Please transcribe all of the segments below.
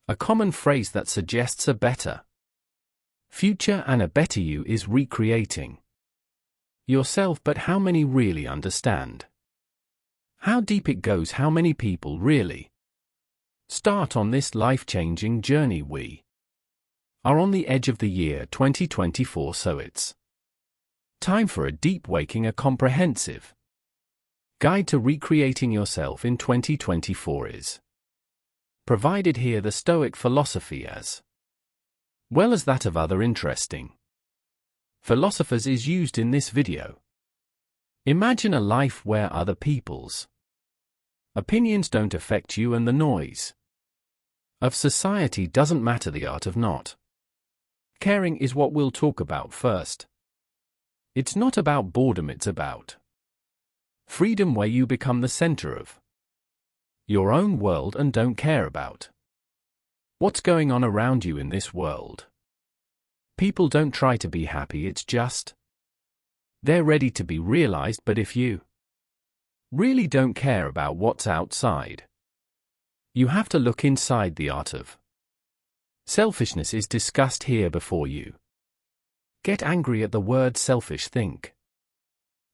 A common phrase that suggests a better future, and a better you is recreating yourself, but how many really understand how deep it goes? How many people really start on this life-changing journey? We are on the edge of the year 2024, so it's time for a deep waking, a comprehensive guide to recreating yourself in 2024 is provided here. The Stoic philosophy, as well as that of other interesting philosophers, is used in this video. Imagine a life where other people's opinions don't affect you and the noise of society doesn't matter. The art of not caring is what we'll talk about first. It's not about boredom, it's about freedom, where you become the center of your own world and don't care about what's going on around you in this world. People don't try to be happy, it's just they're ready to be realized. But if you really don't care about what's outside, you have to look inside. The art of selfishness is discussed here. Before you get angry at the word selfish, think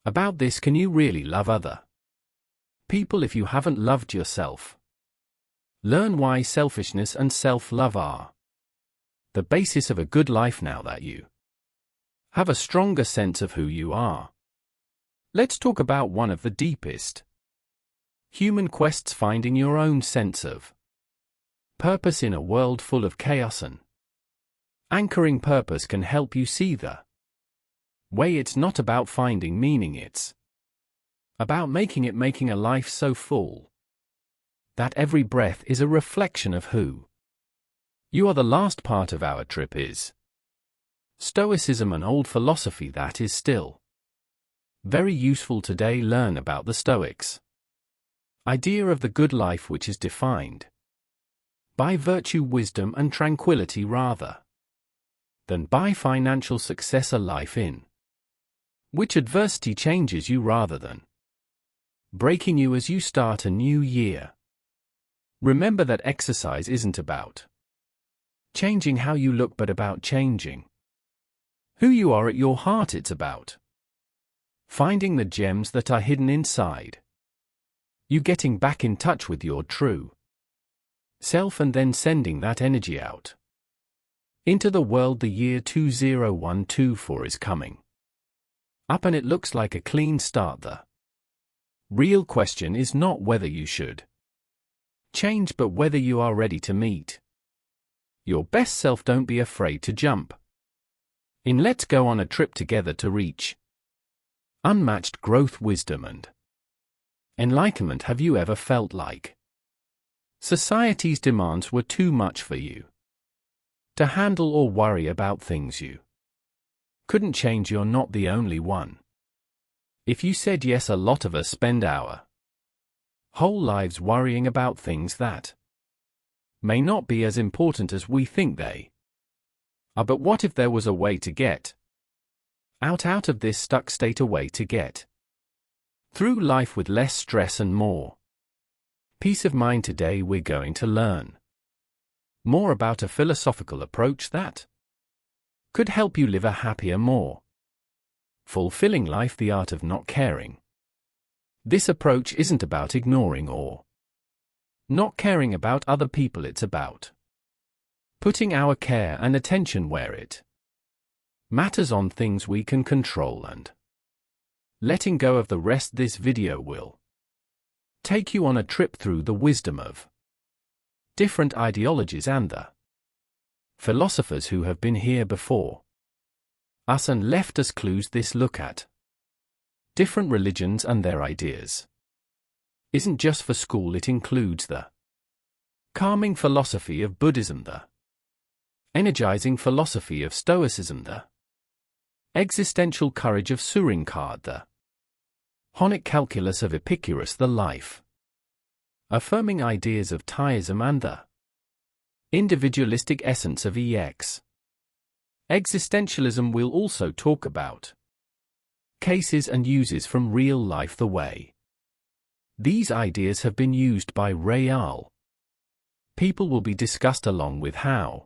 about this. Can you really love other people if you haven't loved yourself? Learn why selfishness and self-love are the basis of a good life. Now that you have a stronger sense of who you are, let's talk about one of the deepest human quests: finding your own sense of purpose in a world full of chaos. And anchoring purpose can help you see the way. It's not about finding meaning, it's about making a life so full that every breath is a reflection of who you are. The last part of our trip is Stoicism, an old philosophy that is still very useful today. Learn about the Stoics' idea of the good life, which is defined by virtue, wisdom, and tranquility rather than by financial success. A life in which adversity changes you rather than breaking you as you start a new year. Remember that exercise isn't about changing how you look, but about changing who you are at your heart. It's about finding the gems that are hidden inside you, getting back in touch with your true self, and then sending that energy out into the world. The year 2024 is coming up, and it looks like a clean start. The real question is not whether you should change, but whether you are ready to meet your best self. Don't be afraid to jump in. Let's go on a trip together to reach unmatched growth, wisdom, and enlightenment. Have you ever felt like society's demands were too much for you to handle, or worry about things you couldn't change? You're not the only one. If you said yes, a lot of us spend our whole lives worrying about things that may not be as important as we think they are. But what if there was a way to get out of this stuck state, a way to get through life with less stress and more peace of mind? Today we're going to learn more about a philosophical approach that could help you live a happier, more fulfilling life. The art of not caring. This approach isn't about ignoring or not caring about other people. It's about putting our care and attention where it matters, on things we can control, and letting go of the rest. This video will take you on a trip through the wisdom of different ideologies and the philosophers who have been here before us and left us clues. This look at different religions and their ideas isn't just for school. It includes the calming philosophy of Buddhism, the energizing philosophy of Stoicism, the existential courage of Kierkegaard, the Honic calculus of Epicurus, the life affirming ideas of Taoism, and the individualistic essence of EX. Existentialism. Will also talk about cases and uses from real life, the way these ideas have been used by real people will be discussed along with how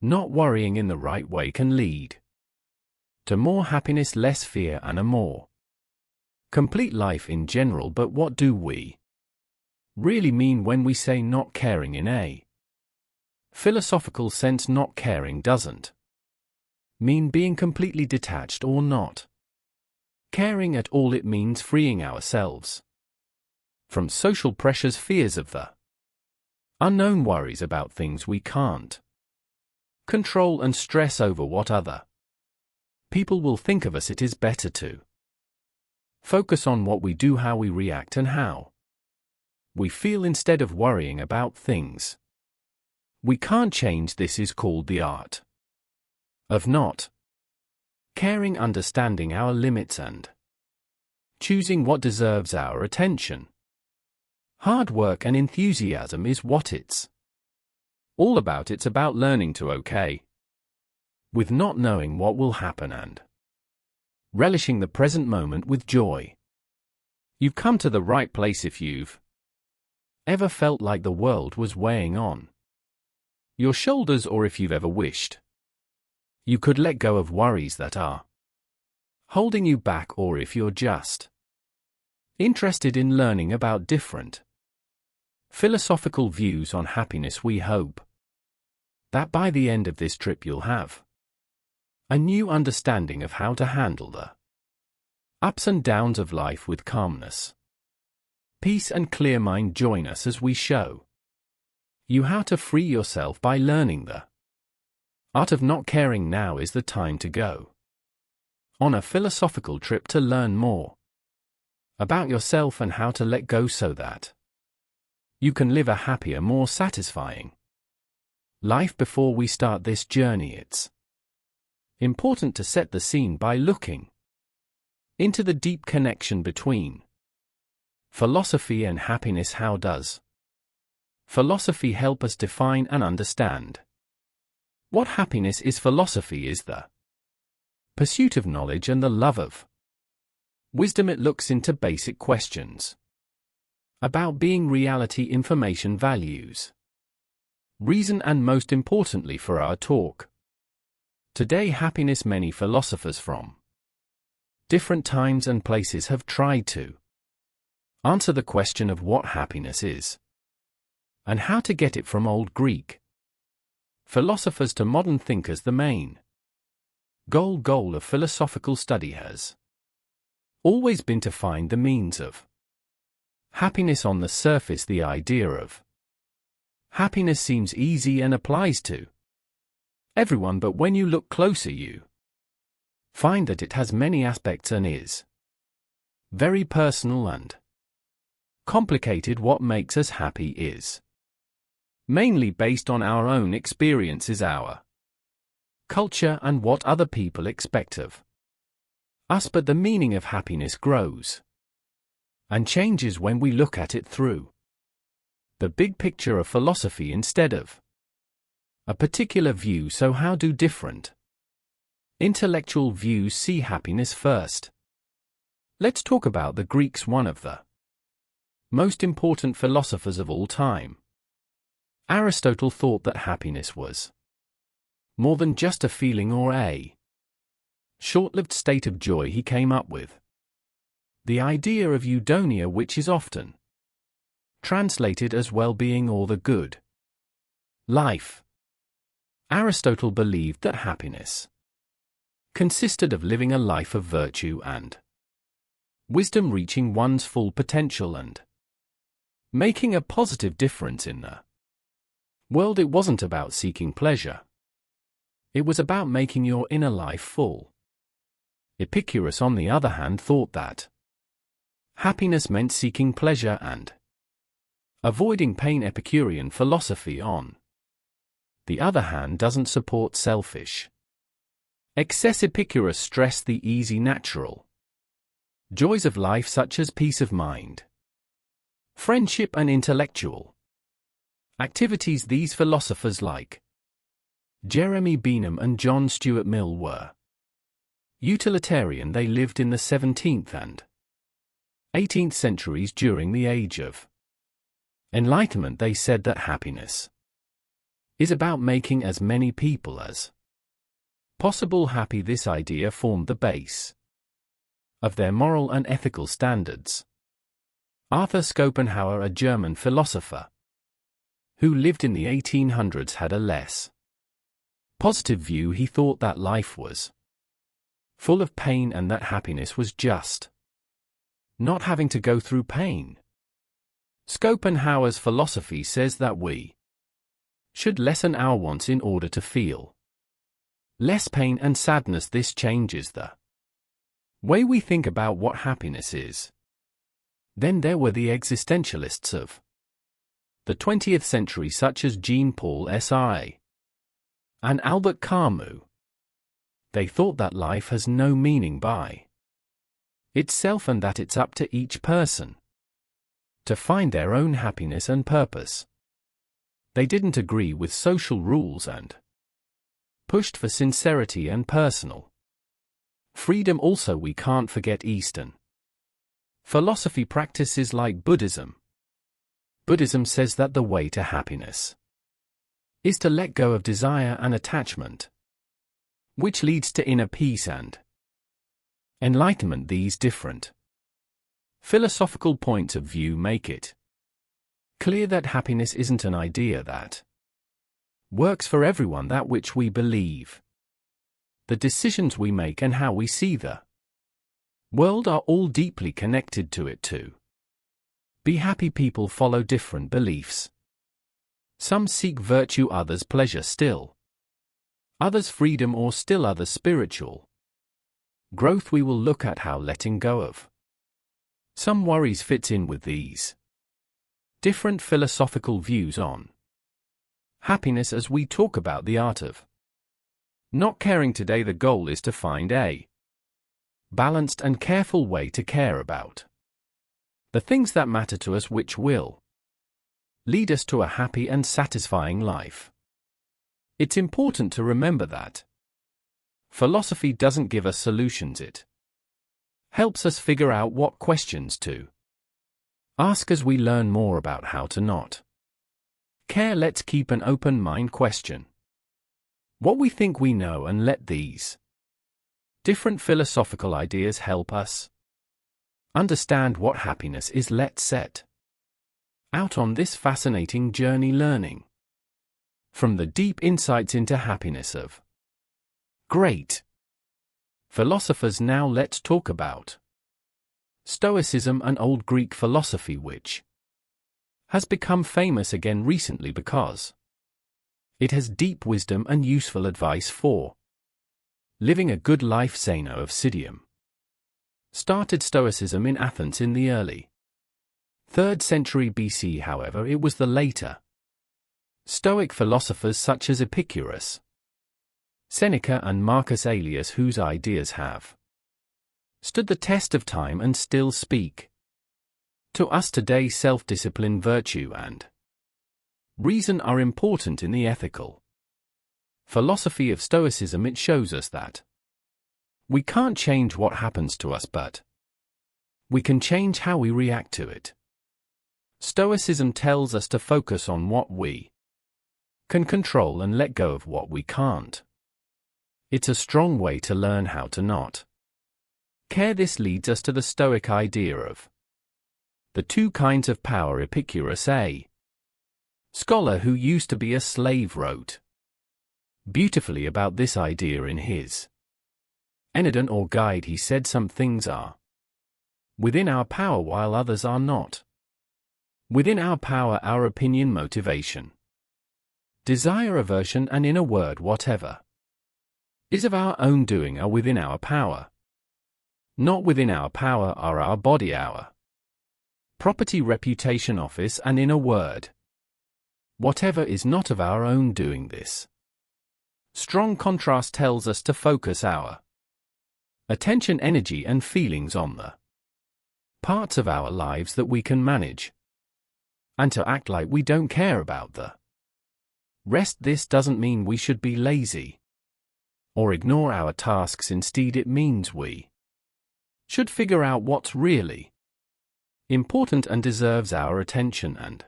not worrying in the right way can lead to more happiness, less fear, and a more complete life in general. But what do we really mean when we say not caring in a philosophical sense? Not caring doesn't mean being completely detached or not caring at all. It means freeing ourselves from social pressures, fears of the unknown, worries about things we can't control, and stress over what other people will think of us. It is better to focus on what we do, how we react, and how we feel instead of worrying about things we can't change. This is called the art of not caring, understanding our limits and choosing what deserves our attention. Hard work and enthusiasm is what it's all about. It's about learning to okay with not knowing what will happen and relishing the present moment with joy. You've come to the right place if you've ever felt like the world was weighing on your shoulders, or if you've ever wished you could let go of worries that are holding you back, or if you're just interested in learning about different philosophical views on happiness. We hope that by the end of this trip you'll have a new understanding of how to handle the ups and downs of life with calmness, peace, and clear mind. Join us as we show you how to free yourself by learning the art of not caring. Now is the time to go on a philosophical trip to learn more about yourself and how to let go so that you can live a happier, more satisfying life. Before we start this journey, it's important to set the scene by looking into the deep connection between philosophy and happiness. How does philosophy help us define and understand what happiness is? Philosophy is the pursuit of knowledge and the love of wisdom. It looks into basic questions about being, reality, information, values, reason, and most importantly for our talk today, happiness. Many philosophers from different times and places have tried to answer the question of what happiness is and how to get it, from old Greek philosophers to modern thinkers. The main goal of philosophical study has always been to find the means of happiness. On the surface, the idea of happiness seems easy and applies to everyone, but when you look closer you find that it has many aspects and is very personal and complicated. What makes us happy is mainly based on our own experiences, our culture, and what other people expect of us. But the meaning of happiness grows and changes when we look at it through the big picture of philosophy instead of a particular view. So how do different intellectual views see happiness? First, let's talk about the Greeks, one of the most important philosophers of all time. Aristotle thought that happiness was more than just a feeling or a short-lived state of joy. He came up with the idea of eudaimonia, which is often translated as well-being or the good life. Aristotle believed that happiness consisted of living a life of virtue and wisdom, reaching one's full potential and making a positive difference in the world. It wasn't about seeking pleasure. It was about making your inner life full. Epicurus, on the other hand, thought that happiness meant seeking pleasure and avoiding pain. Epicurean philosophy, on the other hand, doesn't support selfish excess. Epicurus stressed the easy, natural joys of life, such as peace of mind, friendship, and intellectual activities. These philosophers, like Jeremy Bentham and John Stuart Mill, were utilitarian. They lived in the 17th and 18th centuries during the age of Enlightenment, they said that happiness is about making as many people as possible happy. This idea formed the base of their moral and ethical standards. Arthur Schopenhauer, a German philosopher who lived in the 1800s, had a less positive view. He thought that life was full of pain and that happiness was just not having to go through pain. Schopenhauer's philosophy says that we should lessen our wants in order to feel less pain and sadness. This changes the way we think about what happiness is. Then there were the existentialists of the 20th century, such as Jean-Paul Sartre and Albert Camus. They thought that life has no meaning by itself and that it's up to each person to find their own happiness and purpose. They didn't agree with social rules and pushed for sincerity and personal freedom. Also, we can't forget Eastern philosophy practices like Buddhism. Buddhism says that the way to happiness is to let go of desire and attachment, which leads to inner peace and enlightenment. These different philosophical points of view make it clear that happiness isn't an idea that works for everyone. That which we believe, the decisions we make, and how we see the world are all deeply connected to it. To be happy, people follow different beliefs. Some seek virtue, others pleasure, still others freedom, or still others spiritual growth. We will look at how letting go of some worries fits in with these different philosophical views on happiness as we talk about the art of not caring. Today, the goal is to find a balanced and careful way to care about the things that matter to us, which will lead us to a happy and satisfying life. It's important to remember that philosophy doesn't give us solutions. It helps us figure out what questions to ask as we learn more about how to not care. Let's keep an open mind, question what we think we know, and let these different philosophical ideas help us understand what happiness is. Let's set out on this fascinating journey, learning from the deep insights into happiness of great philosophers. Now let's talk about Stoicism, an old Greek philosophy which has become famous again recently because it has deep wisdom and useful advice for living a good life. Zeno of Citium started Stoicism in Athens in the early 3rd century BC. However, it was the later Stoic philosophers such as Epicurus, Seneca, and Marcus Aurelius whose ideas have stood the test of time and still speak to us today. Self-discipline, virtue, and reason are important in the ethical philosophy of Stoicism. It shows us that we can't change what happens to us, but we can change how we react to it. Stoicism tells us to focus on what we can control and let go of what we can't. It's a strong way to learn how to not care. This leads us to the Stoic idea of the two kinds of power. Epicurus, a scholar who used to be a slave, wrote beautifully about this idea in his Ennead or Guide. He said some things are within our power while others are not. Within our power, our opinion, motivation, desire, aversion, and in a word, whatever is of our own doing are within our power. Not within our power are our body, our property, reputation, office, and in a word, whatever is not of our own doing. This strong contrast tells us to focus our attention, energy, and feelings on the parts of our lives that we can manage, and to act like we don't care about the rest. This doesn't mean we should be lazy or ignore our tasks. Instead, it means we should figure out what's really important and deserves our attention and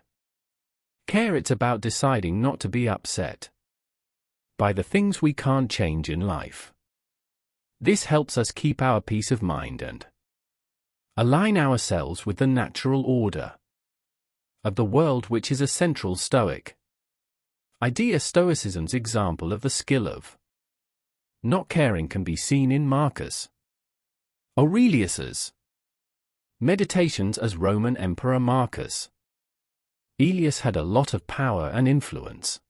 Care, it's about deciding not to be upset by the things we can't change in life. This helps us keep our peace of mind and align ourselves with the natural order of the world, which is a central Stoic idea. Stoicism's example of the skill of not caring can be seen in Marcus Aurelius's meditations as Roman Emperor Marcus Aurelius had a lot of power and influence,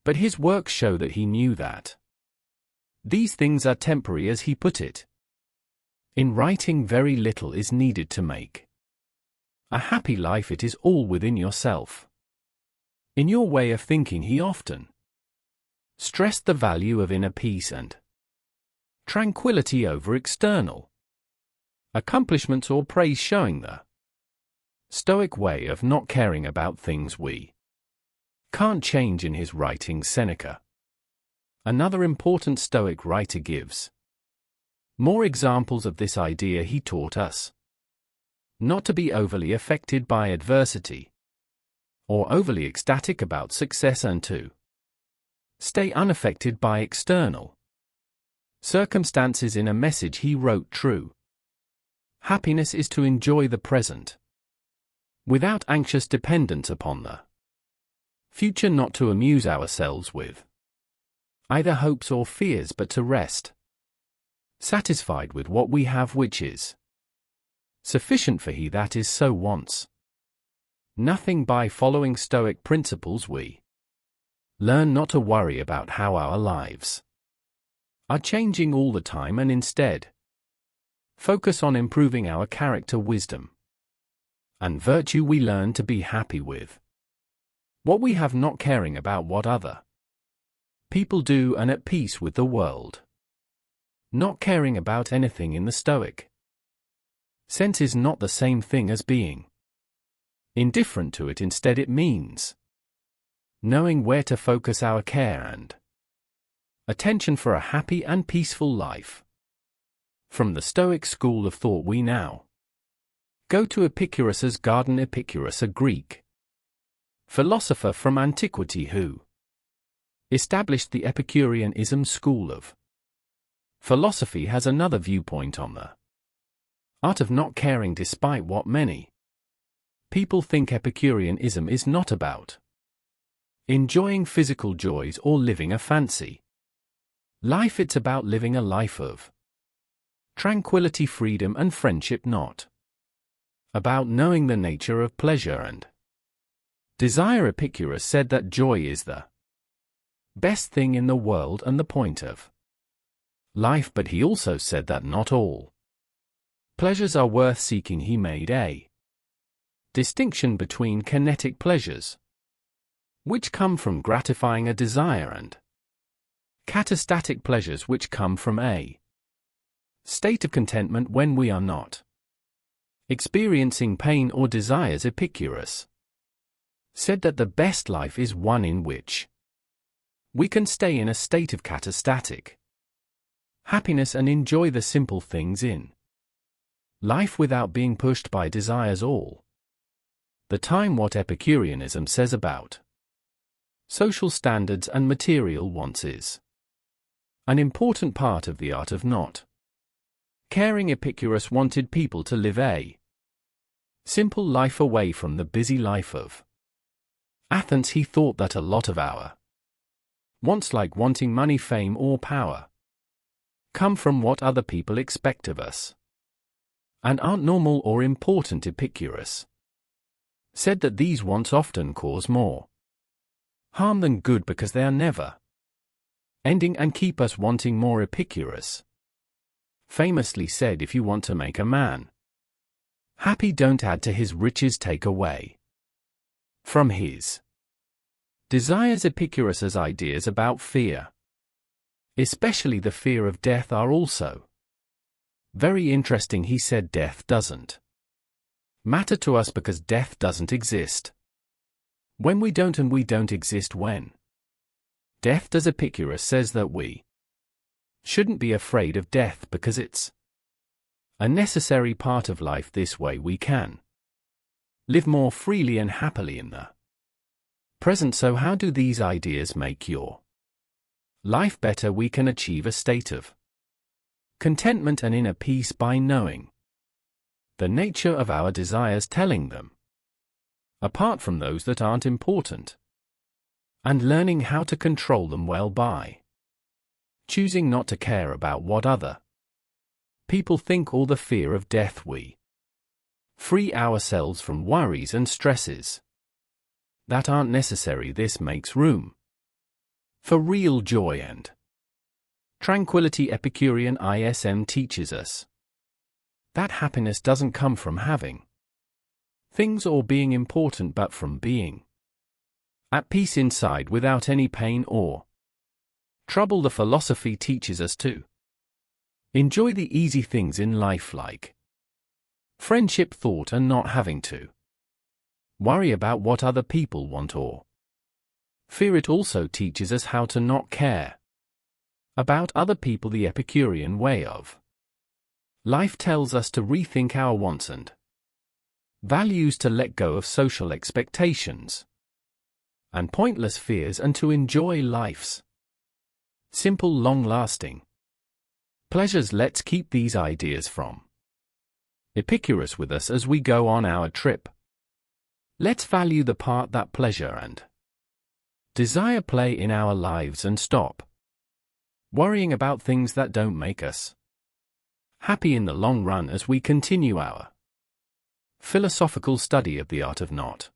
but his works show that he knew that these things are temporary, as he put it. In writing, very little is needed to make a happy life. It is all within yourself. In your way of thinking, he often stressed the value of inner peace and tranquility over external accomplishments or praise, showing the Stoic way of not caring about things we can't change. In his writings, Seneca, another important Stoic writer, gives more examples of this idea. He taught us not to be overly affected by adversity or overly ecstatic about success, and to stay unaffected by external circumstances. In a message he wrote, true happiness is to enjoy the present without anxious dependence upon the future, not to amuse ourselves with either hopes or fears, but to rest satisfied with what we have, which is sufficient for he that is so wants nothing. By following Stoic principles, we learn not to worry about how our lives are changing all the time, and instead focus on improving our character, wisdom, and virtue. We learn to be happy with what we have, not caring about what other people do, and at peace with the world. Not caring about anything in the Stoic sense is not the same thing as being indifferent to it. Instead, it means knowing where to focus our care and attention for a happy and peaceful life. From the Stoic school of thought, we now go to Epicurus's garden. Epicurus, a Greek philosopher from antiquity who established the Epicureanism school of philosophy, has another viewpoint on the art of not caring. Despite what many people think, Epicureanism is not about enjoying physical joys or living a fancy life. It's about living a life of tranquility, freedom, and friendship, not about knowing the nature of pleasure and desire. Epicurus said that joy is the best thing in the world and the point of life, but he also said that not all pleasures are worth seeking. He made a distinction between kinetic pleasures, which come from gratifying a desire, and catastatic pleasures, which come from a state of contentment when we are not experiencing pain or desires. Epicurus said that the best life is one in which we can stay in a state of catastatic happiness and enjoy the simple things in life without being pushed by desires all the time. What Epicureanism says about social standards and material wants is an important part of the art of not caring. Epicurus wanted people to live a simple life away from the busy life of Athens. He thought that a lot of our wants, like wanting money, fame, or power, come from what other people expect of us and aren't normal or important. Epicurus said that these wants often cause more harm than good because they are never ending and keep us wanting more. Epicurus famously said, if you want to make a man happy, don't add to his riches, take away from his desires. Epicurus's ideas about fear, especially the fear of death, are also very interesting. He said death doesn't matter to us because death doesn't exist when we don't, and we don't exist when death does. Epicurus says that we shouldn't be afraid of death because it's a necessary part of life. This way we can live more freely and happily in the present. So how do these ideas make your life better? We can achieve a state of contentment and inner peace by knowing the nature of our desires, telling them apart from those that aren't important, and learning how to control them well by choosing not to care about what other people think or the fear of death. We free ourselves from worries and stresses that aren't necessary. This makes room for real joy and tranquility. Epicurean ism teaches us that happiness doesn't come from having things or being important, but from being at peace inside without any pain or trouble. The philosophy teaches us to enjoy the easy things in life like friendship, thought, and not having to worry about what other people want or fear. It also teaches us how to not care about other people. The Epicurean way of life tells us to rethink our wants and values, to let go of social expectations and pointless fears, and to enjoy life's simple, long-lasting pleasures. Let's keep these ideas from Epicurus with us as we go on our trip. Let's value the part that pleasure and desire play in our lives and stop worrying about things that don't make us happy in the long run. As we continue our philosophical study of the art of not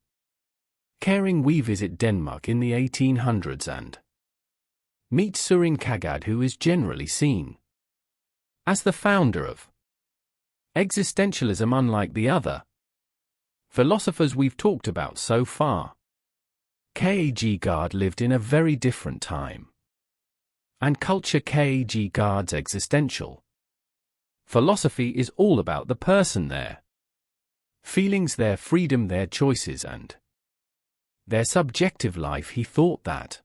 caring, we visit Denmark in the 1800s and meet Søren Kierkegaard, who is generally seen as the founder of existentialism. Unlike the other philosophers we've talked about so far, Kierkegaard lived in a very different time and culture. Kierkegaard's existential philosophy is all about the person, their feelings, their freedom, their choices, and their subjective life. He thought that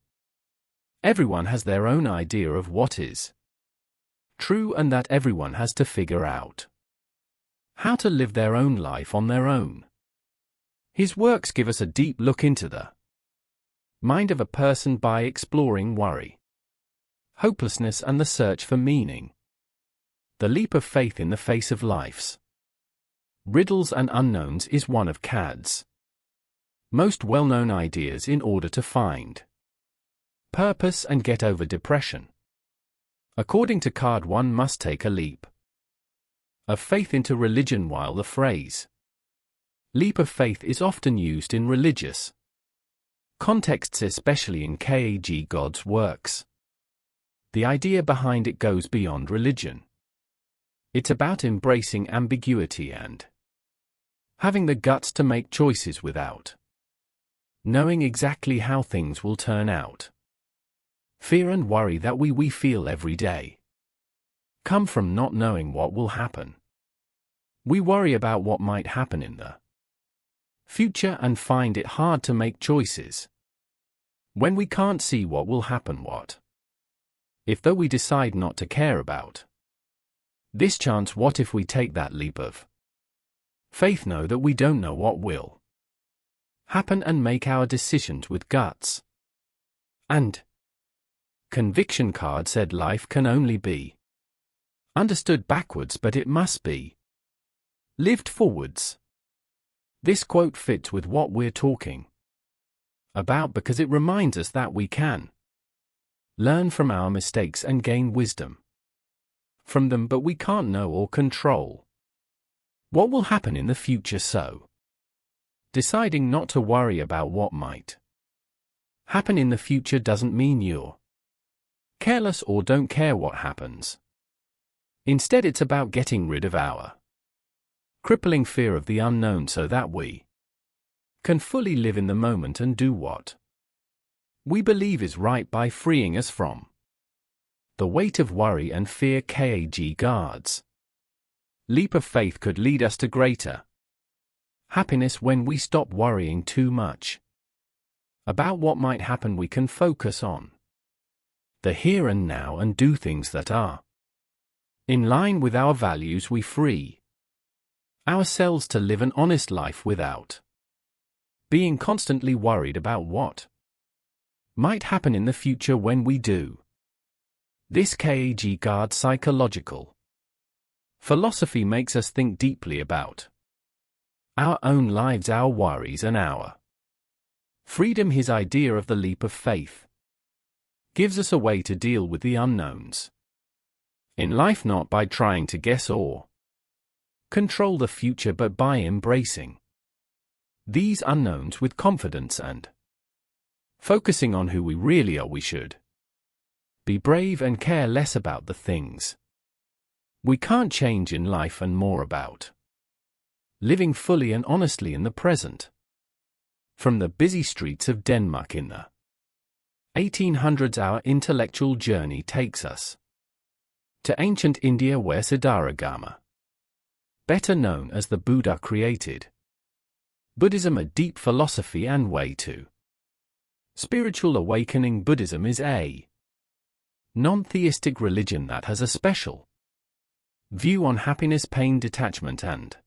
everyone has their own idea of what is true, and that everyone has to figure out how to live their own life on their own. His works give us a deep look into the mind of a person by exploring worry, hopelessness, and the search for meaning. The leap of faith in the face of life's riddles and unknowns is one of Kierkegaard's most well-known ideas in order to find purpose and get over depression. According to Kierkegaard, one must take a leap of faith into religion. While the phrase leap of faith is often used in religious contexts, especially in Kierkegaard's works, the idea behind it goes beyond religion. It's about embracing ambiguity and having the guts to make choices without knowing exactly how things will turn out. Fear and worry that we feel every day come from not knowing what will happen. We worry about what might happen in the future and find it hard to make choices when we can't see what will happen. What if, though we decide not to care about this chance, what if we take that leap of faith, know that we don't know what will happen, and make our decisions with guts and conviction? Kierkegaard said life can only be understood backwards, but it must be lived forwards. This quote fits with what we're talking about because it reminds us that we can learn from our mistakes and gain wisdom from them, but we can't know or control what will happen in the future. So, deciding not to worry about what might happen in the future doesn't mean you're careless or don't care what happens. Instead, it's about getting rid of our crippling fear of the unknown so that we can fully live in the moment and do what we believe is right by freeing us from the weight of worry and fear. Kierkegaard's leap of faith could lead us to greater happiness when we stop worrying too much about what might happen. We can focus on the here and now and do things that are in line with our values. We free ourselves to live an honest life without being constantly worried about what might happen in the future when we do. This guards psychological philosophy makes us think deeply about our own lives, our worries, and our freedom. His idea of the leap of faith gives us a way to deal with the unknowns in life, not by trying to guess or control the future, but by embracing these unknowns with confidence and focusing on who we really are. We should be brave and care less about the things we can't change in life and more about living fully and honestly in the present. From the busy streets of Denmark in the 1800s, our intellectual journey takes us to ancient India, where Siddharagama, better known as the Buddha, created Buddhism, a deep philosophy and way to spiritual awakening. Buddhism is a non-theistic religion that has a special view on happiness, pain, detachment, and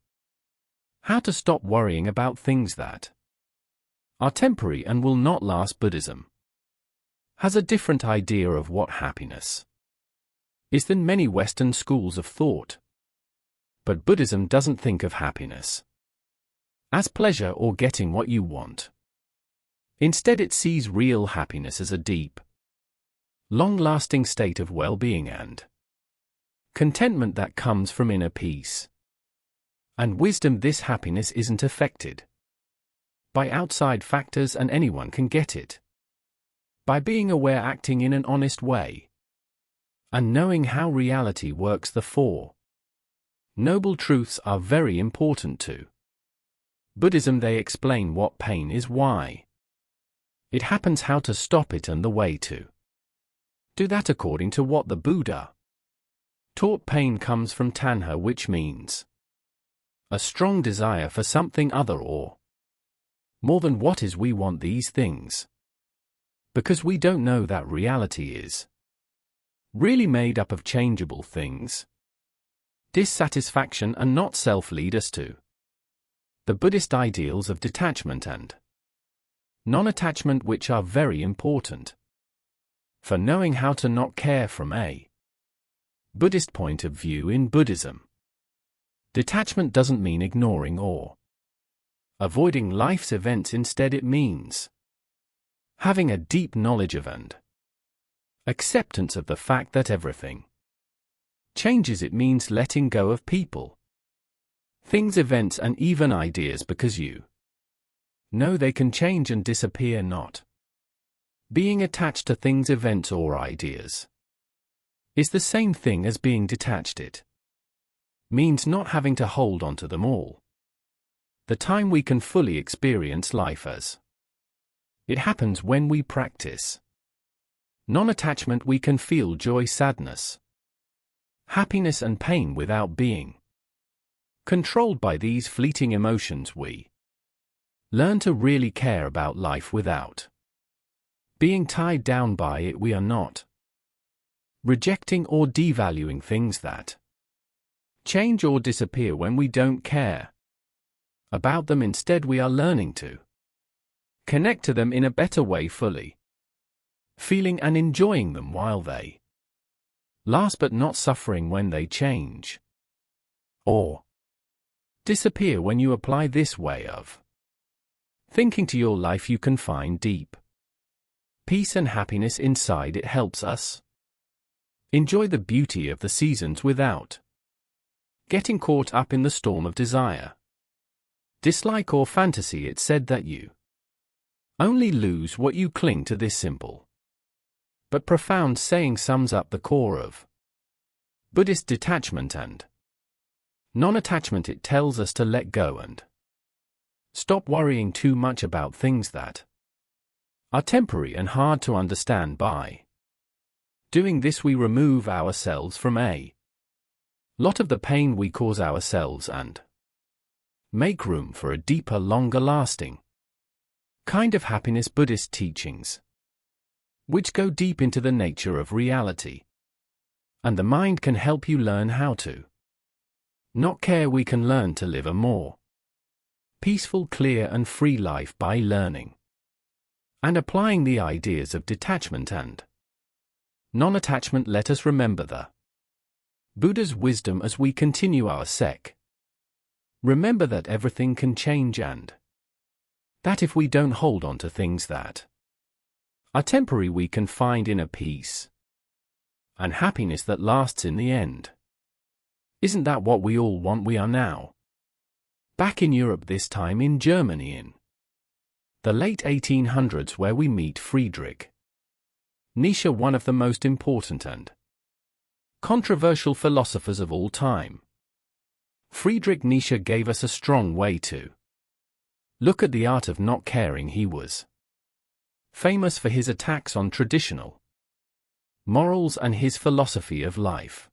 how to stop worrying about things that are temporary and will not last. Buddhism has a different idea of what happiness is than many Western schools of thought. But Buddhism doesn't think of happiness as pleasure or getting what you want. Instead, it sees real happiness as a deep, long-lasting state of well-being and contentment that comes from inner peace and wisdom. This happiness isn't affected by outside factors, and anyone can get it by being aware, acting in an honest way, and knowing how reality works. The Four Noble Truths are very important to Buddhism. They explain what pain is, why it happens, how to stop it, and the way to do that according to what the Buddha taught. Pain comes from tanha, which means a strong desire for something other or more than what is. We want these things because we don't know that reality is really made up of changeable things. Dissatisfaction and not self lead us to the Buddhist ideals of detachment and non-attachment, which are very important for knowing how to not care. From a Buddhist point of view, in Buddhism, detachment doesn't mean ignoring or avoiding life's events. Instead, it means having a deep knowledge of and acceptance of the fact that everything changes. It means letting go of people, things, events, and even ideas, because you know they can change and disappear. Not being attached to things, events, or ideas is the same thing as being detached. It means not having to hold on to them all the time. We can fully experience life as it happens when we practice non-attachment. We can feel joy, sadness, happiness, and pain without being controlled by these fleeting emotions. We learn to really care about life without being tied down by it. We are not rejecting or devaluing things that change or disappear when we don't care about them. Instead, we are learning to connect to them in a better way, fully feeling and enjoying them while they last, but not suffering when they change or disappear. When you apply this way of thinking to your life, you can find deep peace and happiness inside. It helps us enjoy the beauty of the seasons without getting caught up in the storm of desire, dislike, or fantasy. It's said that you only lose what you cling to. This simple but profound saying sums up the core of Buddhist detachment and non-attachment. It tells us to let go and stop worrying too much about things that are temporary and hard to understand. By doing this, we remove ourselves from a lot of the pain we cause ourselves and make room for a deeper, longer-lasting kind of happiness. Buddhist teachings, which go deep into the nature of reality and the mind, can help you learn how to not care. We can learn to live a more peaceful, clear and free life by learning and applying the ideas of detachment and non-attachment. Let us remember the Buddha's wisdom as we continue our sec. Remember that everything can change and that if we don't hold on to things that are temporary, we can find inner peace and happiness that lasts in the end. Isn't that what we all want? We are now back in Europe, this time in Germany in the late 1800s, where we meet Friedrich Nietzsche, one of the most important and controversial philosophers of all time. Friedrich Nietzsche gave us a strong way to look at the art of not caring. He was famous for his attacks on traditional morals and his philosophy of life.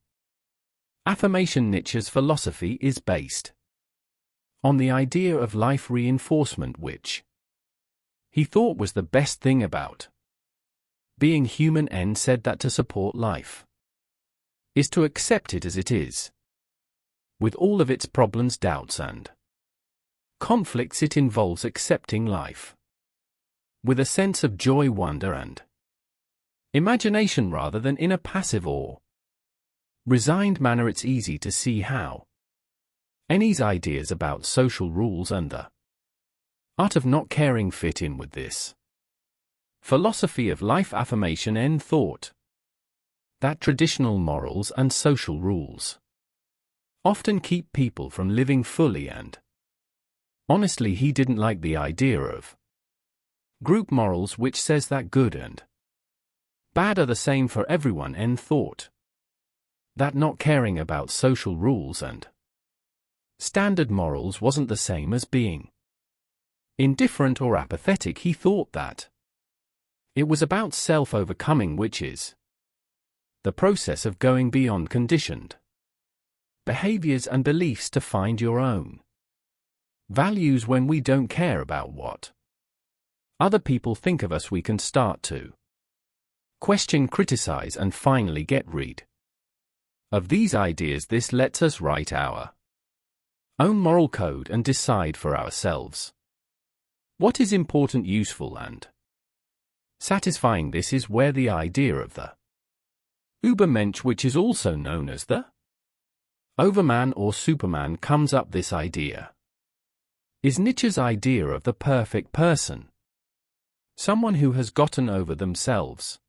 Affirmation. Nietzsche's philosophy is based on the idea of life reinforcement, which he thought was the best thing about being human, and said that to support life is to accept it as it is, with all of its problems, doubts and conflicts. It involves accepting life with a sense of joy, wonder and imagination, rather than in a passive or resigned manner. It's easy to see how Nietzsche's ideas about social rules and the art of not caring fit in with this philosophy of life. Affirmation. N thought that traditional morals and social rules often keep people from living fully and honestly. He didn't like the idea of group morals, which says that good and bad are the same for everyone, and thought that not caring about social rules and standard morals wasn't the same as being indifferent or apathetic. He thought that it was about self-overcoming, which is the process of going beyond conditioned behaviors and beliefs to find your own values. When we don't care about what other people think of us, we can start to question, criticize, and finally get rid of these ideas. This lets us write our own moral code and decide for ourselves what is important, useful, and satisfying. This is where the idea of the Übermensch, which is also known as the Overman or Superman, comes up. This idea is Nietzsche's idea of the perfect person, someone who has gotten over themselves,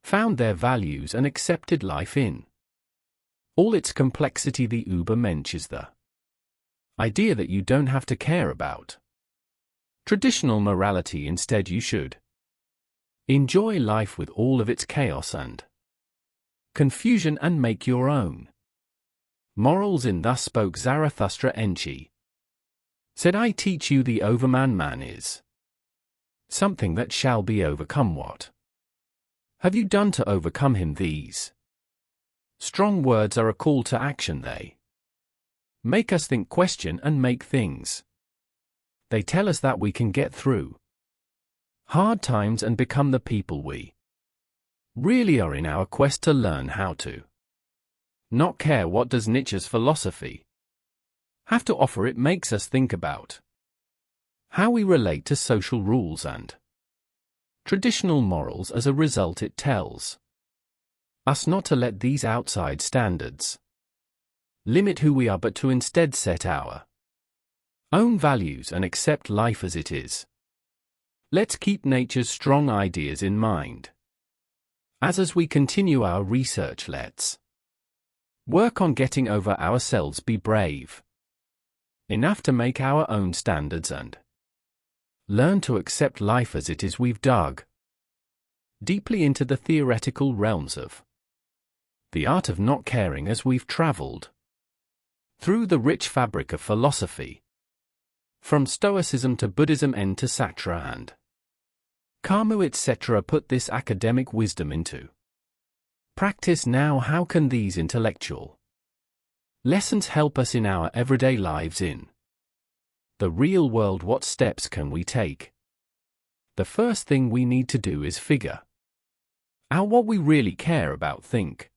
found their values, and accepted life in all its complexity. The Übermensch is the idea that you don't have to care about traditional morality. Instead, you should enjoy life with all of its chaos and confusion and make your own morals. In Thus Spoke Zarathustra. Enki said, I teach you the overman. Man is something that shall be overcome. What have you done to overcome him? These strong words are a call to action. They make us think, question, and make things. They tell us that we can get through hard times and become the people we really are in our quest to learn how to not care. What does Nietzsche's philosophy have to offer? It makes us think about how we relate to social rules and traditional morals. As a result, it tells us not to let these outside standards limit who we are, but to instead set our own values and accept life as it is. Let's keep nature's strong ideas in mind. As we continue our research, let's work on getting over ourselves. Be brave enough to make our own standards and learn to accept life as it is. We've dug deeply into the theoretical realms of the art of not caring as we've traveled through the rich fabric of philosophy, from Stoicism to Buddhism and to Satra and Karma, etc. Put this academic wisdom into practice now. How can these intellectual lessons help us in our everyday lives in the real world? What steps can we take? The first thing we need to do is figure out what we really care about. Think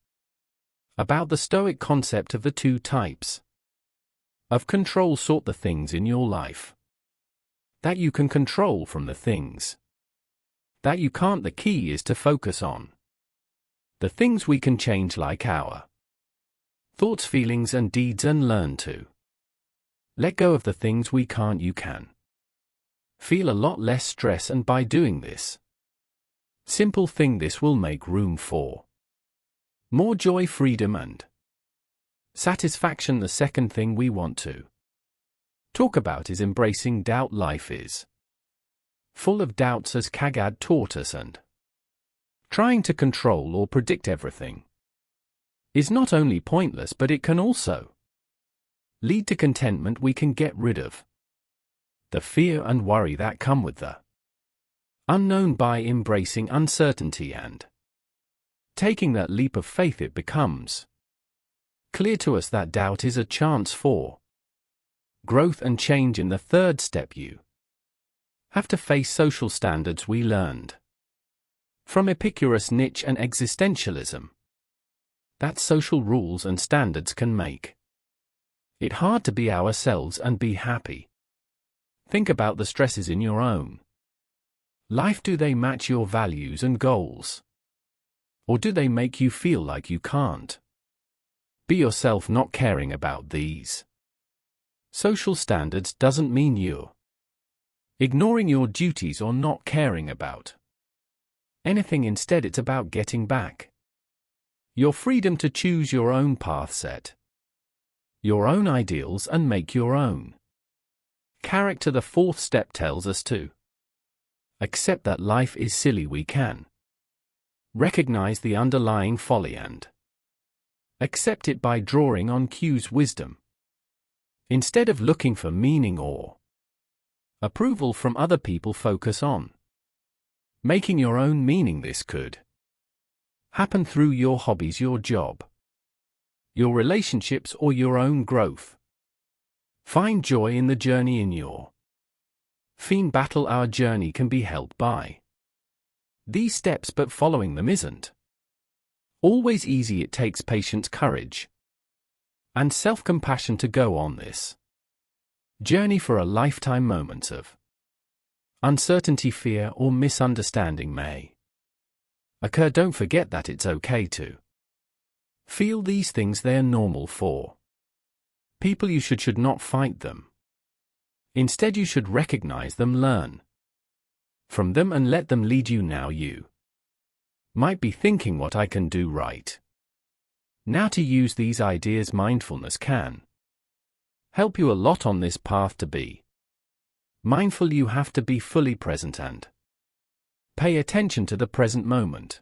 about the Stoic concept of the two types Of control sort the things in your life that you can control from the things that you can't. The key is to focus on the things we can change, like our thoughts, feelings, and deeds, and learn to let go of the things we can't. You can feel a lot less stress, and by doing this simple thing, this will make room for more joy, freedom, and satisfaction. The second thing we want to talk about is embracing doubt. Life is full of doubts, as Kagad taught us, and trying to control or predict everything is not only pointless, but it can also lead to contentment. We can get rid of the fear and worry that come with the unknown by embracing uncertainty and taking that leap of faith. It becomes clear to us that doubt is a chance for growth and change. In the third step, you have to face social standards we learned from Epicurus, Nietzsche, and existentialism, that social rules and standards can make it hard to be ourselves and be happy. Think about the stresses in your own life. Do they match your values and goals? Or do they make you feel like you can't be yourself? Not caring about these social standards doesn't mean you're ignoring your duties or not caring about anything. Instead, it's about getting back your freedom to choose your own path, set your own ideals, and make your own character. The fourth step tells us to accept that life is silly. We can recognize the underlying folly and accept it by drawing on cues, wisdom, instead of looking for meaning or approval from other people. Focus on making your own meaning. This could happen through your hobbies, your job, your relationships, or your own growth. Find joy in the journey. In your fiend battle, our journey can be helped by these steps, but following them isn't always easy. It takes patience, courage, and self-compassion to go on this journey for a lifetime. Moments of uncertainty, fear, or misunderstanding may occur. Don't forget that it's okay to feel these things. They're normal for people. You should not fight them. Instead, you should recognize them, learn from them, and let them lead you. Now you might be thinking, what I can do right now to use these ideas. Mindfulness can help you a lot on this path. To be mindful, you have to be fully present and pay attention to the present moment.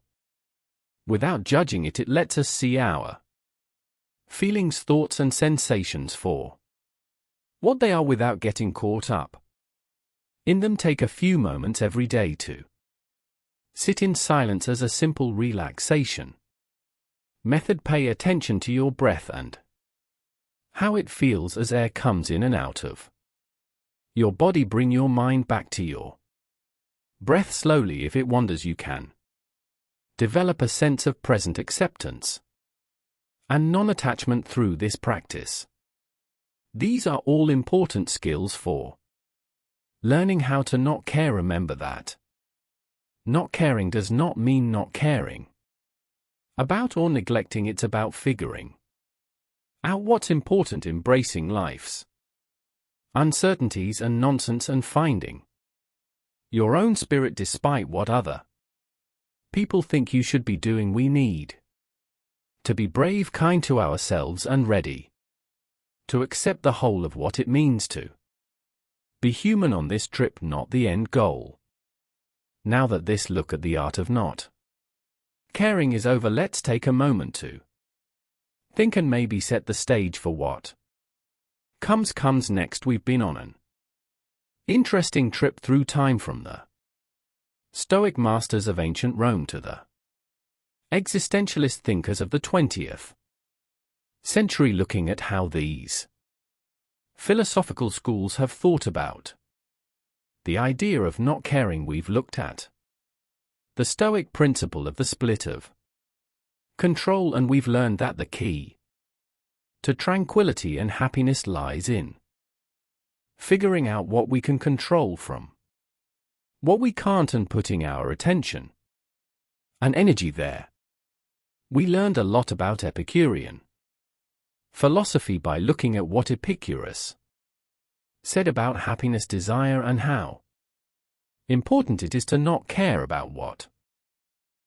Without judging it, it lets us see our feelings, thoughts, and sensations for what they are without getting caught up in them. Take a few moments every day to sit in silence as a simple relaxation method. Pay attention to your breath and how it feels as air comes in and out of your body. Bring your mind back to your breath slowly. If it wanders, you can develop a sense of present acceptance and non-attachment through this practice. These are all important skills for learning how to not care. Remember that not caring does not mean not caring about or neglecting. It's about figuring out what's important, embracing life's uncertainties and nonsense, and finding your own spirit despite what other people think you should be doing. We need to be brave, kind to ourselves, and ready to accept the whole of what it means to be human on this trip, not the end goal. Now that this look at the art of not caring is over, let's take a moment to think and maybe set the stage for what comes next. We've been on an interesting trip through time, from the Stoic masters of ancient Rome to the existentialist thinkers of the 20th century, looking at how these philosophical schools have thought about the idea of not caring. We've looked at the Stoic principle of the split of control, and we've learned that the key to tranquility and happiness lies in figuring out what we can control from what we can't and putting our attention and energy there. We learned a lot about Epicurean philosophy by looking at what Epicurus said about happiness, desire, and how important it is to not care about what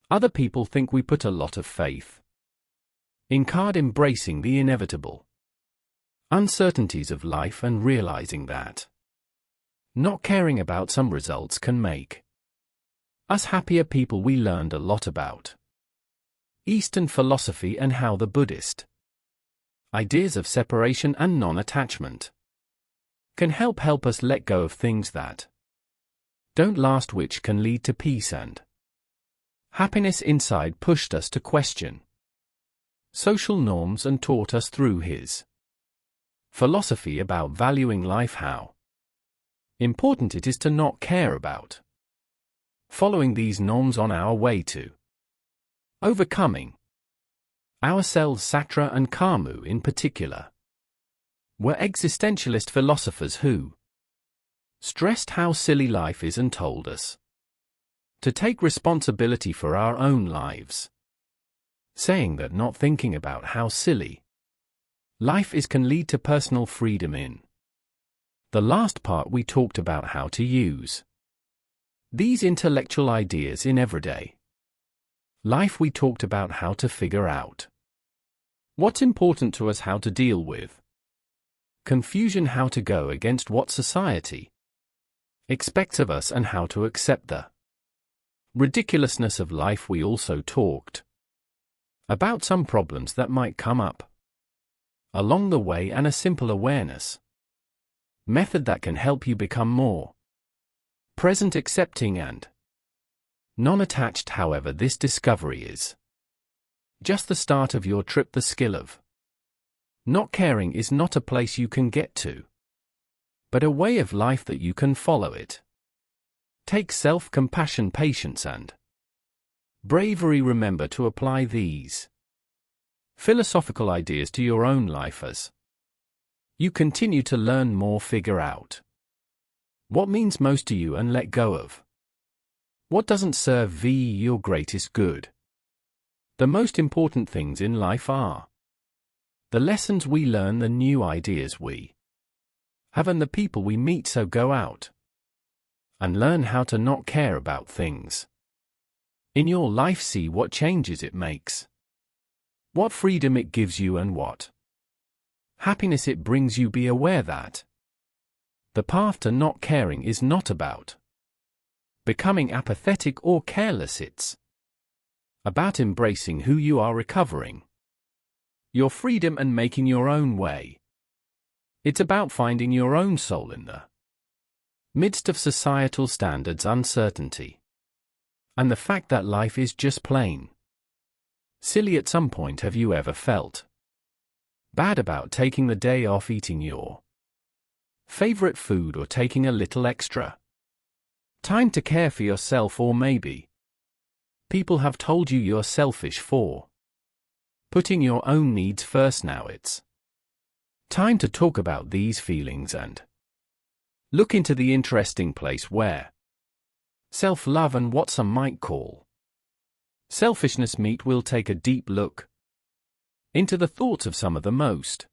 other people think. We put a lot of faith in embracing the inevitable uncertainties of life and realizing that not caring about some results can make us happier people. We learned a lot about Eastern philosophy and how the Buddhist ideas of separation and non-attachment can help us let go of things that don't last, which can lead to peace and happiness inside. Pushed us to question social norms and taught us through his philosophy about valuing life how important it is to not care about following these norms on our way to overcoming ourselves. Sartre and Camus in particular were existentialist philosophers who stressed how silly life is and told us to take responsibility for our own lives, saying that not thinking about how silly life is can lead to personal freedom. In the last part we talked about how to use these intellectual ideas in everyday life. We talked about how to figure out what's important to us, how to deal with confusion, how to go against what society expects of us, and how to accept the ridiculousness of life. We also talked about some problems that might come up along the way and a simple awareness method that can help you become more present, accepting, and non-attached. However, this discovery is just the start of your trip. The skill of not caring is not a place you can get to, but a way of life that you can follow. It takes self-compassion, patience, and bravery. Remember to apply these philosophical ideas to your own life as you continue to learn more. Figure out what means most to you and let go of what doesn't serve your greatest good. The most important things in life are the lessons we learn, the new ideas we have, and the people we meet. So go out and learn how to not care about things in your life. See what changes it makes, what freedom it gives you, and what happiness it brings you. Be aware that the path to not caring is not about becoming apathetic or careless. It's about embracing who you are, recovering your freedom, and making your own way. It's about finding your own soul in the midst of societal standards, uncertainty, and the fact that life is just plain silly. At some point, have you ever felt bad about taking the day off, eating your favorite food, or taking a little extra time to care for yourself? Or maybe people have told you you're selfish for putting your own needs first. Now it's time to talk about these feelings and look into the interesting place where self-love and what some might call selfishness meet. We'll take a deep look into the thoughts of some of the most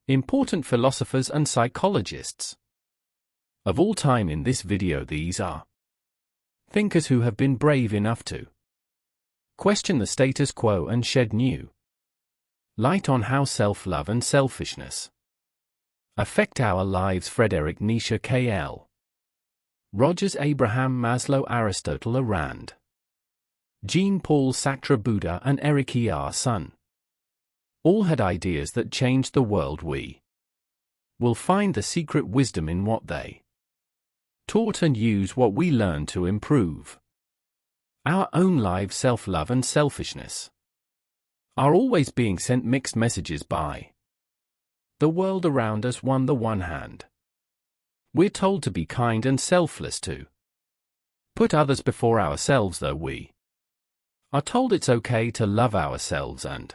important philosophers and psychologists of all time in this video. These are thinkers who have been brave enough to question the status quo and shed new light on how self-love and selfishness affect our lives. Friedrich Nietzsche, K.L. Rogers, Abraham Maslow, Aristotle, Rand, Jean-Paul Sartre, Buddha, and Eric E.R. Sun all had ideas that changed the world. We will find the secret wisdom in what they taught and use what we learn to improve our own lives. Self-love and selfishness are always being sent mixed messages by the world around us. On the one hand, we're told to be kind and selfless, to put others before ourselves, though we are told it's okay to love ourselves and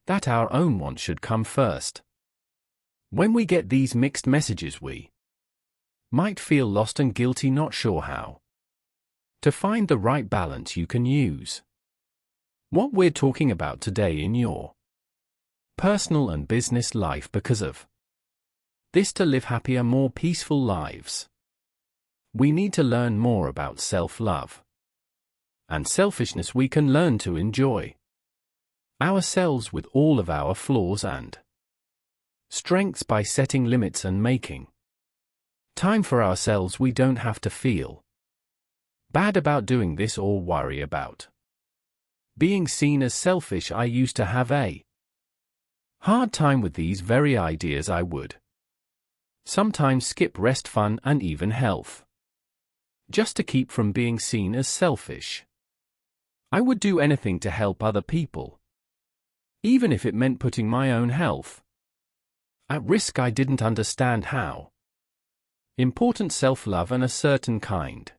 that our own wants should come first. When we get these mixed messages, we might feel lost and guilty, not sure how to find the right balance you can use. What we're talking about today in your personal and business life, because of this, to live happier, more peaceful lives, we need to learn more about self-love and selfishness. We can learn to enjoy ourselves with all of our flaws and strengths by setting limits and making time for ourselves. We don't have to feel bad about doing this or worry about being seen as selfish. I used to have a hard time with these very ideas. I would sometimes skip rest, fun, and even health just to keep from being seen as selfish. I would do anything to help other people, even if it meant putting my own health at risk. I didn't understand how important self-love and a certain kind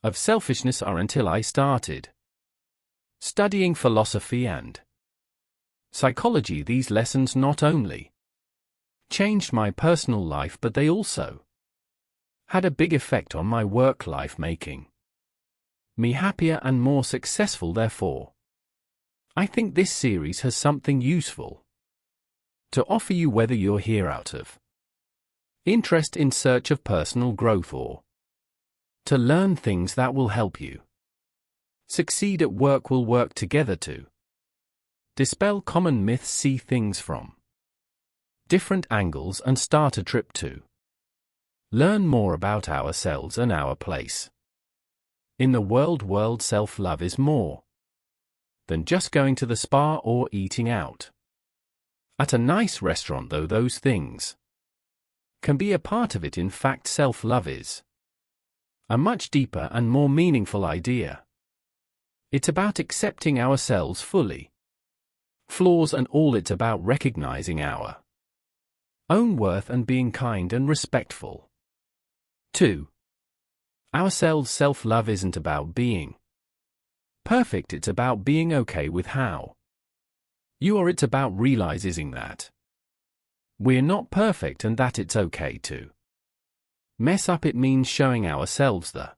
of selfishness are until I started studying philosophy and psychology. These lessons not only changed my personal life, but they also had a big effect on my work life, making me happier and more successful. Therefore, I think this series has something useful to offer you, whether you're here out of interest, in search of personal growth, or to learn things that will help you succeed at work. We'll work together to dispel common myths, see things from different angles, and start a trip to learn more about ourselves and our place in the world. Self-love is more than just going to the spa or eating out at a nice restaurant, though those things can be a part of it. In fact, self-love is a much deeper and more meaningful idea. It's about accepting ourselves fully, flaws and all. It's about recognizing our own worth and being kind and respectful to ourselves. Self-love isn't about being perfect, it's about being okay with how you are. It's about realizing that we're not perfect and that it's okay to mess up. It means showing ourselves the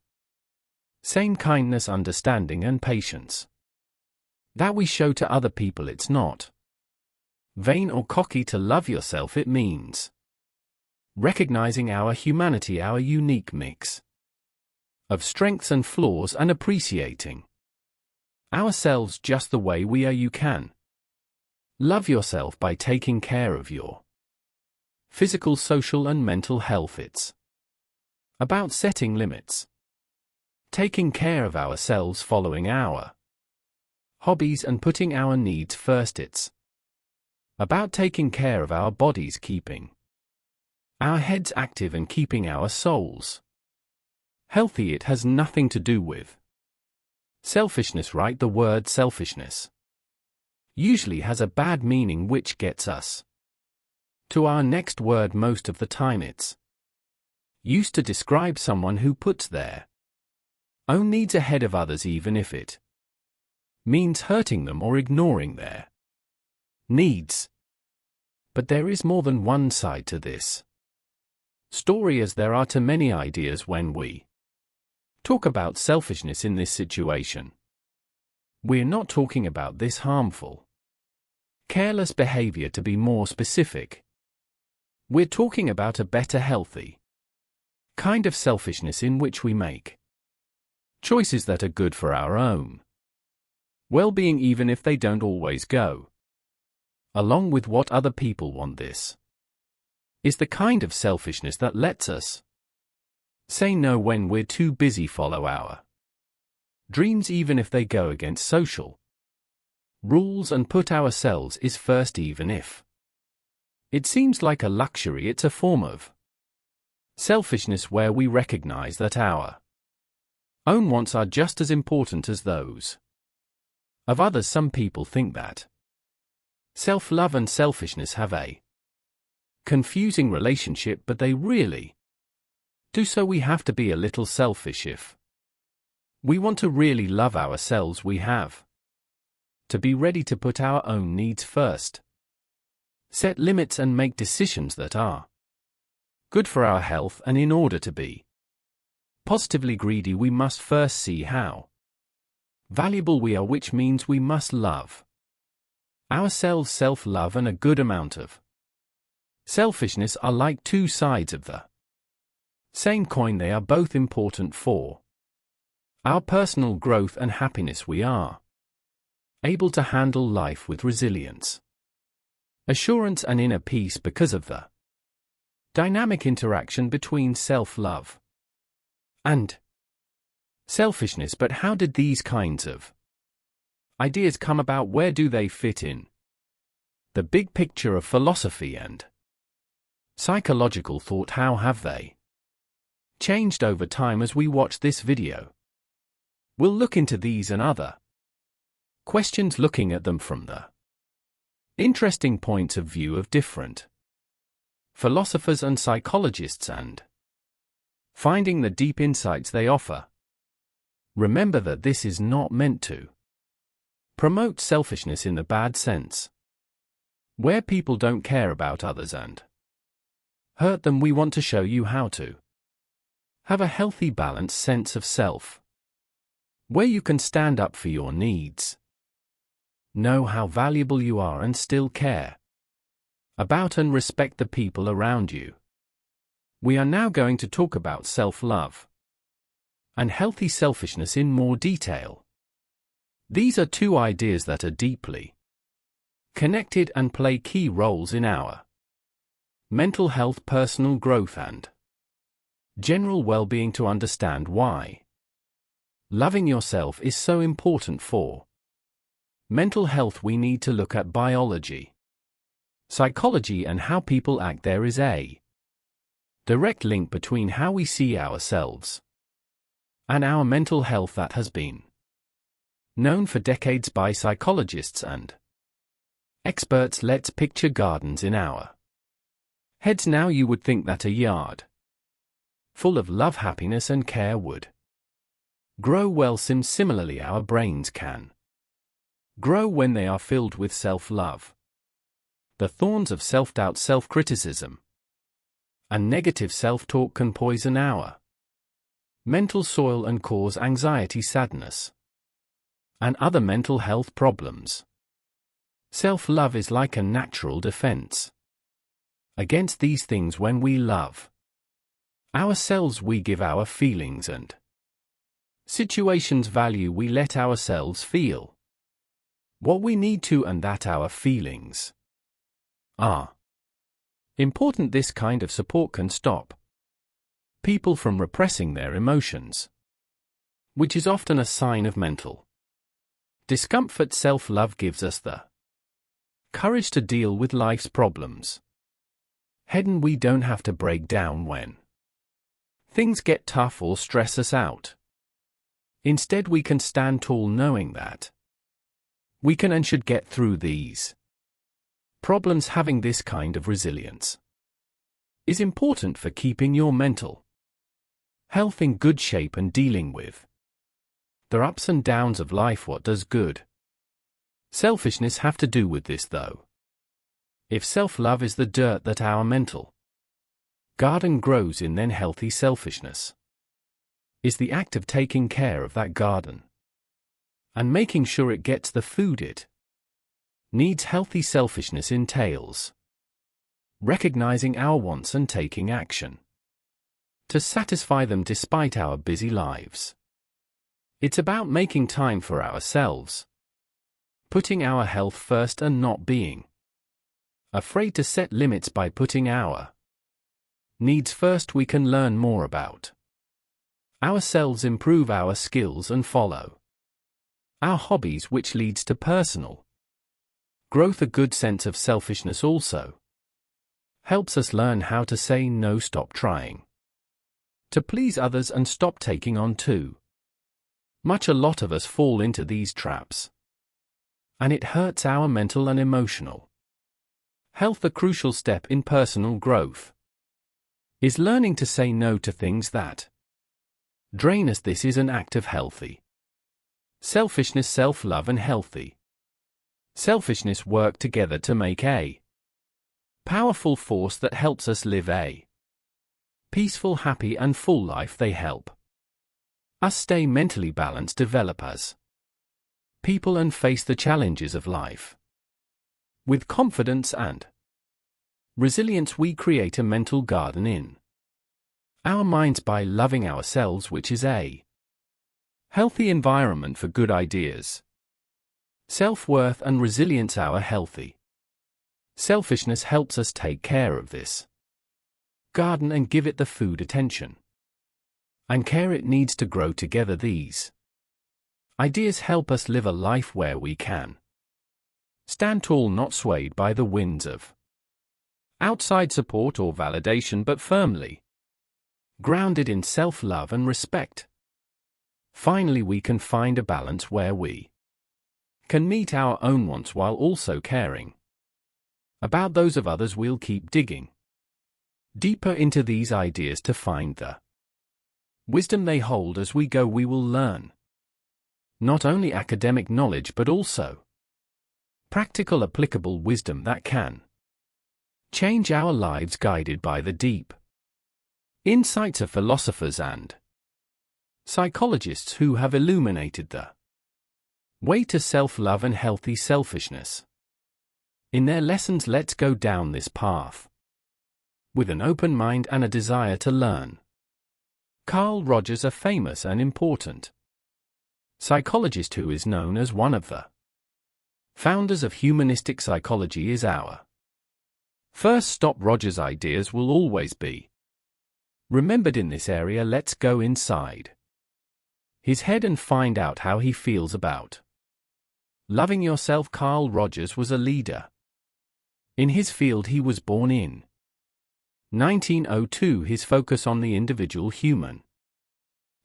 same kindness, understanding, and patience that we show to other people. It's not vain or cocky to love yourself. It means recognizing our humanity, our unique mix of strengths and flaws, and appreciating ourselves just the way we are. You can love yourself by taking care of your physical, social, and mental health. It's about setting limits, taking care of ourselves, following our hobbies, and putting our needs first. It's about taking care of our bodies, keeping our heads active, and keeping our souls healthy. It has nothing to do with selfishness, right? The word selfishness usually has a bad meaning, which gets us to our next word. Most of the time it's used to describe someone who puts their own needs ahead of others, even if it means hurting them or ignoring their needs. But there is more than one side to this story, as there are to many ideas when we talk about selfishness in this situation. We're not talking about this harmful, careless behavior. To be more specific, we're talking about a better, healthy kind of selfishness in which we make choices that are good for our own well-being, even if they don't always go along with what other people want. This is the kind of selfishness that lets us say no when we're too busy, follow our dreams even if they go against social rules, and put ourselves is first even if it seems like a luxury. It's a form of selfishness where we recognize that our own wants are just as important as those of others. Some people think that self-love and selfishness have a confusing relationship, but they really do. So we have to be a little selfish if we want to really love ourselves. We have To be ready to put our own needs first. Set limits and make decisions that are good for our health, and in order to be positively greedy, we must first see how valuable we are, which means we must love ourselves. Self-love and a good amount of selfishness are like two sides of the same coin. They are both important for our personal growth and happiness. We are able to handle life with resilience, assurance, and inner peace because of the dynamic interaction between self-love and selfishness. But how did these kinds of ideas come about? Where do they fit in the big picture of philosophy and psychological thought? How have they changed over time? As we watch this video, we'll look into these and other questions, looking at them from the interesting points of view of different philosophers and psychologists, and finding the deep insights they offer. Remember that this is not meant to promote selfishness in the bad sense, where people don't care about others and hurt them. We want to show you how to have a healthy, balanced sense of self, where you can stand up for your needs, know how valuable you are, and still care about and respect the people around you. We are now going to talk about self-love and healthy selfishness in more detail. These are two ideas that are deeply connected and play key roles in our mental health, personal growth, and general well-being. To understand why loving yourself is so important for mental health, we need to look at biology, psychology, and how people act. There is a direct link between how we see ourselves and our mental health that has been known for decades by psychologists and experts. Let's picture gardens in our heads now. You would think that a yard full of love, happiness, and care would grow well. Similarly, our brains can grow when they are filled with self-love. The thorns of self-doubt, self-criticism, and negative self-talk can poison our mental soil and cause anxiety, sadness, and other mental health problems. Self-love is like a natural defense against these things. When we love ourselves, we give our feelings and situations value. We let ourselves feel what we need to, and that our feelings are important. This kind of support can stop people from repressing their emotions, which is often a sign of mental discomfort. Self-love gives us the courage to deal with life's problems head on. We don't have to break down when things get tough or stress us out. Instead, we can stand tall knowing that we can and should get through these problems. Having this kind of resilience is important for keeping your mental health in good shape and dealing with the ups and downs of life. What does good selfishness have to do with this, though? If self-love is the dirt that our mental garden grows in, then healthy selfishness is the act of taking care of that garden and making sure it gets the food it needs. Healthy selfishness entails recognizing our wants and taking action to satisfy them despite our busy lives. It's about making time for ourselves, putting our health first, and not being afraid to set limits. By putting our needs first, we can learn more about ourselves, improve our skills, and follow our hobbies, which leads to personal growth. A good sense of selfishness also helps us learn how to say no, stop trying to please others, and stop taking on too much. A lot of us fall into these traps, and it hurts our mental and emotional health. A crucial step in personal growth is learning to say no to things that drain us. This is an act of healthy selfishness. Self-love and healthy selfishness work together to make a powerful force that helps us live a peaceful, happy, and full life. They help us stay mentally balanced, develop as people, and face the challenges of life with confidence and resilience. We create a mental garden in our minds by loving ourselves, which is a healthy environment for good ideas, self-worth, and resilience. Our healthy selfishness helps us take care of this garden and give it the food, attention, and care it needs to grow together. These ideas help us live a life where we can stand tall, not swayed by the winds of outside support or validation, but firmly grounded in self-love and respect. Finally, we can find a balance where we can meet our own wants while also caring about those of others. We'll keep digging deeper into these ideas to find the wisdom they hold. As we go, we will learn not only academic knowledge but also practical, applicable wisdom that can change our lives, guided by the deep insights of philosophers and psychologists who have illuminated the way to self-love and healthy selfishness in their lessons. Let's go down this path with an open mind and a desire to learn. Carl Rogers, a famous and important psychologist who is known as one of the founders of humanistic psychology, is our first stop. Rogers' ideas will always be remembered in this area. Let's go inside his head and find out how he feels about loving yourself. Carl Rogers was a leader in his field. He was born in 1902. His focus on the individual human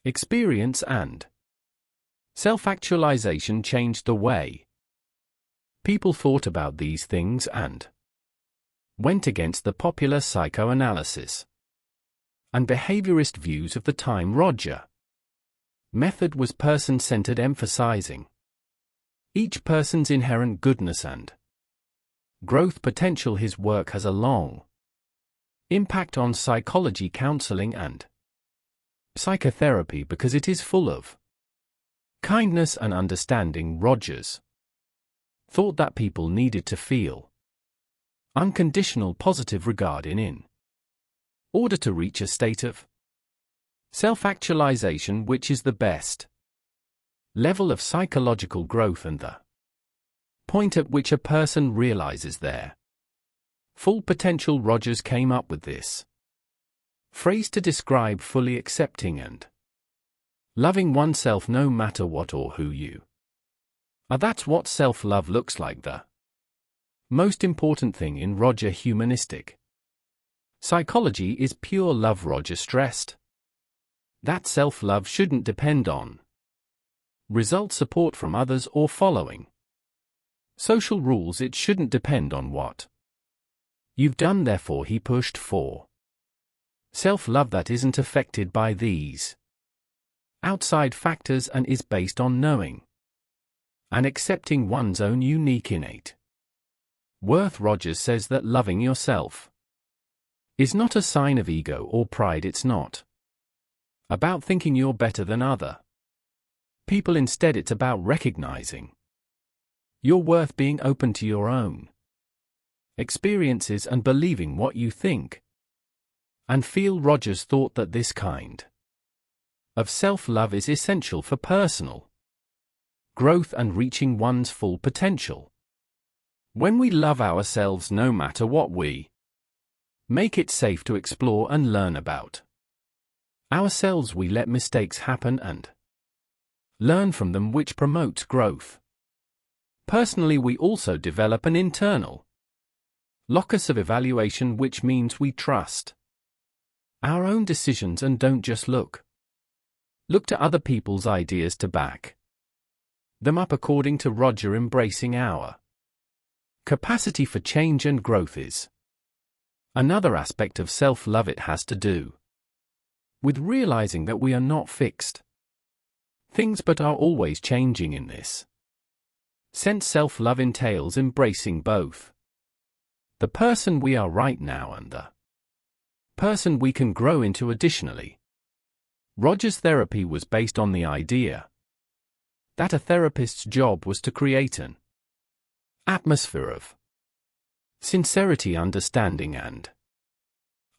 experience and self-actualization changed the way people thought about these things and went against the popular psychoanalysis and behaviorist views of the time. Rogers' method was person-centered, emphasizing each person's inherent goodness and growth potential. His work has a long impact on psychology, counseling, and psychotherapy because it is full of kindness and understanding. Rogers thought that people needed to feel unconditional positive regard in order to reach a state of self-actualization, which is the best level of psychological growth and the point at which a person realizes their full potential. Rogers came up with this phrase to describe fully accepting and loving oneself no matter what or who you are. That's what self-love looks like. The most important thing in Rogers' humanistic psychology is pure love. Rogers stressed that self-love shouldn't depend on result support from others or following social rules. It shouldn't depend on what you've done. Therefore, he pushed for self-love that isn't affected by these outside factors and is based on knowing and accepting one's own unique innate worth. Rogers says that loving yourself is not a sign of ego or pride. It's not about thinking you're better than other people. Instead, it's about recognizing your worth, being open to your own experiences, and believing what you think and feel. Rogers thought that this kind of self-love is essential for personal growth and reaching one's full potential. When we love ourselves no matter what, we make it safe to explore and learn about ourselves. We let mistakes happen and learn from them, which promotes growth. Personally, we also develop an internal locus of evaluation, which means we trust our own decisions and don't just look to other people's ideas to back them up. According to Rogers, embracing our capacity for change and growth is another aspect of self-love. It has to do with realizing that we are not fixed things but are always changing. In this since self-love entails embracing both the person we are right now and the person we can grow into additionally. Rogers' therapy was based on the idea that a therapist's job was to create an atmosphere of sincerity, understanding, and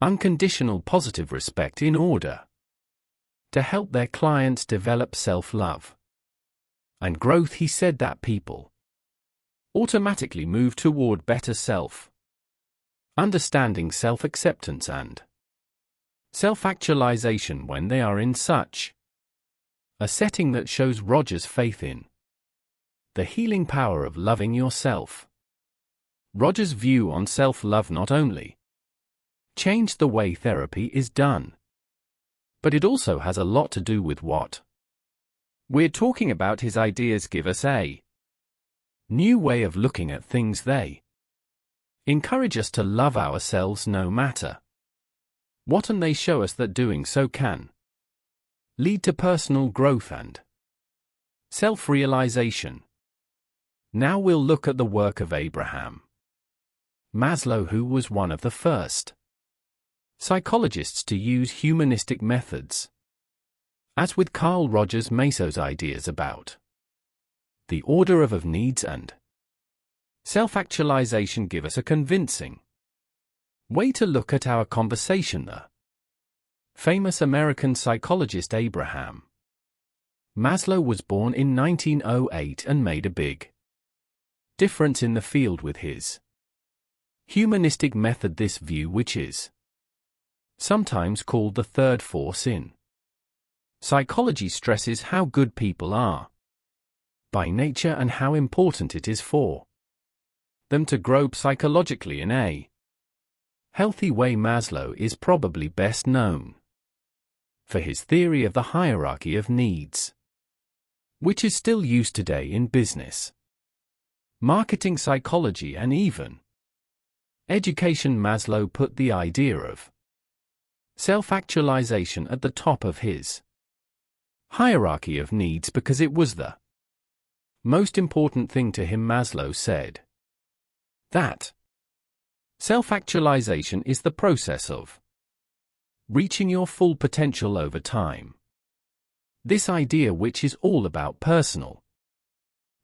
unconditional positive respect in order to help their clients develop self-love and growth. He said that people automatically move toward better self-understanding, self-acceptance, and self-actualization when they are in such a setting that shows Rogers' faith in the healing power of loving yourself. Rogers' view on self-love not only changed the way therapy is done, but it also has a lot to do with what we're talking about. His ideas give us a new way of looking at things. They encourage us to love ourselves no matter what, and they show us that doing so can lead to personal growth and self-realization. Now we'll look at the work of Abraham Maslow, who was one of the first psychologists to use humanistic methods. As with Carl Rogers, Maslow's ideas about the order of needs and self-actualization give us a convincing way to look at our conversation. The famous American psychologist Abraham Maslow was born in 1908 and made a big difference in the field with his humanistic method. This view, which is sometimes called the third force in psychology, stresses how good people are by nature and how important it is for them to grow psychologically in a healthy way. Maslow is probably best known for his theory of the hierarchy of needs, which is still used today in business, marketing, psychology, and even education. Maslow put the idea of self-actualization at the top of his hierarchy of needs because it was the most important thing to him. Maslow said that self-actualization is the process of reaching your full potential over time. This idea, which is all about personal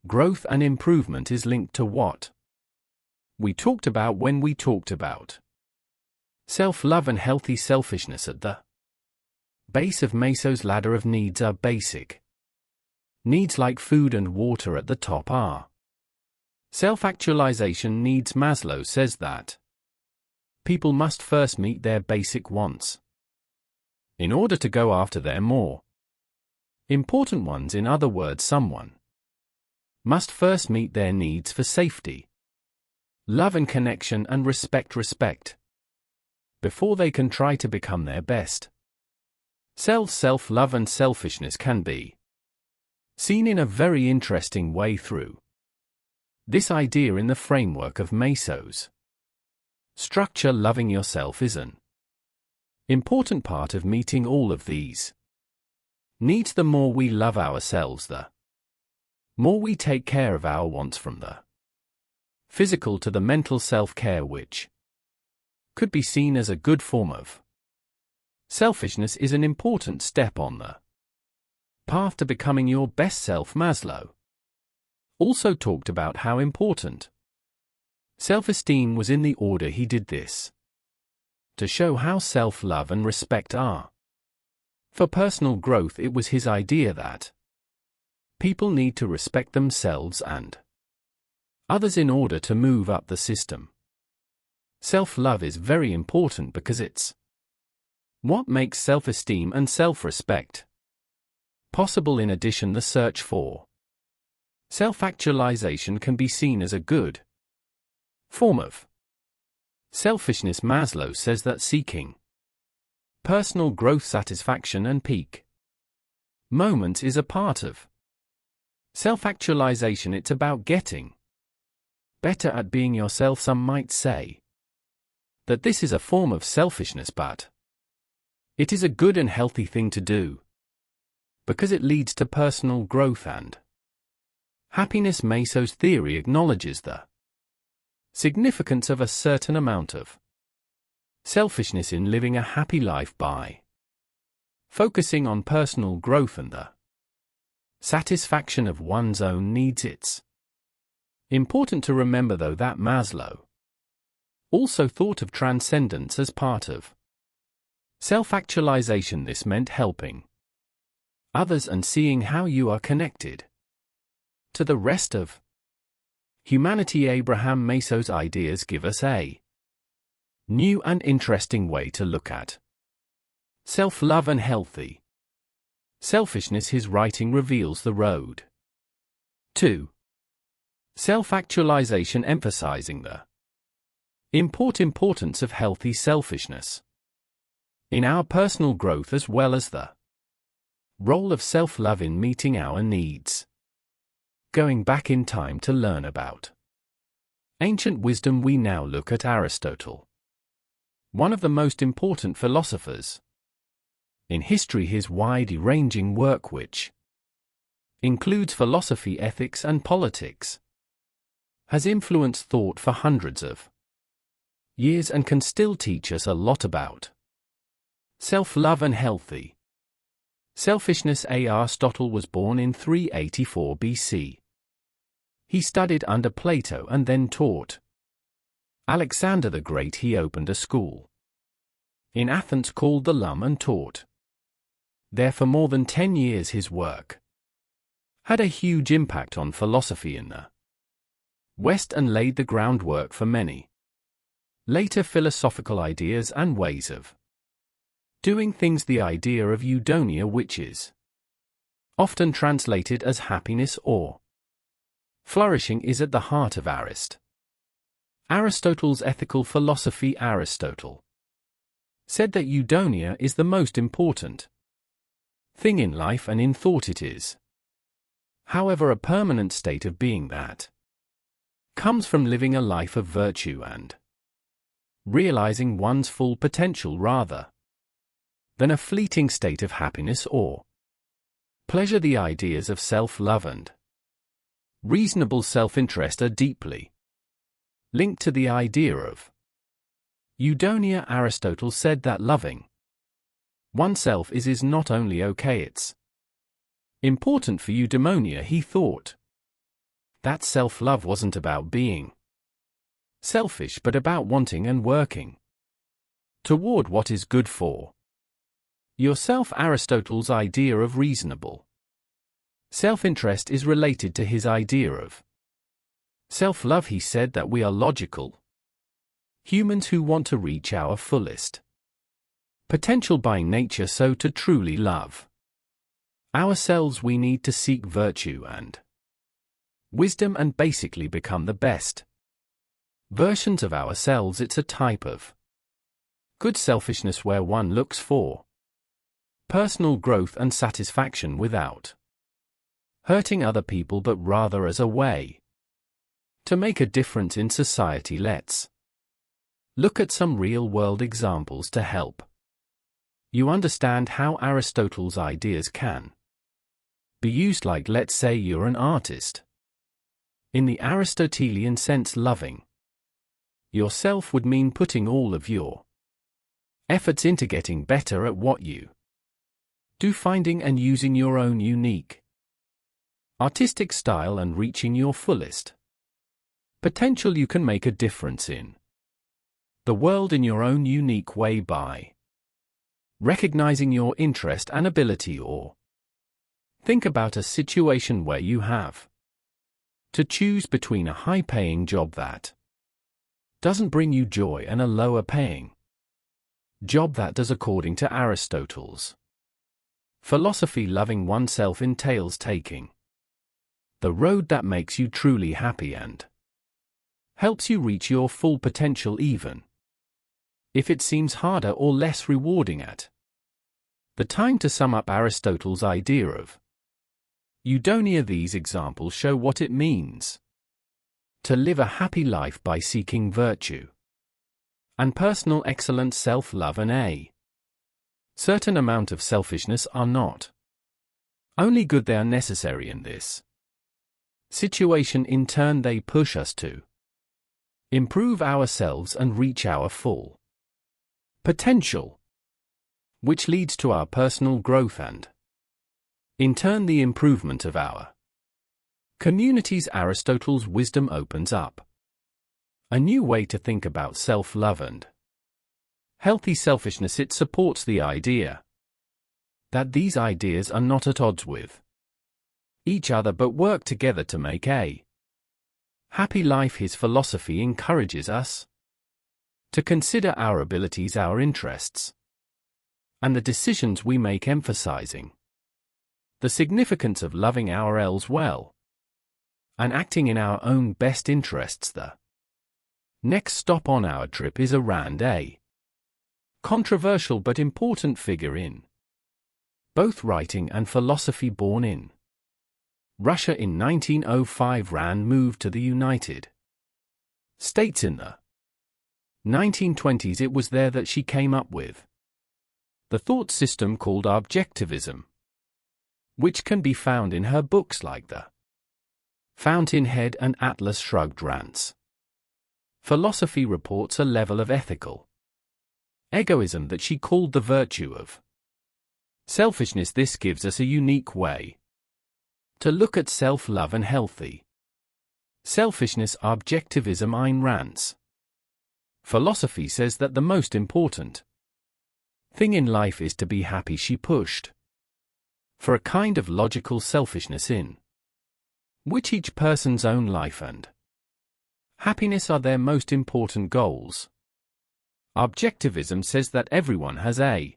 growth and improvement, is linked to what we talked about when we talked about self-love and healthy selfishness. At the base of Maslow's ladder of needs are basic needs like food and water. At the top are self-actualization needs. Maslow says that people must first meet their basic wants in order to go after their more important ones. In other words, someone must first meet their needs for safety, love and connection, and respect before they can try to become their best selves. Self-love and selfishness can be seen in a very interesting way through this idea in the framework of Maslow's structure. Loving yourself is an important part of meeting all of these needs. The more we love ourselves, the more we take care of our wants, from the physical to the mental self-care, which could be seen as a good form of selfishness, is an important step on the path to becoming your best self. Maslow also talked about how important self-esteem was in the order he did this to show how self-love and respect are for personal growth. It was his idea that people need to respect themselves and others in order to move up the system. Self-love is very important because it's what makes self-esteem and self-respect possible. In addition, the search for self-actualization can be seen as a good form of selfishness. Maslow says that seeking personal growth, satisfaction, and peak moments is a part of self-actualization. It's about getting better at being yourself. Some might say that this is a form of selfishness, but it is a good and healthy thing to do because it leads to personal growth and Happiness Meso's theory acknowledges the significance of a certain amount of selfishness in living a happy life by focusing on personal growth and the satisfaction of one's own needs. It's important to remember, though, that Maslow also thought of transcendence as part of self-actualization. This meant helping others and seeing how you are connected to the rest of humanity. Abraham Meso's ideas give us a new and interesting way to look at self-love and healthy selfishness. His writing reveals the road to self-actualization, emphasizing the importance of healthy selfishness in our personal growth, as well as the role of self-love in meeting our needs. Going back in time to learn about ancient wisdom, we now look at Aristotle, one of the most important philosophers in history. His wide-ranging work, which includes philosophy, ethics, and politics, has influenced thought for hundreds of years and can still teach us a lot about self-love and healthy selfishness. Aristotle was born in 384 BC. He studied under Plato and then taught Alexander the Great. He opened a school in Athens called the Lum and taught there for more than 10 years. His work had a huge impact on philosophy in the West and laid the groundwork for many later philosophical ideas and ways of doing things. The idea of eudaimonia, which is often translated as happiness or flourishing, is at the heart of Aristotle's ethical philosophy. Aristotle said that eudaimonia is the most important thing in life and in thought. It is, however, a permanent state of being that comes from living a life of virtue and realizing one's full potential, rather than a fleeting state of happiness or pleasure. The ideas of self-love and reasonable self-interest are deeply linked to the idea of eudaimonia. Aristotle said that loving oneself is not only okay, it's important for eudaimonia. He thought that self-love wasn't about being selfish, but about wanting and working toward what is good for yourself. Aristotle's idea of reasonable self-interest is related to his idea of self-love. He said that we are logical humans who want to reach our fullest potential by nature, so to truly love ourselves we need to seek virtue and wisdom and basically become the best versions of ourselves. It's a type of good selfishness where one looks for personal growth and satisfaction without hurting other people, but rather as a way to make a difference in society. Let's look at some real-world examples to help you understand how Aristotle's ideas can be used. Like, let's say you're an artist. In the Aristotelian sense, loving yourself would mean putting all of your efforts into getting better at what you do, finding and using your own unique artistic style and reaching your fullest potential. You can make a difference in the world in your own unique way by recognizing your interest and ability. Or think about a situation where you have to choose between a high-paying job that doesn't bring you joy and a lower-paying job that does. According to Aristotle's philosophy, loving oneself entails taking the road that makes you truly happy and helps you reach your full potential, even if it seems harder or less rewarding at the time. To sum up Aristotle's idea of eudaimonia, these examples show what it means to live a happy life by seeking virtue and personal excellence. Self-love and a certain amount of selfishness are not only good, they are necessary in this situation in turn they push us to improve ourselves and reach our full potential, which leads to our personal growth and, in turn, the improvement of our communities. Aristotle's wisdom opens up a new way to think about self-love and healthy selfishness. It supports the idea that these ideas are not at odds with each other but work together to make a happy life. His philosophy encourages us to consider our abilities, our interests, and the decisions we make, emphasizing the significance of loving ourselves well and acting in our own best interests. The next stop on our trip is around a controversial but important figure in both writing and philosophy. Born in Russia in 1905, Rand moved to the United States in the 1920s. It was there that she came up with the thought system called objectivism, which can be found in her books like The Fountainhead and Atlas Shrugged. Rand's philosophy reports a level of ethical egoism that she called the virtue of selfishness. This gives us a unique way to look at self-love and healthy selfishness. Objectivism. Ayn Rand's philosophy says that the most important thing in life is to be happy. She pushed for a kind of logical selfishness in which each person's own life and happiness are their most important goals. Objectivism says that everyone has a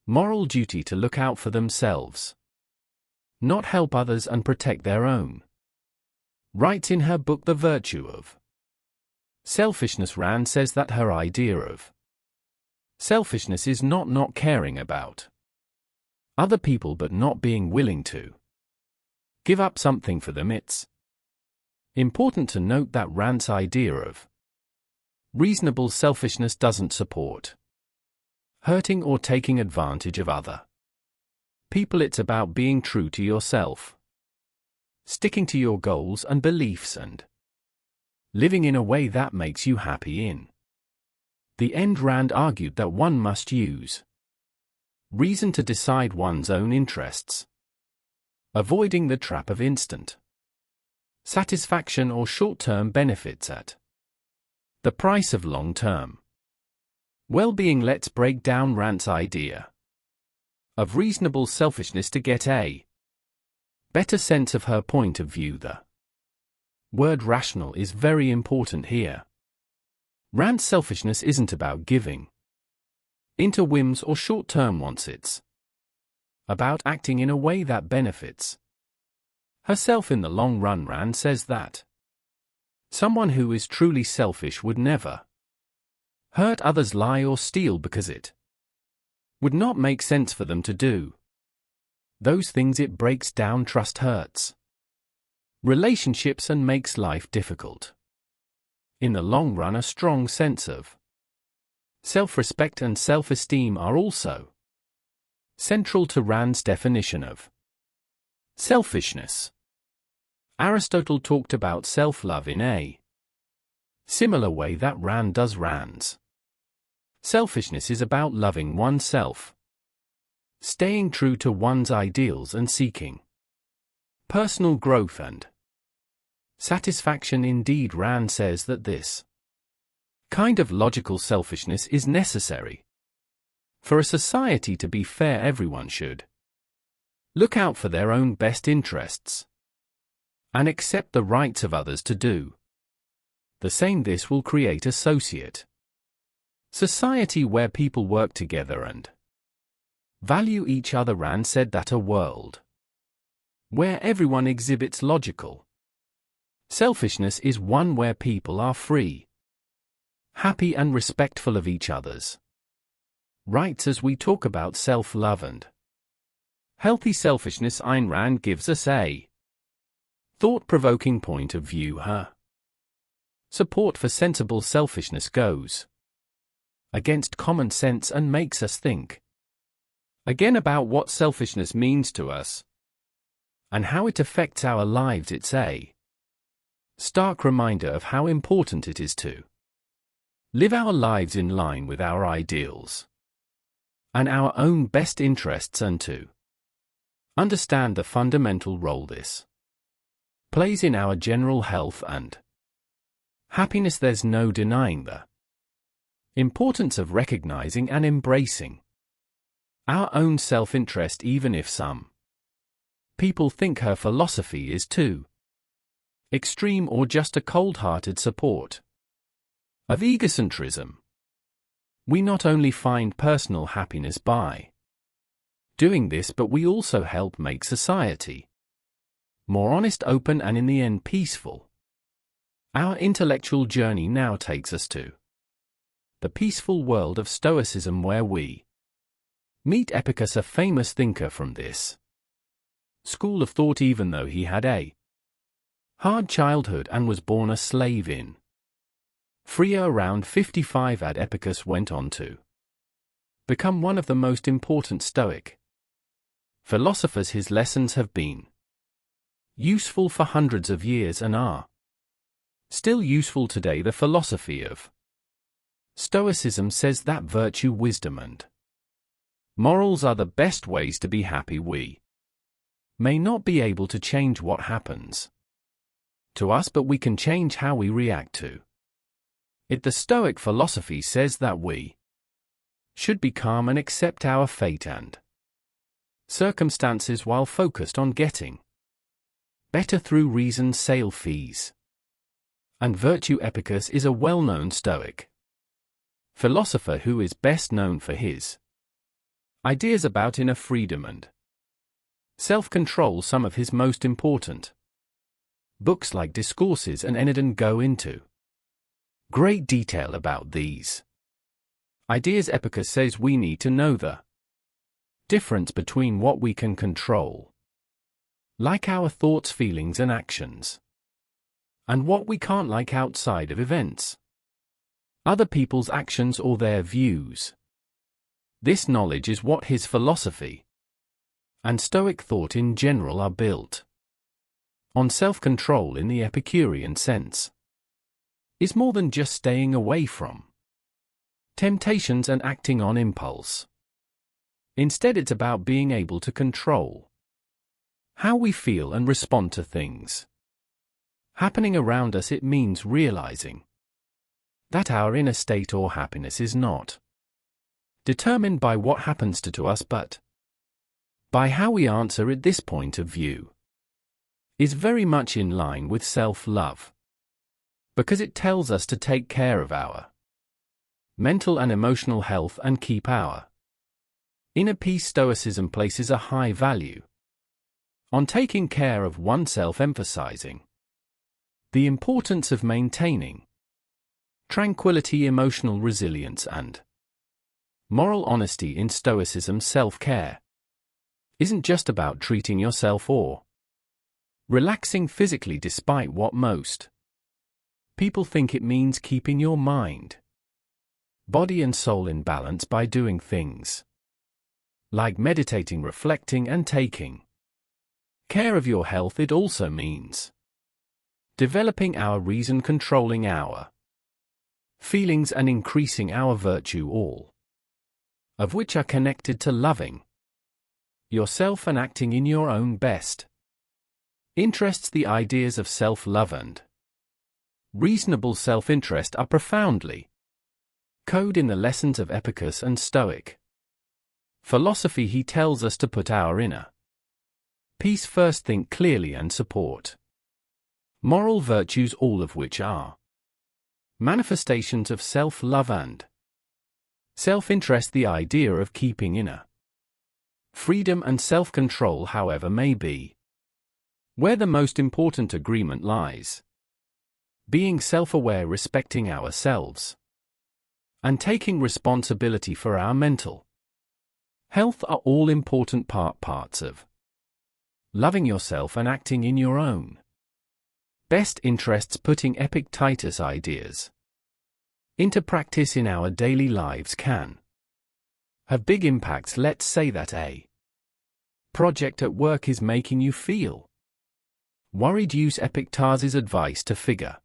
moral duty to look out for themselves, not help others and protect their own rights. In her book The Virtue of Selfishness, Rand says that her idea of selfishness is not caring about other people but not being willing to give up something for them. It's important to note that Rand's idea of reasonable selfishness doesn't support hurting or taking advantage of other people. It's about being true to yourself, sticking to your goals and beliefs, and living in a way that makes you happy. In the end, Rand argued that one must use reason to decide one's own interests, avoiding the trap of instant satisfaction or short-term benefits at the price of long-term well-being. Let's break down Rand's idea of reasonable selfishness to get a better sense of her point of view. The word rational is very important here. Rand's selfishness isn't about giving into whims or short-term wants. It's about acting in a way that benefits herself in the long run. Rand says that someone who is truly selfish would never hurt others, lie or steal, because it would not make sense for them to do those things. It breaks down trust, hurts relationships, and makes life difficult. In the long run, a strong sense of self-respect and self-esteem are also central to Rand's definition of selfishness. Aristotle talked about self-love in a similar way that Rand does. Rand's selfishness is about loving oneself, staying true to one's ideals and seeking personal growth and satisfaction. Indeed, Rand says that this kind of logical selfishness is necessary for a society to be fair. Everyone should look out for their own best interests and accept the rights of others to do the same. This will create a society where people work together and value each other. Rand said that a world where everyone exhibits logical selfishness is one where people are free, happy and respectful of each other's rights. As we talk about self-love and healthy selfishness, Ayn Rand gives us a thought-provoking point of view. Her support for sensible selfishness goes against common sense and makes us think again about what selfishness means to us and how it affects our lives. It's a stark reminder of how important it is to live our lives in line with our ideals and our own best interests, and to understand the fundamental role this plays in our general health and happiness. There's no denying the importance of recognizing and embracing our own self-interest, even if some people think her philosophy is too extreme or just a cold-hearted support of egocentrism. We not only find personal happiness by doing this, but we also help make society more honest, open, and in the end peaceful. Our intellectual journey now takes us to the peaceful world of Stoicism, where we meet Epicurus, a famous thinker from this school of thought. Even though he had a hard childhood and was born a slave in Phrygia around 55 AD, Epicurus went on to become one of the most important Stoic philosophers. His lessons have been useful for hundreds of years and are still useful today. The philosophy of Stoicism says that virtue, wisdom, and morals are the best ways to be happy. We may not be able to change what happens to us, but we can change how we react to it. The Stoic philosophy says that we should be calm and accept our fate and circumstances while focused on getting better through reason, sale fees, and virtue. Epicurus is a well-known Stoic philosopher who is best known for his ideas about inner freedom and self-control. Some of his most important books like Discourses and Enneads go into great detail about these ideas. Epicurus says we need to know the difference between what we can control, like our thoughts, feelings, and actions, and what we can't, like outside of events, other people's actions, or their views. This knowledge is what his philosophy and Stoic thought in general are built on. Self-control in the Epicurean sense is more than just staying away from temptations and acting on impulse. Instead, it's about being able to control how we feel and respond to things happening around us. It means realizing that our inner state or happiness is not determined by what happens to us, but by how we answer it. This point of view is very much in line with self-love, because it tells us to take care of our mental and emotional health and keep our inner peace. Stoicism places a high value on taking care of oneself, emphasizing the importance of maintaining tranquility, emotional resilience, and moral honesty. In Stoicism, self-care isn't just about treating yourself or relaxing physically, despite what most people think. It means keeping your mind, body, and soul in balance by doing things like meditating, reflecting, and taking care of your health. It also means developing our reason, controlling our feelings, and increasing our virtue, all of which are connected to loving yourself and acting in your own best interests. The ideas of self-love and reasonable self-interest are profoundly coded in the lessons of Epicurus and Stoic philosophy. He tells us to put our inner peace first, think clearly, and support moral virtues, all of which are manifestations of self-love and self-interest. The idea of keeping inner freedom and self-control, however, may be where the most important agreement lies. Being self-aware, respecting ourselves, and taking responsibility for our mental health are all important parts of loving yourself and acting in your own best interests. Putting Epictetus' ideas into practice in our daily lives can have big impacts. Let's say that a project at work is making you feel worried. Use Epictetus's advice to figure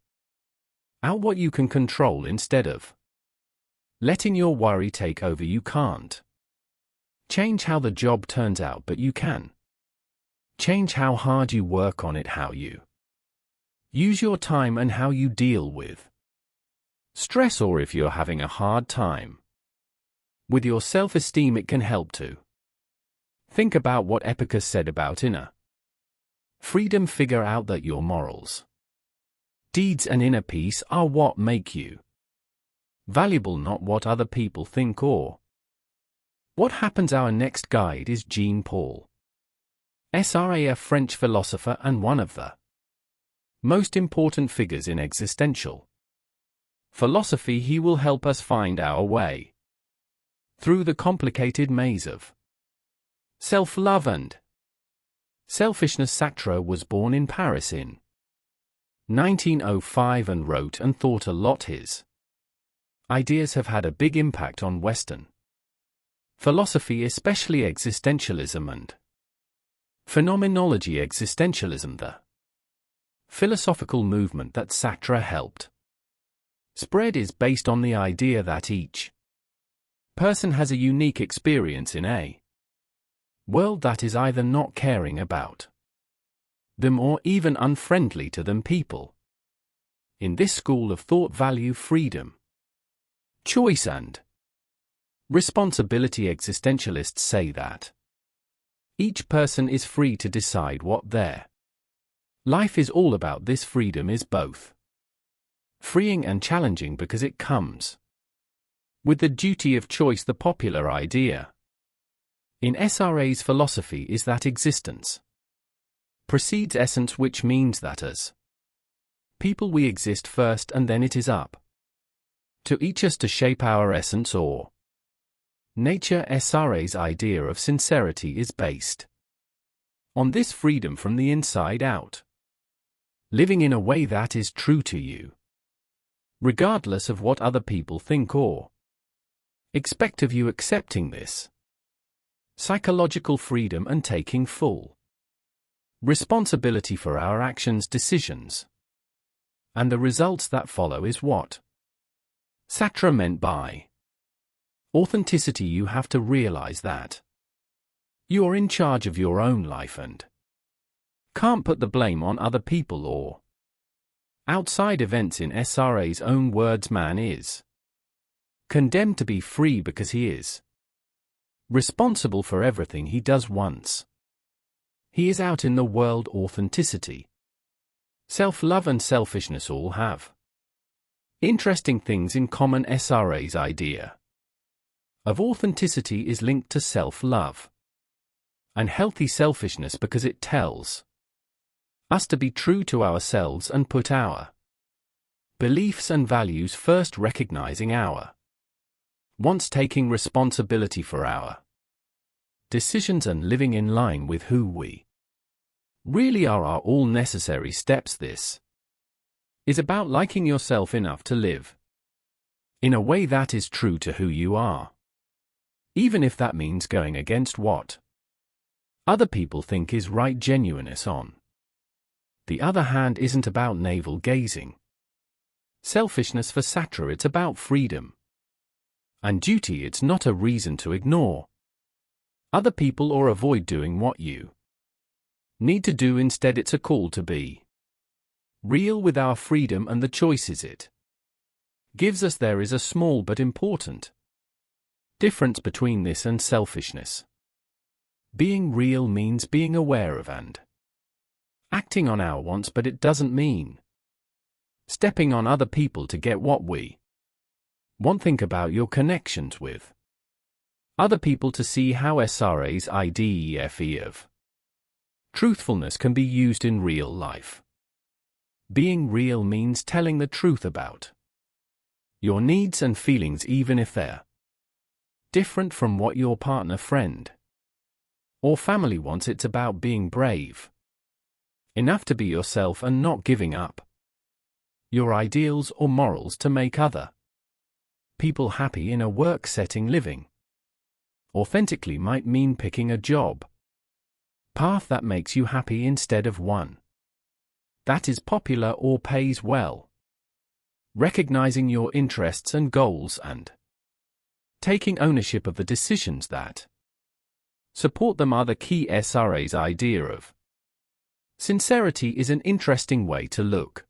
out what you can control instead of letting your worry take over. You can't change how the job turns out, but you can change how hard you work on it, how you use your time, and how you deal with stress. Or if you're having a hard time with your self-esteem, it can help to think about what Epictetus said about inner freedom. Figure out that your morals, deeds, and inner peace are what make you valuable, not what other people think or what happens. Our next guide is Jean-Paul Sartre, a French philosopher and one of the most important figures in existential philosophy. He will help us find our way through the complicated maze of self-love and selfishness. Sartre was born in Paris in 1905 and wrote and thought a lot. His ideas have had a big impact on Western philosophy, especially existentialism and phenomenology. Existentialism, the philosophical movement that Sartre helped spread, is based on the idea that each person has a unique experience in a world that is either not caring about them or even unfriendly to them. People in this school of thought value freedom, choice, and responsibility. Existentialists say that each person is free to decide what their life is all about. This freedom is both freeing and challenging because it comes with the duty of choice. The popular idea in SRA's philosophy is that existence precedes essence, which means that as people we exist first and then it is up to each us to shape our essence or nature. SRA's idea of sincerity is based on this freedom from the inside out, living in a way that is true to you, regardless of what other people think or expect of you. Accepting this psychological freedom and taking full responsibility for our actions, decisions, and the results that follow is what Sartre meant by authenticity. You have to realize that you're in charge of your own life and can't put the blame on other people or outside events. In SRA's own words, man is condemned to be free because he is responsible for everything he does once he is out in the world. Authenticity, self-love, and selfishness all have interesting things in common. SRA's idea of authenticity is linked to self-love and healthy selfishness because it tells us to be true to ourselves and put our beliefs and values first, recognizing our wants, taking responsibility for our decisions, and living in line with who we really are all necessary steps. This is about liking yourself enough to live in a way that is true to who you are, even if that means going against what other people think is right. Genuineness, on the other hand, isn't about navel-gazing selfishness. For Sartre, it's about freedom and duty. It's not a reason to ignore other people or avoid doing what you need to do. Instead, it's a call to be real with our freedom and the choices it gives us. There is a small but important difference between this and selfishness. Being real means being aware of and acting on our wants, but it doesn't mean stepping on other people to get what we want. Think about your connections with other people to see how SRA's IDEFE of truthfulness can be used in real life. Being real means telling the truth about your needs and feelings, even if they're different from what your partner, friend, or family wants. It's about being brave enough to be yourself and not giving up your ideals or morals to make other people happy in a work setting. Living authentically might mean picking a job path that makes you happy instead of one that is popular or pays well. Recognizing your interests and goals and taking ownership of the decisions that support them are the key. SRA's idea of sincerity is an interesting way to look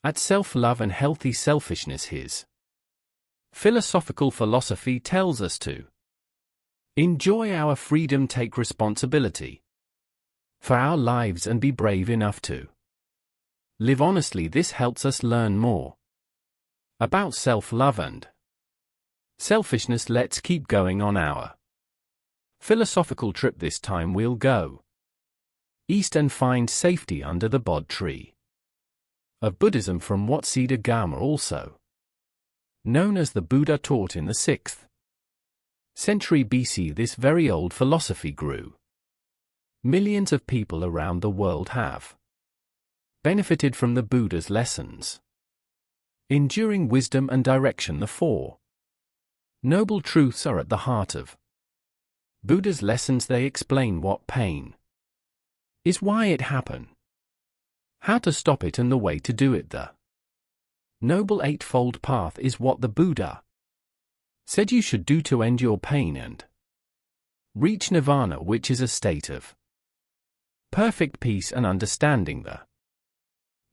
at self-love and healthy selfishness. His philosophical philosophy tells us to enjoy our freedom, take responsibility for our lives, and be brave enough to live honestly. This helps us learn more about self-love and selfishness. Let's keep going on our philosophical trip. This time we'll go east and find safety under the bod tree of Buddhism, from what Siddha Gama, also known as the Buddha, taught in the 6th century BC. This very old philosophy grew. Millions of people around the world have benefited from the Buddha's lessons. Enduring wisdom and direction. The 4 noble truths are at the heart of Buddha's lessons. They explain what pain is, why it happens, how to stop it, and the way to do it. The Noble Eightfold Path is what the Buddha said you should do to end your pain and reach nirvana, which is a state of perfect peace and understanding. The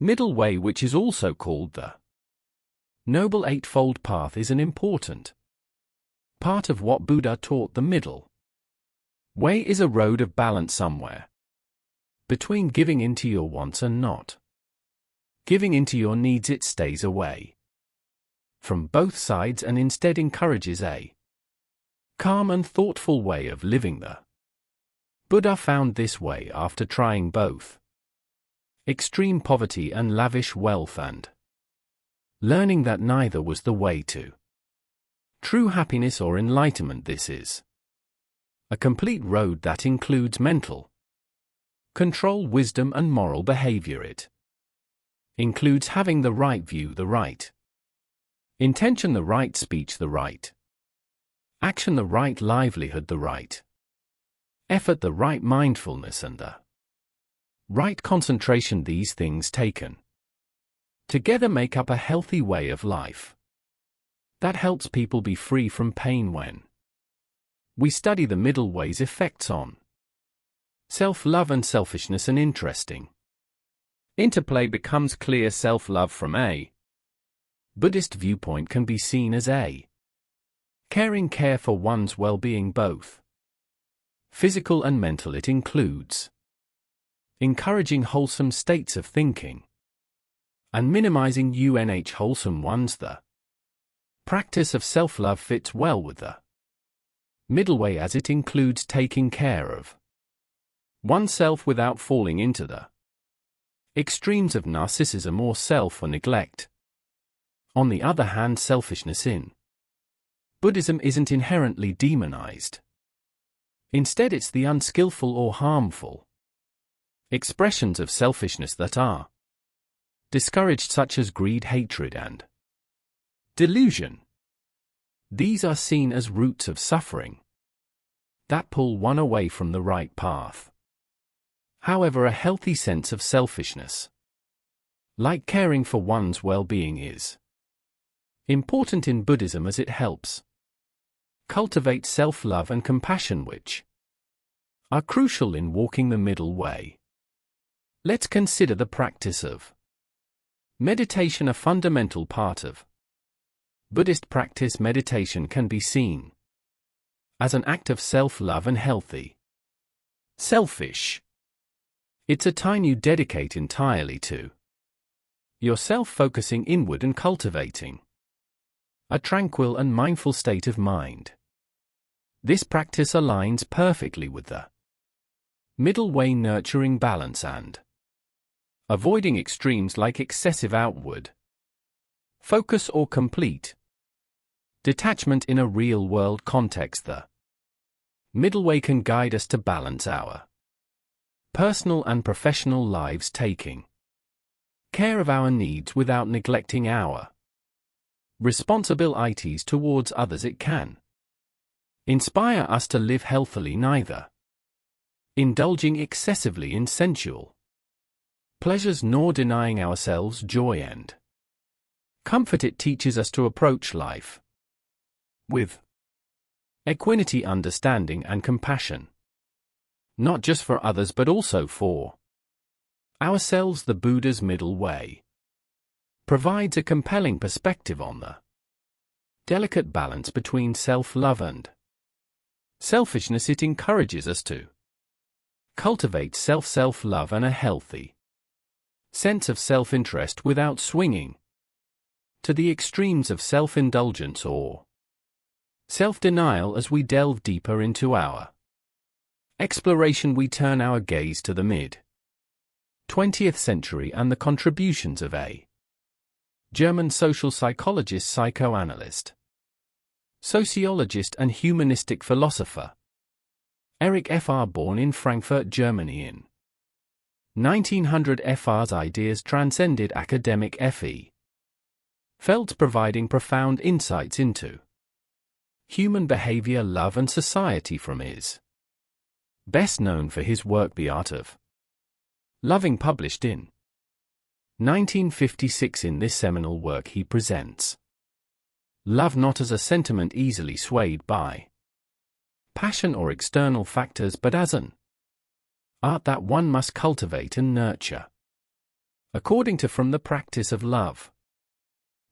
middle way, which is also called the Noble Eightfold Path, is an important part of what Buddha taught. The middle way is a road of balance somewhere between giving into your wants and not giving into your needs. It stays away from both sides and instead encourages a calm and thoughtful way of living. The Buddha found this way after trying both extreme poverty and lavish wealth, and learning that neither was the way to true happiness or enlightenment. This is a complete road that includes mental control, wisdom, and moral behavior. It includes having the right view, the right intention, the right speech, the right action, the right livelihood, the right effort, the right mindfulness, and the right concentration. These things taken together make up a healthy way of life that helps people be free from pain. When we study the middle way's effects on self-love and selfishness, an interesting interplay becomes clear. Self-love from a Buddhist viewpoint can be seen as a caring care for one's well-being, both physical and mental. It includes encouraging wholesome states of thinking and minimizing unwholesome ones. The practice of self-love fits well with the middle way, as it includes taking care of oneself without falling into the extremes of narcissism or self or neglect. On the other hand, selfishness in Buddhism isn't inherently demonized. Instead, it's the unskillful or harmful expressions of selfishness that are discouraged, such as greed, hatred, and delusion. These are seen as roots of suffering that pull one away from the right path. However, a healthy sense of selfishness, like caring for one's well-being, is important in Buddhism, as it helps cultivate self-love and compassion, which are crucial in walking the middle way. Let's consider the practice of meditation, a fundamental part of Buddhist practice. Meditation can be seen as an act of self-love and healthy selfish. It's a time you dedicate entirely to yourself, focusing inward and cultivating a tranquil and mindful state of mind. This practice aligns perfectly with the middle way, nurturing balance and avoiding extremes like excessive outward focus or complete detachment. In a real-world context, the middle way can guide us to balance our personal and professional lives, taking care of our needs without neglecting our responsibilities towards others. It can inspire us to live healthily, neither indulging excessively in sensual pleasures nor denying ourselves joy and comfort. It teaches us to approach life with equanimity, understanding and compassion, not just for others but also for ourselves. The Buddha's middle way provides a compelling perspective on the delicate balance between self-love and selfishness. It encourages us to cultivate self-love and a healthy sense of self-interest without swinging to the extremes of self-indulgence or self-denial. As we delve deeper into our exploration, we turn our gaze to the mid-20th century and the contributions of a German social psychologist, psychoanalyst, sociologist and humanistic philosopher, Erich Fr. Born in Frankfurt, Germany in 1900, Fr's ideas transcended academic fields, providing profound insights into human behavior, love and society. From his best known for his work The Art of Loving, published in 1956. In this seminal work he presents love not as a sentiment easily swayed by passion or external factors, but as an art that one must cultivate and nurture. According to From, the practice of love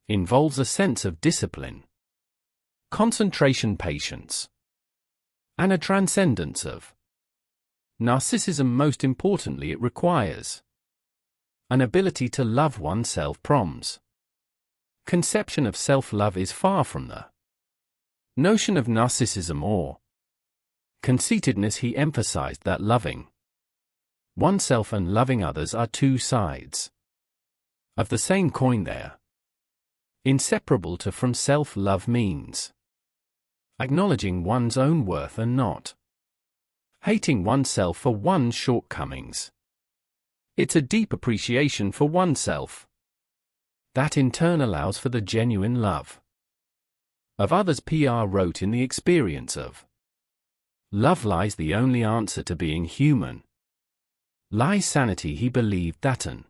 involves a sense of discipline, concentration, patience, and a transcendence of narcissism. Most importantly, it requires an ability to love oneself. Prom's conception of self-love is far from the notion of narcissism or conceitedness. He emphasized that loving oneself and loving others are two sides of the same coin. They are inseparable. To From, self-love means acknowledging one's own worth and not hating oneself for one's shortcomings. It's a deep appreciation for oneself that in turn allows for the genuine love of others. Pr wrote, in the experience of love lies the only answer to being human, lies sanity. He believed that an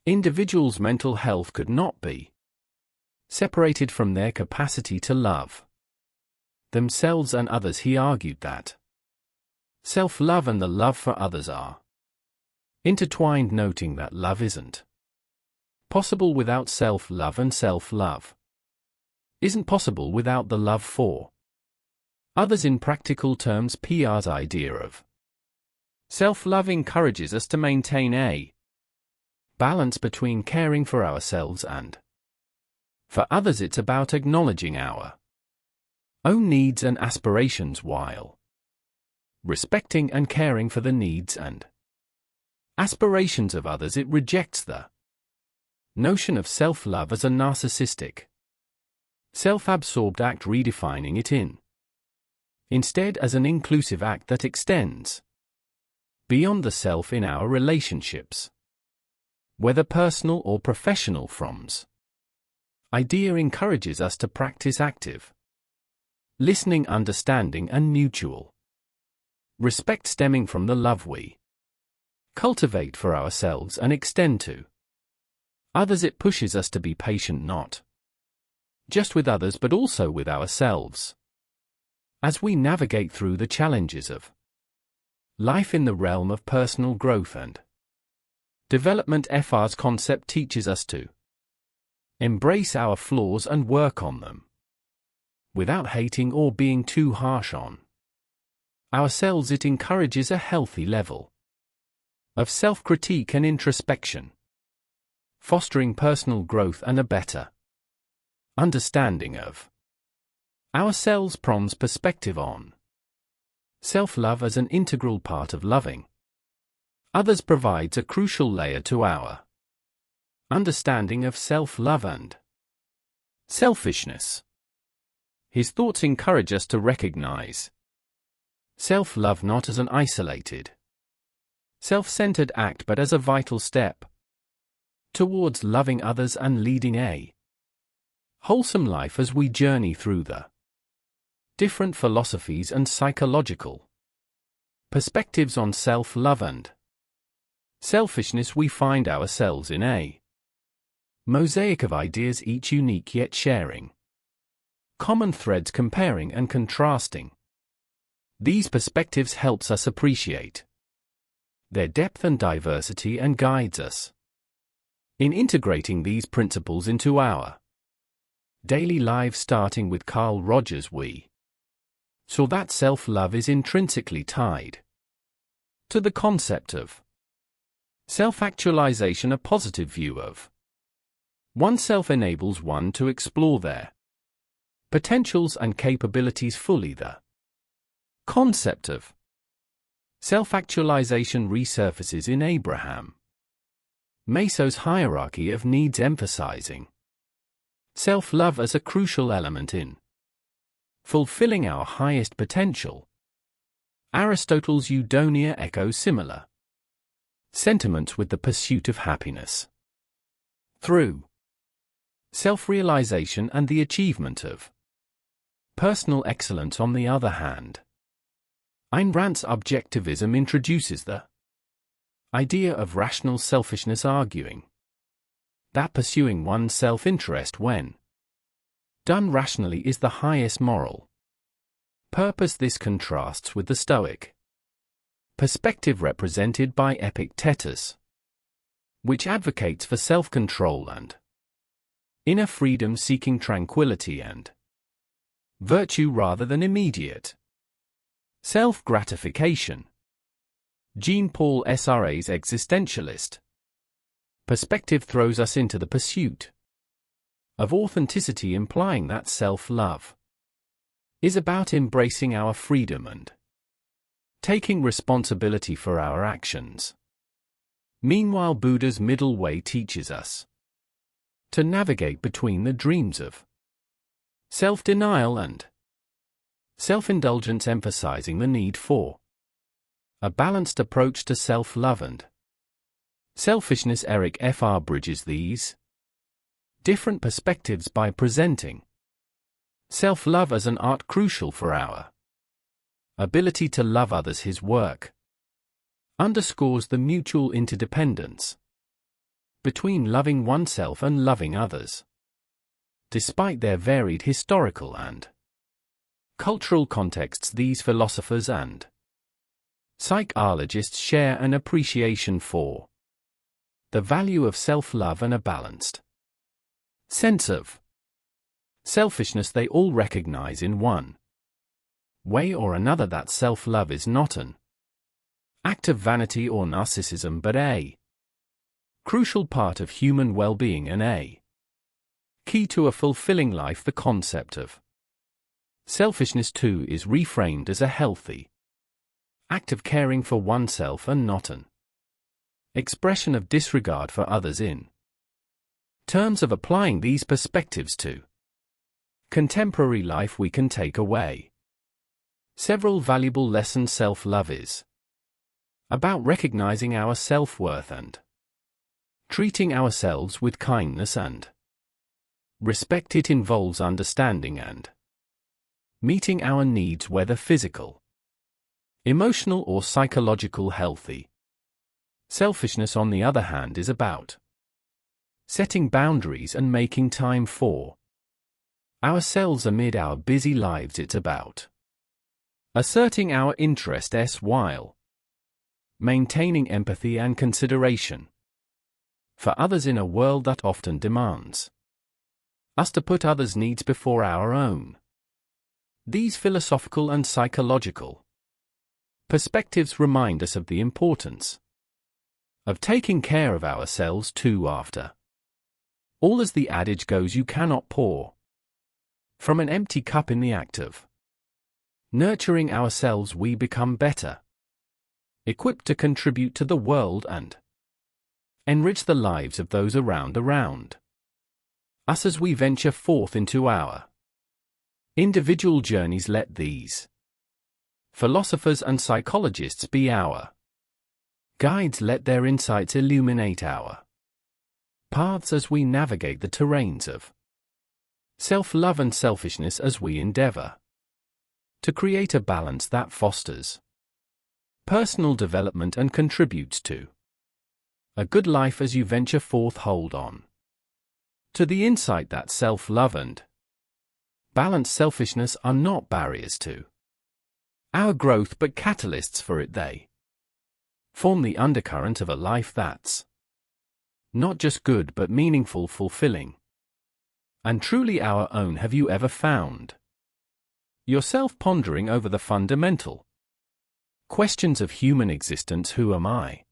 individual's mental health could not be separated from their capacity to love themselves and others. He argued that self-love and the love for others are intertwined, noting that love isn't possible without self-love and self-love isn't possible without the love for others. In practical terms, Pr's idea of self-love encourages us to maintain a balance between caring for ourselves and for others. It's about acknowledging our own needs and aspirations while respecting and caring for the needs and aspirations of others. It rejects the notion of self-love as a narcissistic, self-absorbed act, redefining it instead as an inclusive act that extends beyond the self in our relationships, whether personal or professional. From's idea encourages us to practice active listening, understanding and mutual respect stemming from the love we cultivate for ourselves and extend to others. It pushes us to be patient, not just with others but also with ourselves, as we navigate through the challenges of life in the realm of personal growth and development. Fr's concept teaches us to embrace our flaws and work on them without hating or being too harsh on ourselves. It encourages a healthy level of self-critique and introspection, fostering personal growth and a better understanding of ourselves. Prom's perspective on self-love as an integral part of loving others provides a crucial layer to our understanding of self-love and selfishness. His thoughts encourage us to recognize self-love not as an isolated, self-centered act but as a vital step towards loving others and leading a wholesome life. As we journey through the different philosophies and psychological Perspectives on self-love and selfishness. We find ourselves in a mosaic of ideas, each unique yet sharing common threads, comparing and contrasting. These perspectives helps us appreciate their depth and diversity and guides us in integrating these principles into our daily lives. Starting with Carl Rogers, we saw that self-love is intrinsically tied to the concept of self-actualization. A positive view of oneself enables one to explore their potentials and capabilities fully. The concept of self-actualization resurfaces in Abraham Maslo's hierarchy of needs, emphasizing self-love as a crucial element in fulfilling our highest potential. Aristotle's Eudaimonia echoes similar sentiments with the pursuit of happiness through self-realization and the achievement of personal excellence. On the other hand, Ayn Rand's objectivism introduces the idea of rational selfishness, arguing that pursuing one's self-interest, when done rationally, is the highest moral purpose. This contrasts with the Stoic perspective represented by Epictetus, which advocates for self-control and inner freedom, seeking tranquility and virtue rather than immediate self-gratification. Jean-Paul Sartre's existentialist perspective throws us into the pursuit of authenticity, implying that self-love is about embracing our freedom and taking responsibility for our actions. Meanwhile, Buddha's middle way teaches us to navigate between the dreams of self-denial and self-indulgence, emphasizing the need for a balanced approach to self-love and selfishness. Eric Fr. bridges these different perspectives by presenting self-love as an art crucial for our ability to love others. His work underscores the mutual interdependence between loving oneself and loving others. Despite their varied historical and cultural contexts, these philosophers and psychologists share an appreciation for the value of self-love and a balanced sense of selfishness. They all recognize in one way or another that self-love is not an act of vanity or narcissism, but a crucial part of human well-being and a key to a fulfilling life. The concept of selfishness, too, is reframed as a healthy act of caring for oneself and not an expression of disregard for others. In terms of applying these perspectives to contemporary life, we can take away several valuable lessons. Self-love is about recognizing our self-worth and treating ourselves with kindness and respect. It involves understanding and meeting our needs, whether physical, emotional or psychological. Healthy selfishness, on the other hand, is about setting boundaries and making time for ourselves amid our busy lives. It's about asserting our interests while maintaining empathy and consideration for others in a world that often demands us to put others' needs before our own. These philosophical and psychological perspectives remind us of the importance of taking care of ourselves too. After all, as the adage goes, you cannot pour from an empty cup. In the act of nurturing ourselves, we become better equipped to contribute to the world and enrich the lives of those around us as we venture forth into our individual journeys. Let these philosophers and psychologists be our guides. Let their insights illuminate our paths as we navigate the terrains of self-love and selfishness, as we endeavor to create a balance that fosters personal development and contributes to a good life as you venture forth. Hold on to the insight that self-love and balanced selfishness are not barriers to our growth but catalysts for it. They form the undercurrent of a life that's not just good but meaningful, fulfilling, and truly our own. Have you ever found yourself pondering over the fundamental questions of human existence? Who am I?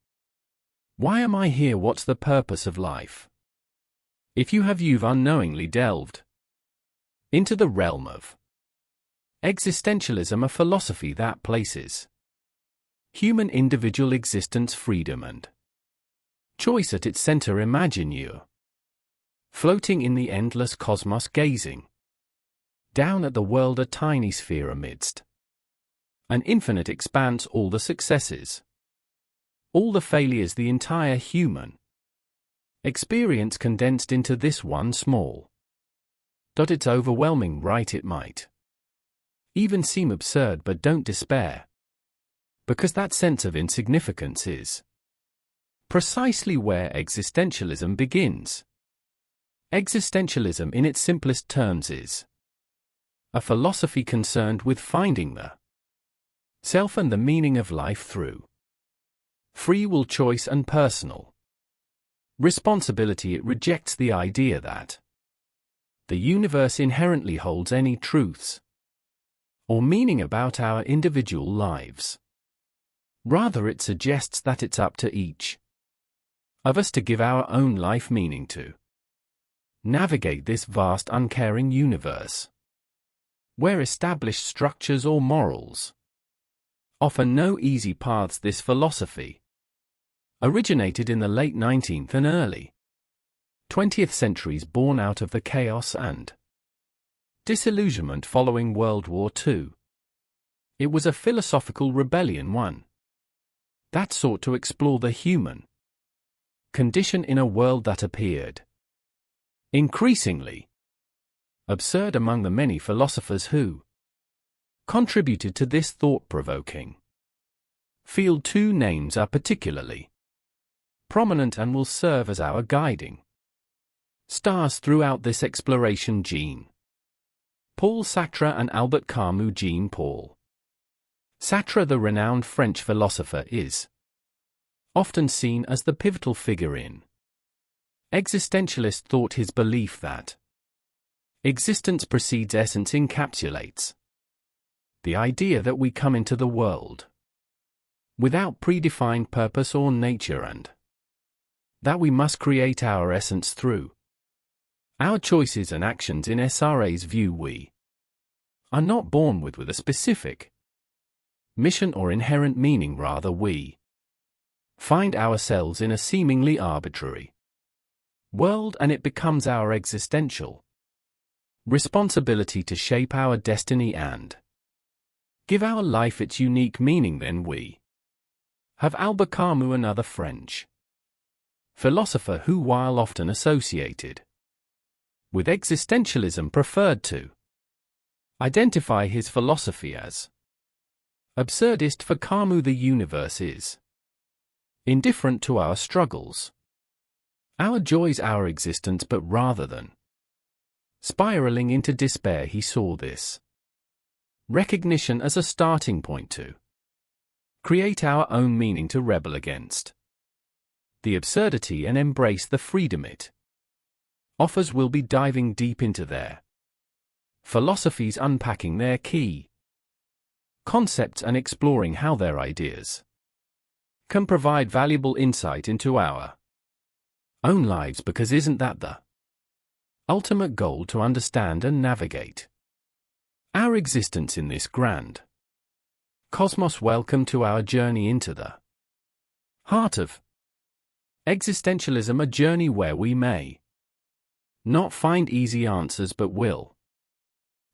Why am I here? What's the purpose of life? If you have, you've unknowingly delved into the realm of existentialism, a philosophy that places human individual existence, freedom and choice at its center. Imagine you floating in the endless cosmos, gazing down at the world, a tiny sphere amidst an infinite expanse. All the successes, all the failures, the entire human experience condensed into this one small dot. It's overwhelming, right? It might even seem absurd, but don't despair, because that sense of insignificance is precisely where existentialism begins. Existentialism, in its simplest terms, is a philosophy concerned with finding the self and the meaning of life through free will, choice, and personal responsibility. It rejects the idea that the universe inherently holds any truths or meaning about our individual lives. Rather, it suggests that it's up to each of us to give our own life meaning, to navigate this vast, uncaring universe, where established structures or morals offer no easy paths. This philosophy originated in the late 19th and early 20th centuries, born out of the chaos and disillusionment following World War II. It was a philosophical rebellion, one that sought to explore the human condition in a world that appeared increasingly absurd. Among the many philosophers who contributed to this thought-provoking field, two names are particularly prominent and will serve as our guiding stars throughout this exploration: Jean-Paul Sartre and Albert Camus. Jean-Paul Sartre, the renowned French philosopher, is often seen as the pivotal figure in existentialist thought. His belief that existence precedes essence encapsulates the idea that we come into the world without predefined purpose or nature, and that we must create our essence through our choices and actions. In SRA's view, we are not born with a specific mission or inherent meaning. Rather, we find ourselves in a seemingly arbitrary world, and it becomes our existential responsibility to shape our destiny and give our life its unique meaning. Then we have Albert Camus, another French philosopher who, while often associated with existentialism, preferred to identify his philosophy as absurdist. For Camus, the universe is indifferent to our struggles, our joys, our existence, but rather than spiraling into despair, he saw this recognition as a starting point to create our own meaning, to rebel against the absurdity and embrace the freedom it offers. We'll be diving deep into their philosophies, unpacking their key concepts and exploring how their ideas can provide valuable insight into our own lives, because isn't that the ultimate goal, to understand and navigate our existence in this grand cosmos? Welcome to our journey into the heart of existentialism, a journey where we may not find easy answers but will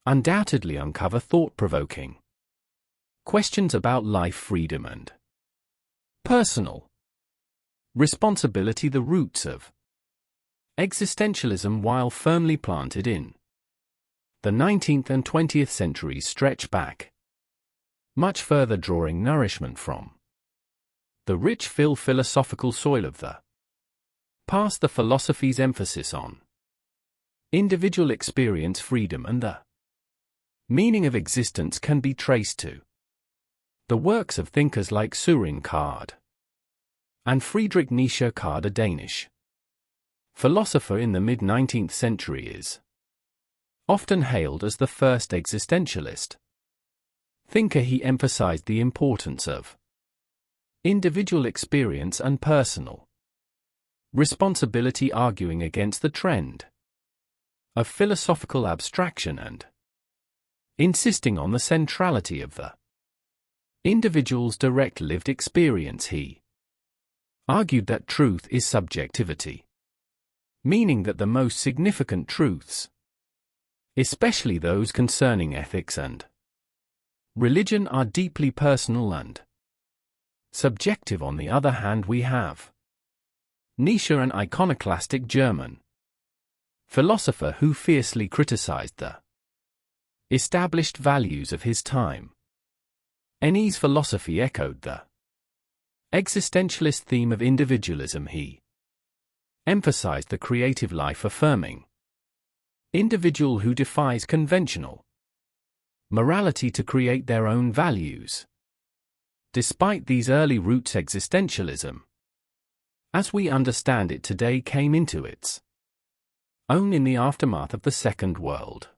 undoubtedly uncover thought-provoking questions about life, freedom, and personal responsibility. The roots of existentialism, while firmly planted in the 19th and 20th centuries, stretch back much further, drawing nourishment from The rich philosophical soil of the past. The philosophy's emphasis on individual experience, freedom, and the meaning of existence can be traced to the works of thinkers like Søren Kierkegaard and Friedrich Nietzsche. Kierkegaard, a Danish philosopher in the mid-19th century, is often hailed as the first existentialist thinker. He emphasized the importance of individual experience and personal responsibility, arguing against the trend of philosophical abstraction and insisting on the centrality of the individual's direct lived experience. He argued that truth is subjectivity, meaning that the most significant truths, especially those concerning ethics and religion, are deeply personal and subjective. On the other hand, we have Nietzsche, an iconoclastic German philosopher who fiercely criticized the established values of his time. Nietzsche's philosophy echoed the existentialist theme of individualism. He emphasized the creative life affirming individual who defies conventional morality to create their own values. Despite these early roots, existentialism, as we understand it today, came into its own in the aftermath of the Second World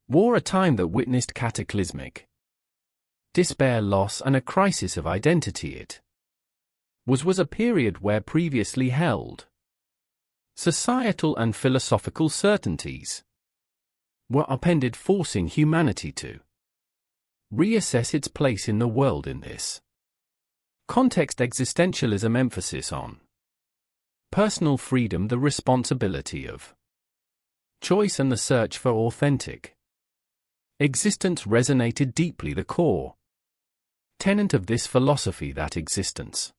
War, a time that witnessed cataclysmic despair, loss, and a crisis of identity. It was a period where previously held societal and philosophical certainties were upended, forcing humanity to reassess its place in the world. In this context, existentialism emphasis on personal freedom, the responsibility of choice, and the search for authentic existence resonated deeply. The core tenet of this philosophy, that existence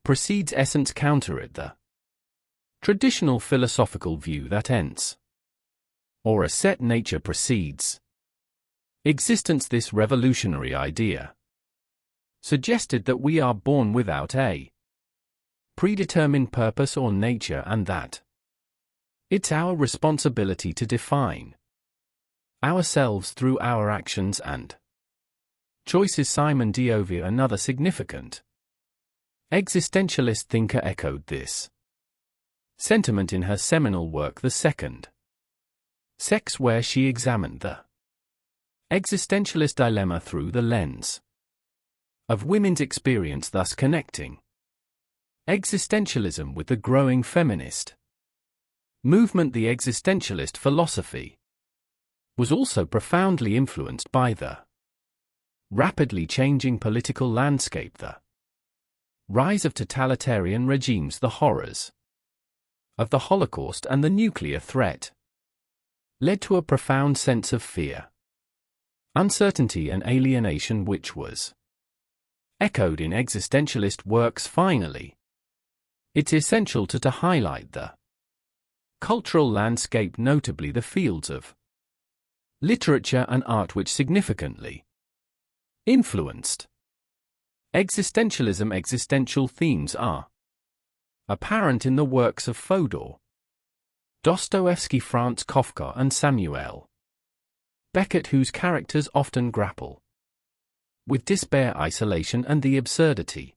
precedes essence, counter it the traditional philosophical view that ents, or a set nature, precedes existence. This revolutionary idea suggested that we are born without a predetermined purpose or nature, and that it's our responsibility to define ourselves through our actions and choices. Simone de Beauvoir, another significant existentialist thinker, echoed this sentiment in her seminal work The Second Sex, where she examined the existentialist dilemma through the lens of women's experience, thus connecting existentialism with the growing feminist movement. The existentialist philosophy was also profoundly influenced by the rapidly changing political landscape, the rise of totalitarian regimes, the horrors of the Holocaust, and the nuclear threat led to a profound sense of fear, uncertainty, and alienation, which was echoed in existentialist works. Finally, it's essential to highlight the cultural landscape, notably the fields of literature and art, which significantly influenced existentialism. Existential themes are apparent in the works of Fyodor Dostoevsky, Franz Kafka, and Samuel Beckett, whose characters often grapple with despair, isolation, and the absurdity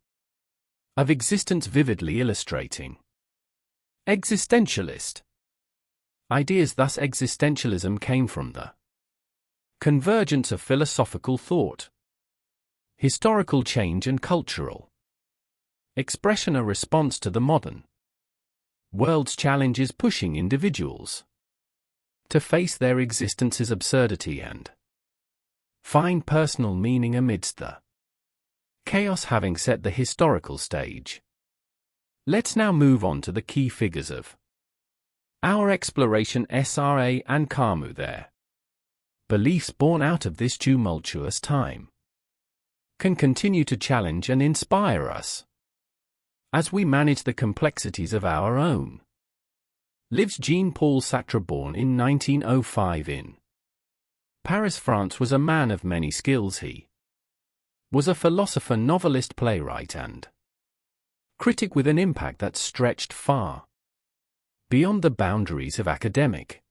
of existence, vividly illustrating existentialist ideas. Thus, existentialism came from the convergence of philosophical thought, historical change, and cultural expression, a response to the modern world's challenges, pushing individuals to face their existence's absurdity and find personal meaning amidst the chaos. Having set the historical stage, let's now move on to the key figures of our exploration. Sra and Camus, their beliefs born out of this tumultuous time, can continue to challenge and inspire us as we manage the complexities of our own lives. Jean-Paul Sartre, born in 1905 in Paris, France, was a man of many skills. He was a philosopher, novelist, playwright, and critic with an impact that stretched far beyond the boundaries of academic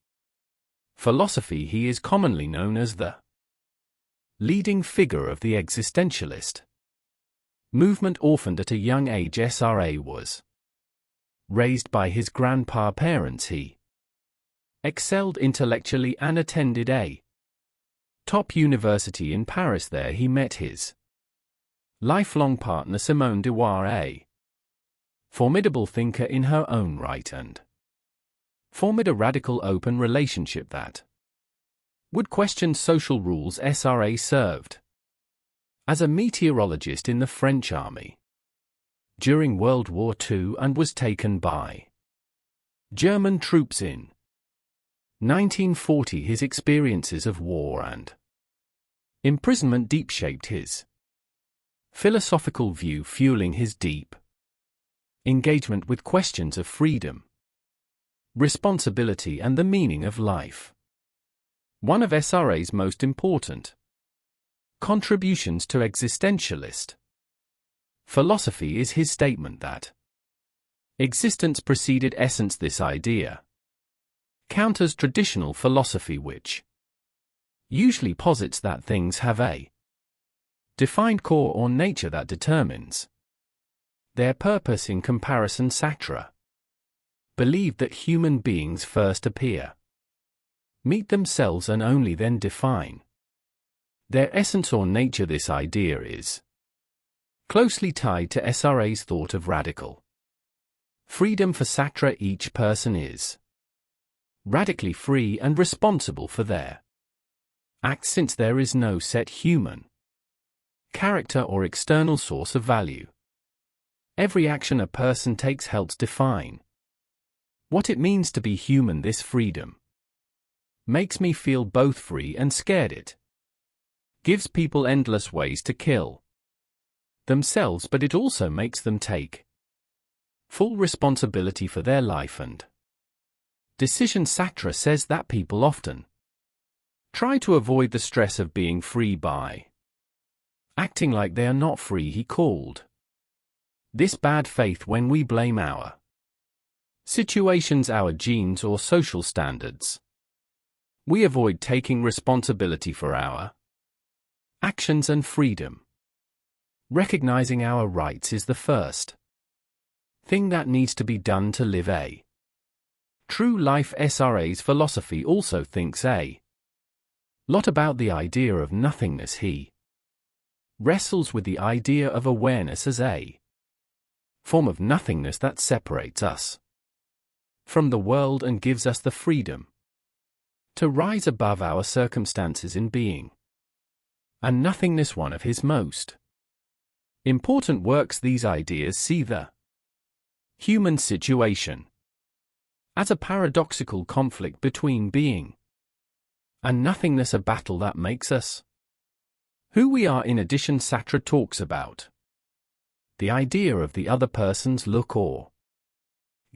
philosophy. He is commonly known as the leading figure of the existentialist movement. Orphaned at a young age, SRA was raised by his grandparents. He excelled intellectually and attended a top university in Paris. There he met his lifelong partner Simone de Beauvoir, a formidable thinker in her own right, and formed a radical open relationship that would question social rules. SRA served as a meteorologist in the French army during World War II and was taken by German troops in 1940. His experiences of war and imprisonment deep shaped his philosophical view, fueling his deep engagement with questions of freedom, responsibility, and the meaning of life. One of SRA's most important contributions to existentialist philosophy is his statement that existence preceded essence. This idea counters traditional philosophy, which usually posits that things have a defined core or nature that determines their purpose. In comparison, Sartre believed that human beings first appear, meet themselves, and only then define their essence or nature. This idea is closely tied to SRA's thought of radical freedom. For Sartre, each person is radically free and responsible for their acts, since there is no set human character or external source of value. Every action a person takes helps define what it means to be human. This freedom makes me feel both free and scared. It gives people endless ways to kill themselves, but it also makes them take full responsibility for their life and decisions. Sartre says that people often try to avoid the stress of being free by acting like they are not free. He called this bad faith when we blame our situations, our genes, or social standards. We avoid taking responsibility for our actions and freedom. Recognizing our rights is the first thing that needs to be done to live a true life. SRA's philosophy also thinks a lot about the idea of nothingness. He wrestles with the idea of awareness as a form of nothingness that separates us from the world and gives us the freedom to rise above our circumstances in being and nothingness. One of his most important works, these ideas see the human situation as a paradoxical conflict between being and nothingness, a battle that makes us who we are. In addition, Sartre talks about the idea of the other person's look or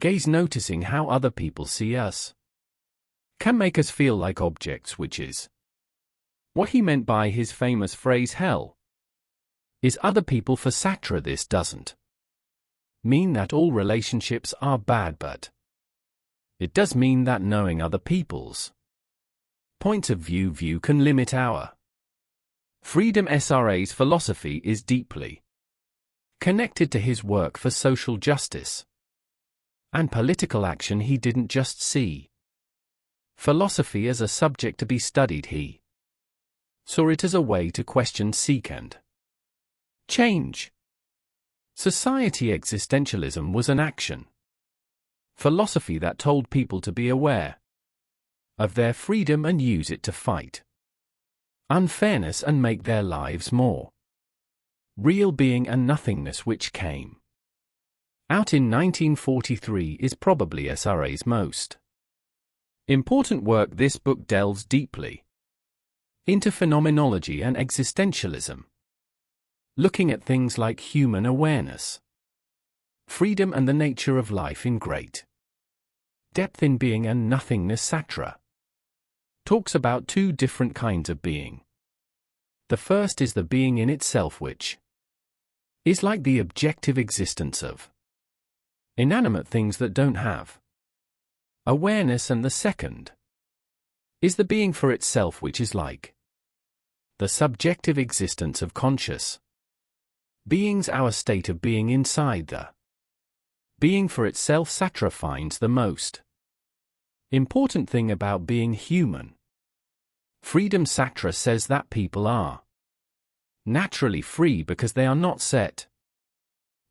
gaze. Noticing how other people see us can make us feel like objects, which is what he meant by his famous phrase, hell is other people. For Sartre, this doesn't mean that all relationships are bad, but it does mean that knowing other people's points of view can limit our freedom. SRA's philosophy is deeply connected to his work for social justice and political action. He didn't just see philosophy as a subject to be studied. He saw it as a way to question, seek, and change society. Existentialism was an action philosophy that told people to be aware of their freedom and use it to fight unfairness and make their lives more real. Being and Nothingness, which came out in 1943, is probably SRA's most important work. This book delves deeply into phenomenology and existentialism, looking at things like human awareness, freedom, and the nature of life in great depth. In Being and Nothingness, Sartre talks about two different kinds of being: The first is the being in itself, which is like the objective existence of inanimate things that don't have awareness, and the second is the being for itself, which is like the subjective existence of conscious beings, our state of being inside the being for itself. Sartre finds the most important thing about being human freedom. Sartre says that people are naturally free because they are not set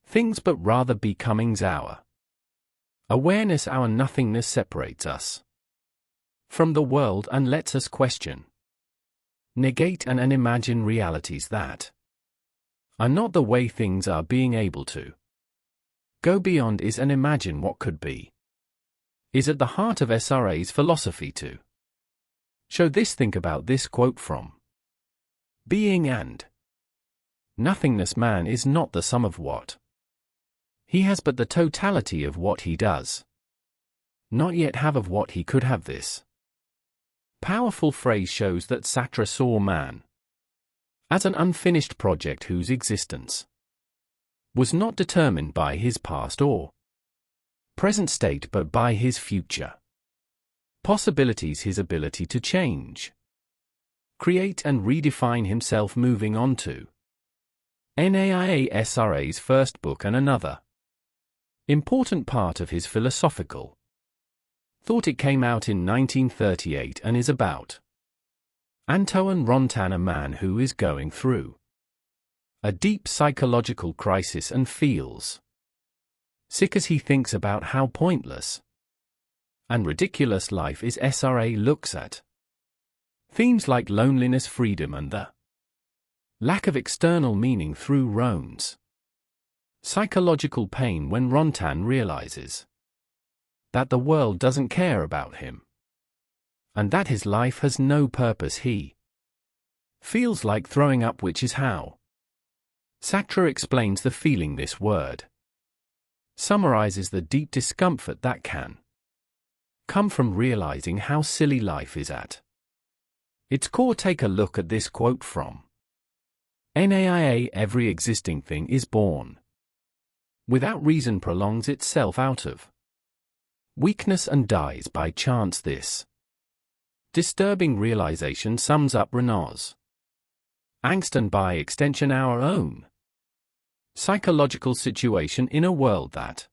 things but rather becomings. Our awareness, our nothingness, separates us from the world and lets us question, negate, and imagine realities that are not the way things are. Being able to go beyond is and imagine what could be is at the heart of SRA's philosophy. To show this, think about this quote from Being and Nothingness. Man is not the sum of what he has, but the totality of what he does not yet have of what he could have. This powerful phrase shows that Sartre saw man as an unfinished project whose existence was not determined by his past or present state but by his future possibilities, his ability to change, create, and redefine himself. Moving on to NAIA SRA's first book and another important part of his philosophical thought. It came out in 1938 and is about Antoine Rontin, a man who is going through a deep psychological crisis and feels sick as he thinks about how pointless and ridiculous life is. SRA looks at themes like loneliness, freedom, and the lack of external meaning through Ron's psychological pain when Rontin realizes that the world doesn't care about him and that his life has no purpose. He feels like throwing up, which is how Sartre explains the feeling. This word summarizes the deep discomfort that can come from realizing how silly life is at its core. Take a look at this quote from NAIA. Every existing thing is born without reason, prolongs itself out of weakness, and dies by chance. This disturbing realization sums up Renault's angst and by extension our own psychological situation in a world that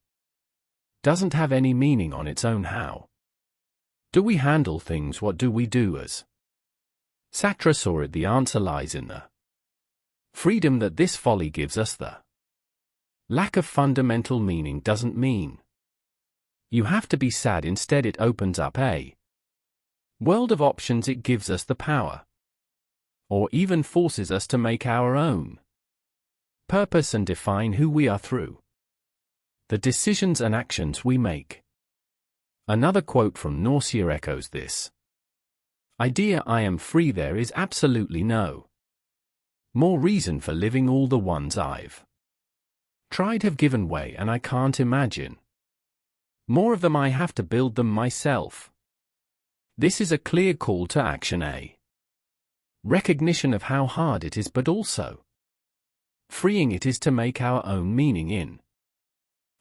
doesn't have any meaning on its own. How do we handle things? What do we do as Sartre saw it? The answer lies in the freedom that this folly gives us. The lack of fundamental meaning doesn't mean you have to be sad. Instead, it opens up a world of options. It gives us the power, or even forces us to make our own purpose and define who we are through the decisions and actions we make. Another quote from Nausea echoes this idea. I am free. There is absolutely no more reason for living. All the ones I've tried have given way, and I can't imagine more of them. I have to build them myself. This is a clear call to action, a recognition of how hard it is, but also freeing it is to make our own meaning in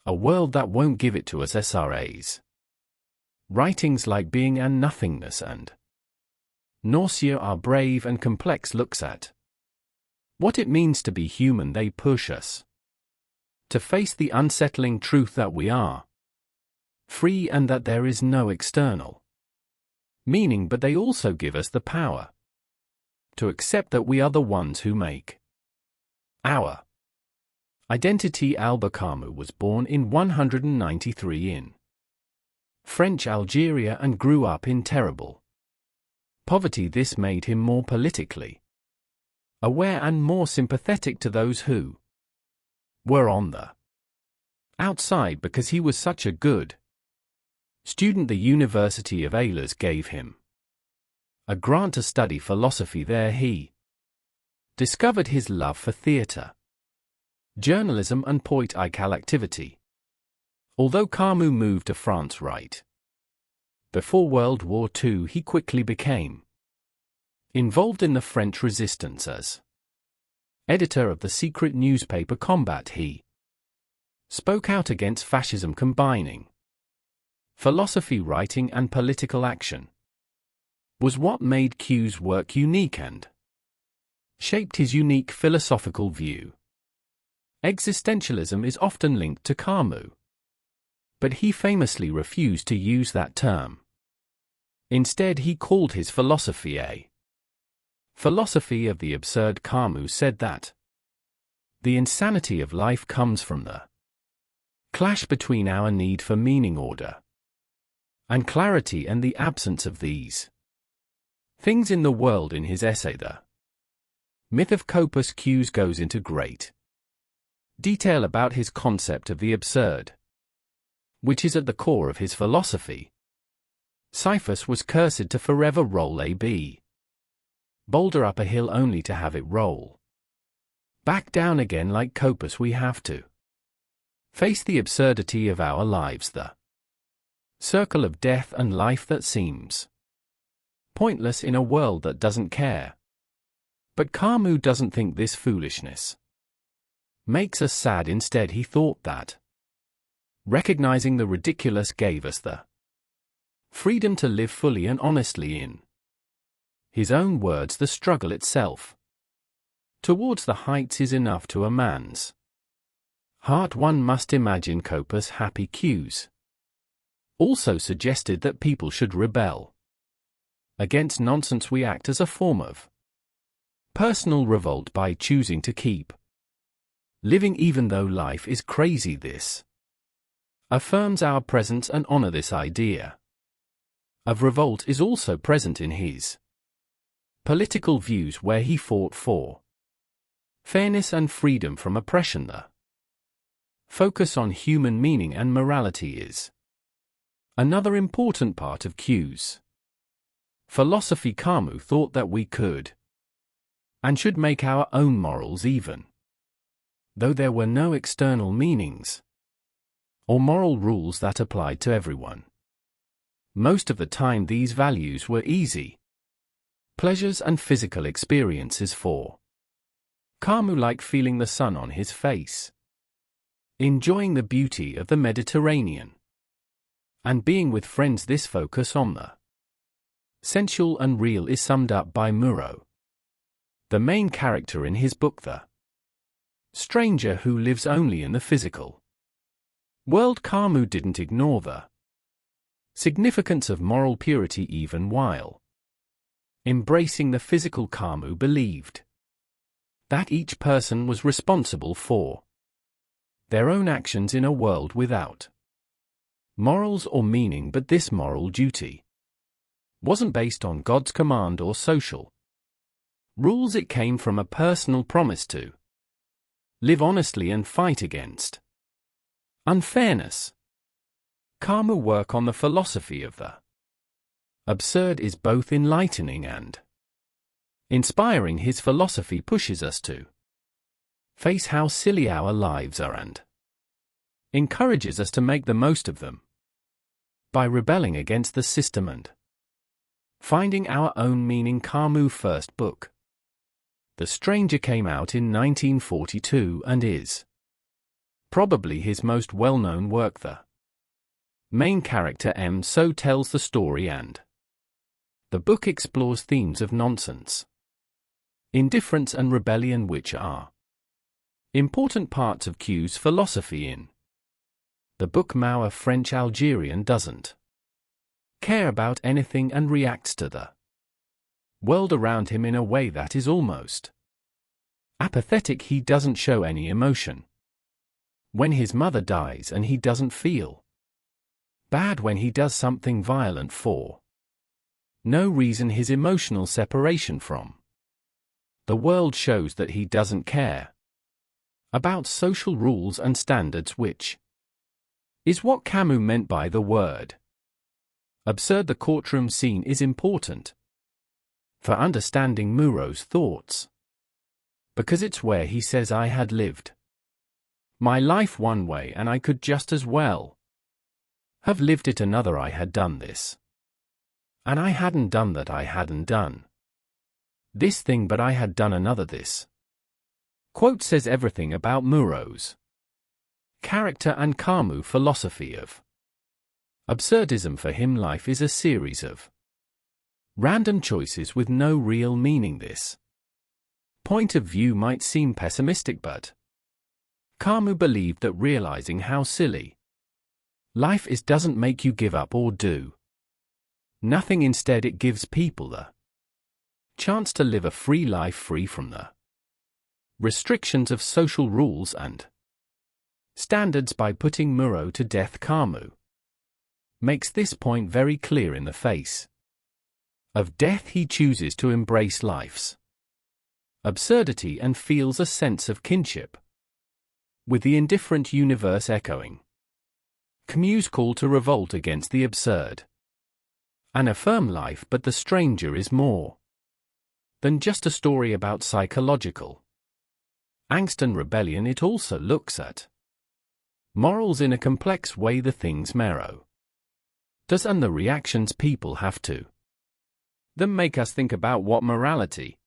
a world that won't give it to us. SRA's writings like Being and Nothingness and Nausea are brave and complex looks at what it means to be human. They push us to face the unsettling truth that we are free and that there is no external meaning, but they also give us the power to accept that we are the ones who make our identity. Albert Camus was born in 193 in French Algeria and grew up in terrible poverty. This made him more politically aware and more sympathetic to those who were on the outside because he was such a good student. The University of Ailers gave him a grant to study philosophy. There he discovered his love for theatre, journalism, and poetical activity. Although Camus moved to France right before World War II, he quickly became Involved in the French resistance as editor of the secret newspaper Combat, he spoke out against fascism, combining philosophy, writing, and political action. Was what made Q's work unique and shaped his unique philosophical view. Existentialism is often linked to Camus, but he famously refused to use that term. Instead, he called his philosophy a philosophy of the absurd. Camus said that the insanity of life comes from the clash between our need for meaning, order, and clarity, and the absence of these things in the world. In his essay The Myth of Corpus, Q goes into great detail about his concept of the absurd, which is at the core of his philosophy. Sisyphus was cursed to forever roll a boulder up a hill only to have it roll back down again. Like Corpus, we have to face the absurdity of our lives, the circle of death and life that seems pointless in a world that doesn't care. But Camus doesn't think this foolishness makes us sad. Instead, he thought that recognizing the ridiculous gave us the freedom to live fully and honestly. In his own words, the struggle itself towards the heights is enough to a man's heart. One must imagine Corpus happy. Q's also suggested that people should rebel against nonsense. We act as a form of personal revolt by choosing to keep living even though life is crazy. This affirms our presence and honor. This idea of revolt is also present in his political views, where he fought for fairness and freedom from oppression. The focus on human meaning and morality is another important part of Q's philosophy. Camus thought that we could and should make our own morals, even though there were no external meanings or moral rules that applied to everyone. Most of the time, these values were easy pleasures and physical experiences for Camus, like feeling the sun on his face, enjoying the beauty of the Mediterranean, and being with friends. This focus on the sensual and real is summed up by Muro, the main character in his book The Stranger Who Lives Only in the Physical World. Camus didn't ignore the significance of moral purity even while embracing the physical. Camus believed that each person was responsible for their own actions in a world without morals or meaning, but this moral duty wasn't based on God's command or social rules. It came from a personal promise to live honestly and fight against unfairness. Camus' work on the philosophy of the absurd is both enlightening and inspiring. His philosophy pushes us to face how silly our lives are and encourages us to make the most of them by rebelling against the system and finding our own meaning. Camus' first book, The Stranger, came out in 1942 and is probably his most well-known work. The main character So tells the story, and the book explores themes of nonsense, indifference, and rebellion, which are important parts of Q's philosophy. In the book, Mao, a French Algerian, doesn't care about anything and reacts to the world around him in a way that is almost apathetic. He doesn't show any emotion when his mother dies, and he doesn't feel bad when he does something violent for no reason. His emotional separation from the world shows that he doesn't care about social rules and standards, which is what Camus meant by the word absurd. The courtroom scene is important for understanding Muro's thoughts, because it's where he says, "I had lived my life one way and I could just as well have lived it another. I had done this, and I hadn't done that. I hadn't done This thing but I had done another this. Quote says everything about Muro's character and Camus' philosophy of absurdism. For him, life is a series of random choices with no real meaning. This point of view might seem pessimistic, but Camus believed that realizing how silly life is doesn't make you give up or do nothing. Instead, it gives people the chance to live a free life, free from the restrictions of social rules and standards. By putting Muro to death, Camus makes this point very clear. In the face of death, he chooses to embrace life's absurdity and feels a sense of kinship with the indifferent universe, echoing Camus' call to revolt against the absurd and affirm life. But The Stranger is more than just a story about psychological angst and rebellion. It also looks at morals in a complex way, the things Muro does and the reactions people have to them make us think about what morality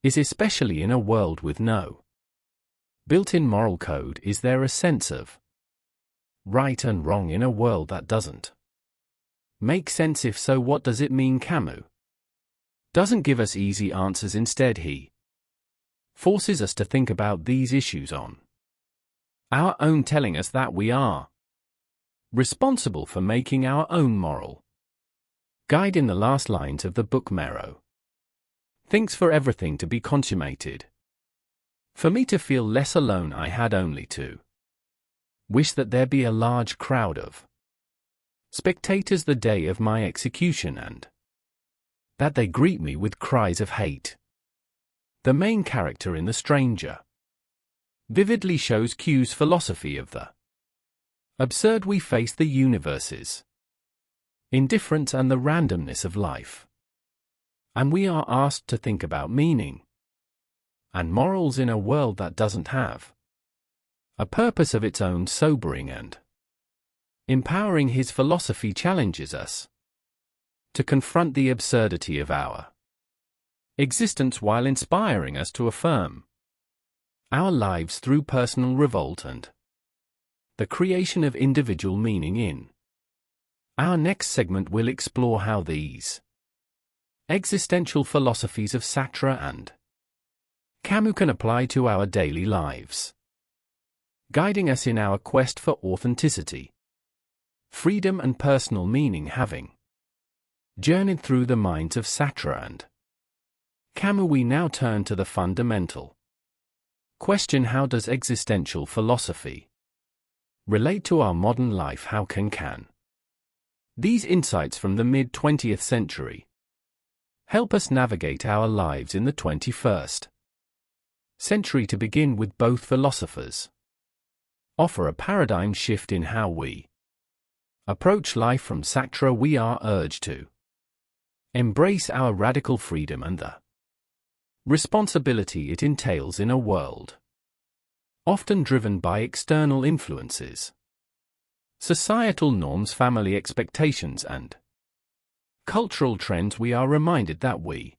is, especially in a world with no built-in moral code. Is there a sense of right and wrong in a world that doesn't make sense? If so, what does it mean? Camus doesn't give us easy answers. Instead, he forces us to think about these issues on our own, telling us that we are responsible for making our own moral guide. In the last lines of the book, Muro thinks for everything to be consummated, for me to feel less alone, I had only to wish that there be a large crowd of spectators the day of my execution, and that they greet me with cries of hate. The main character in The Stranger vividly shows Q's philosophy of the absurd. We face the universe's indifference and the randomness of life, and we are asked to think about meaning and morals in a world that doesn't have a purpose of its own. Sobering and empowering, his philosophy challenges us to confront the absurdity of our existence while inspiring us to affirm our lives through personal revolt and the creation of individual meaning. In our next segment, we'll explore how these existential philosophies of Sartre and Camus can apply to our daily lives, guiding us in our quest for authenticity, freedom and personal meaning. Having journeyed through the minds of Sartre and Camus, we now turn to the fundamental question: how does existential philosophy relate to our modern life? How can these insights from the mid-20th century help us navigate our lives in the 21st century? To begin with, both philosophers offer a paradigm shift in how we approach life. From Sartre, we are urged to embrace our radical freedom and the responsibility it entails in a world often driven by external influences, societal norms, family expectations, and cultural trends. We are reminded that we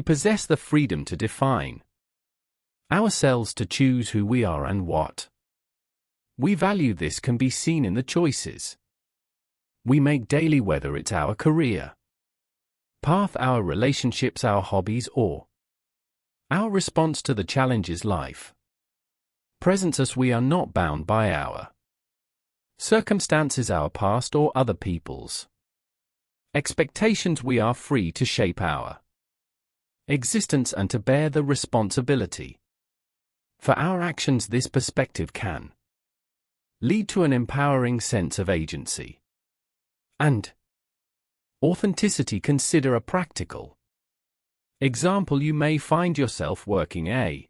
possess the freedom to define ourselves, to choose who we are and what we value. This can be seen in the choices we make daily, whether it's our career path, our relationships, our hobbies, or our response to the challenges life presents us. We are not bound by our circumstances, our past, or other people's expectations. We are free to shape our existence and to bear the responsibility for our actions. This perspective can lead to an empowering sense of agency and authenticity. Consider a practical example. You may find yourself working a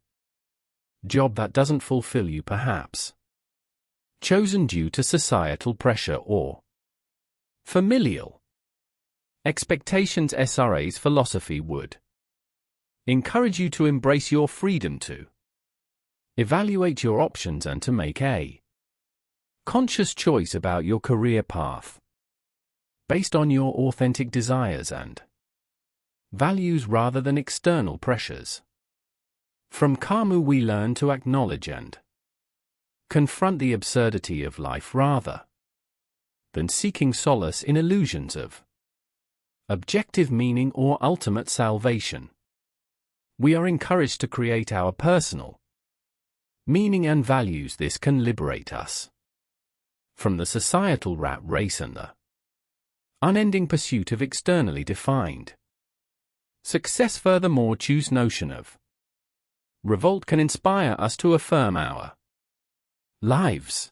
job that doesn't fulfill you, perhaps chosen due to societal pressure or familial expectations. SRA's philosophy would encourage you to embrace your freedom to evaluate your options and to make a conscious choice about your career path based on your authentic desires and values rather than external pressures. From Camus we learn to acknowledge and confront the absurdity of life rather than seeking solace in illusions of objective meaning or ultimate salvation. We are encouraged to create our personal meaning and values. This can liberate us from the societal rat race and the unending pursuit of externally defined success. Furthermore, choose notion of revolt can inspire us to affirm our lives,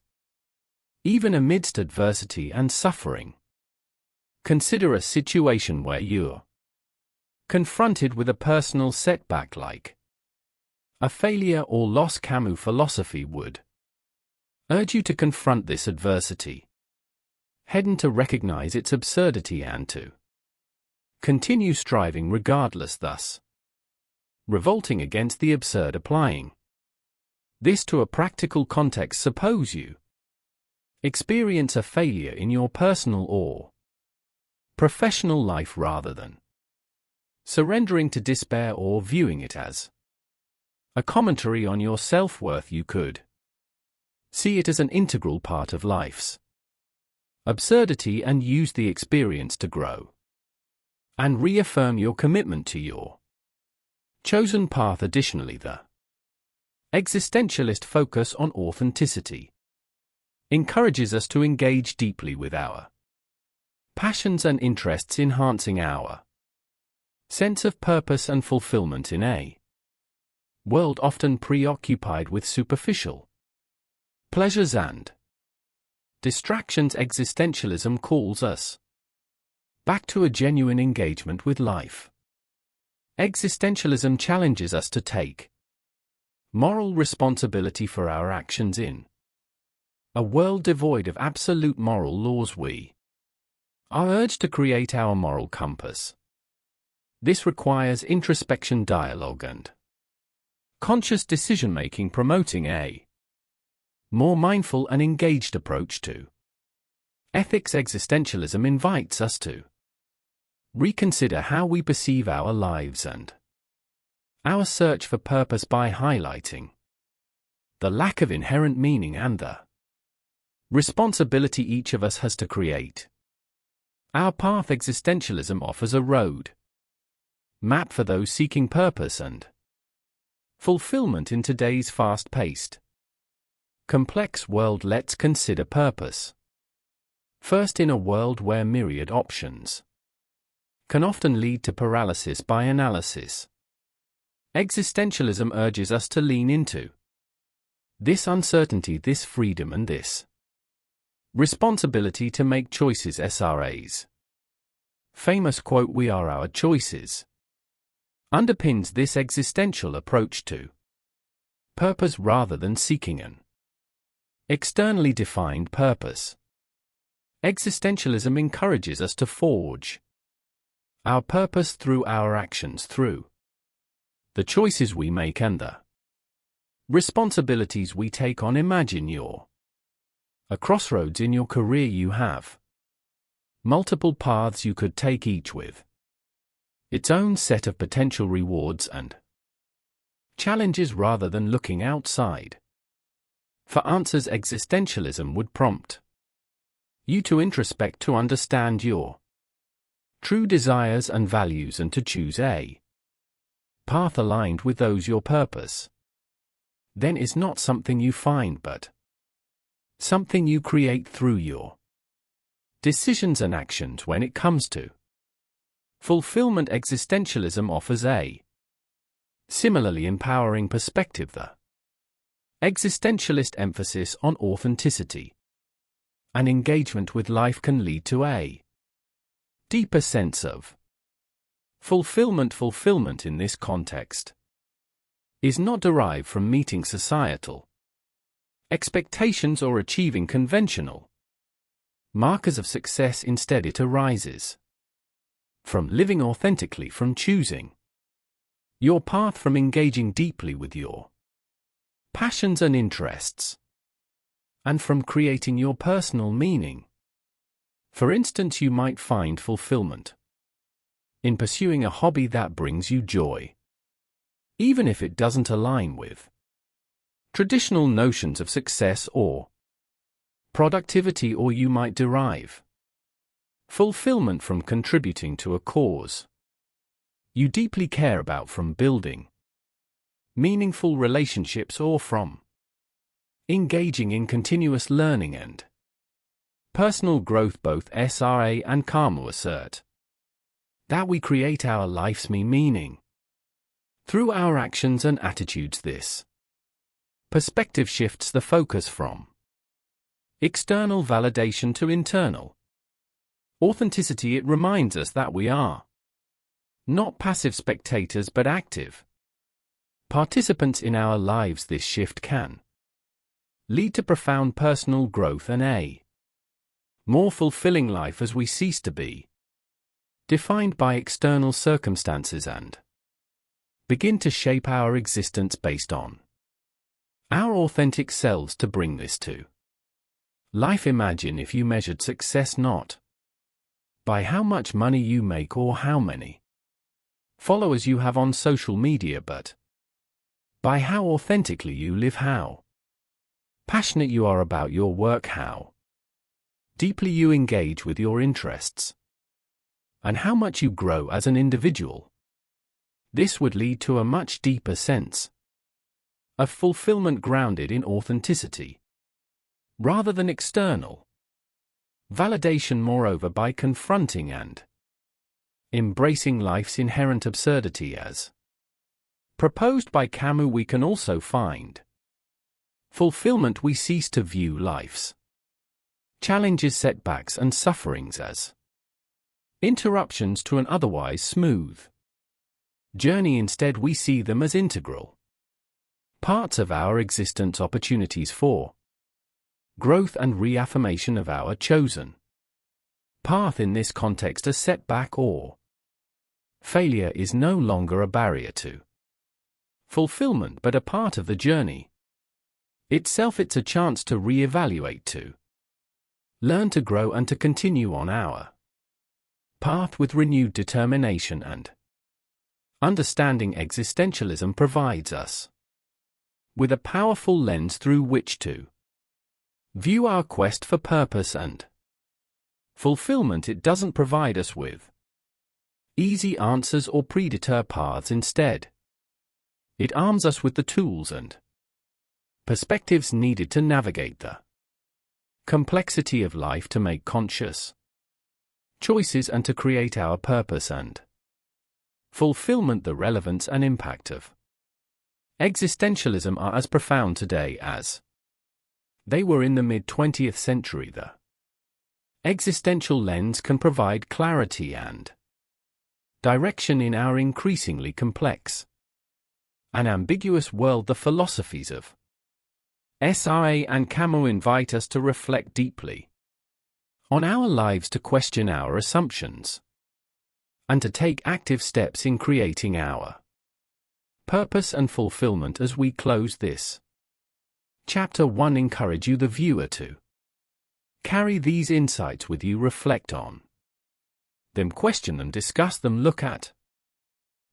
even amidst adversity and suffering. Consider a situation where you're confronted with a personal setback like a failure or loss. Camus' philosophy would urge you to confront this adversity, head to recognize its absurdity and to continue striving regardless, thus revolting against the absurd. Applying this to a practical context, suppose you experience a failure in your personal or professional life. Rather than surrendering to despair or viewing it as a commentary on your self-worth, you could see it as an integral part of life's absurdity and use the experience to grow and reaffirm your commitment to your chosen path. Additionally, the existentialist focus on authenticity encourages us to engage deeply with our passions and interests, enhancing our sense of purpose and fulfillment in a world often preoccupied with superficial pleasures and distractions. Existentialism calls us back to a genuine engagement with life. Existentialism challenges us to take moral responsibility for our actions in a world devoid of absolute moral laws. We are urged to create our moral compass. This requires introspection, dialogue, and conscious decision-making, promoting a more mindful and engaged approach to ethics. Existentialism invites us to reconsider how we perceive our lives and our search for purpose by highlighting the lack of inherent meaning and the responsibility each of us has to create our path. Existentialism offers a road map for those seeking purpose and fulfillment in today's fast-paced, complex world. Let's consider purpose. First, in a world where myriad options can often lead to paralysis by analysis, existentialism urges us to lean into this uncertainty, this freedom, and this responsibility to make choices. SRA's famous quote, "We are our choices," underpins this existential approach to purpose rather than seeking an externally defined purpose. Existentialism encourages us to forge our purpose through our actions, through the choices we make and the responsibilities we take on. Imagine you're a crossroads in your career. You have multiple paths you could take, each with its own set of potential rewards and challenges. Rather than looking outside for answers, existentialism would prompt you to introspect, to understand your true desires and values, and to choose a path aligned with those. Your purpose then is not something you find, but something you create through your decisions and actions. When it comes to fulfillment, existentialism offers a similarly empowering perspective. The existentialist emphasis on authenticity and engagement with life can lead to a deeper sense of fulfillment. Fulfillment in this context is not derived from meeting societal expectations or achieving conventional markers of success. Instead, it arises from living authentically, from choosing your path, from engaging deeply with your passions and interests, and from creating your personal meaning. For instance, you might find fulfillment in pursuing a hobby that brings you joy, even if it doesn't align with traditional notions of success or productivity, or you might derive fulfillment from contributing to a cause you deeply care about, from building meaningful relationships, or from engaging in continuous learning and personal growth. Both SRA and Karma assert that we create our life's meaning through our actions and attitudes. This perspective shifts the focus from external validation to internal authenticity. It reminds us that we are not passive spectators but active participants in our lives. This shift can lead to profound personal growth and a more fulfilling life as we cease to be defined by external circumstances and begin to shape our existence based on our authentic selves. To bring this to life, imagine if you measured success not by how much money you make or how many followers you have on social media, but by how authentically you live, how passionate you are about your work, how deeply you engage with your interests, and how much you grow as an individual. This would lead to a much deeper sense of fulfillment grounded in authenticity rather than external validation. Moreover, by confronting and embracing life's inherent absurdity as proposed by Camus, we can also find fulfillment. We cease to view life's challenges, setbacks, and sufferings as interruptions to an otherwise smooth journey. Instead, we see them as integral parts of our existence, opportunities for growth and reaffirmation of our chosen path. In this context, a setback or failure is no longer a barrier to fulfillment but a part of the journey itself. It's a chance to reevaluate, to learn, to grow, and to continue on our path with renewed determination and understanding. Existentialism provides us with a powerful lens through which to view our quest for purpose and fulfillment. It doesn't provide us with easy answers or predetermined paths. Instead, it arms us with the tools and perspectives needed to navigate the complexity of life, to make conscious choices, and to create our purpose and fulfillment. The relevance and impact of existentialism are as profound today as they were in the mid-20th century. The existential lens can provide clarity and direction in our increasingly complex and ambiguous world. The philosophies of SRA and Camus invite us to reflect deeply on our lives, to question our assumptions, and to take active steps in creating our purpose and fulfillment. As we close this Chapter 1, encourage you, the viewer, to carry these insights with you, reflect on them, question them, discuss them, look at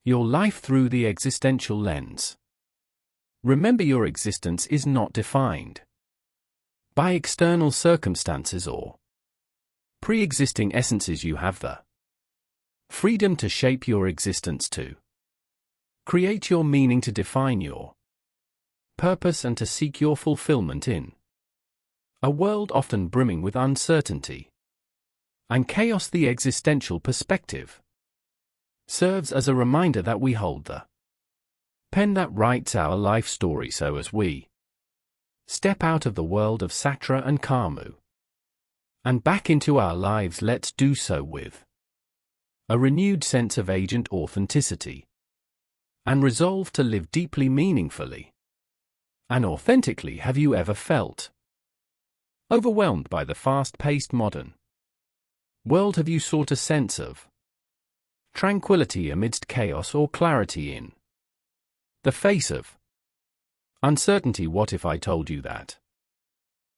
your life through the existential lens. Remember, your existence is not defined by external circumstances or pre-existing essences. You have the freedom to shape your existence, to create your meaning, to define your purpose, and to seek your fulfillment in a world often brimming with uncertainty and chaos. The existential perspective serves as a reminder that we hold the pen that writes our life story. So as we step out of the world of Sartre and Camus and back into our lives, let's do so with a renewed sense of agent authenticity and resolve to live deeply, meaningfully, and authentically. Have you ever felt overwhelmed by the fast-paced modern world? Have you sought a sense of tranquility amidst chaos, or clarity in the face of uncertainty? What if I told you that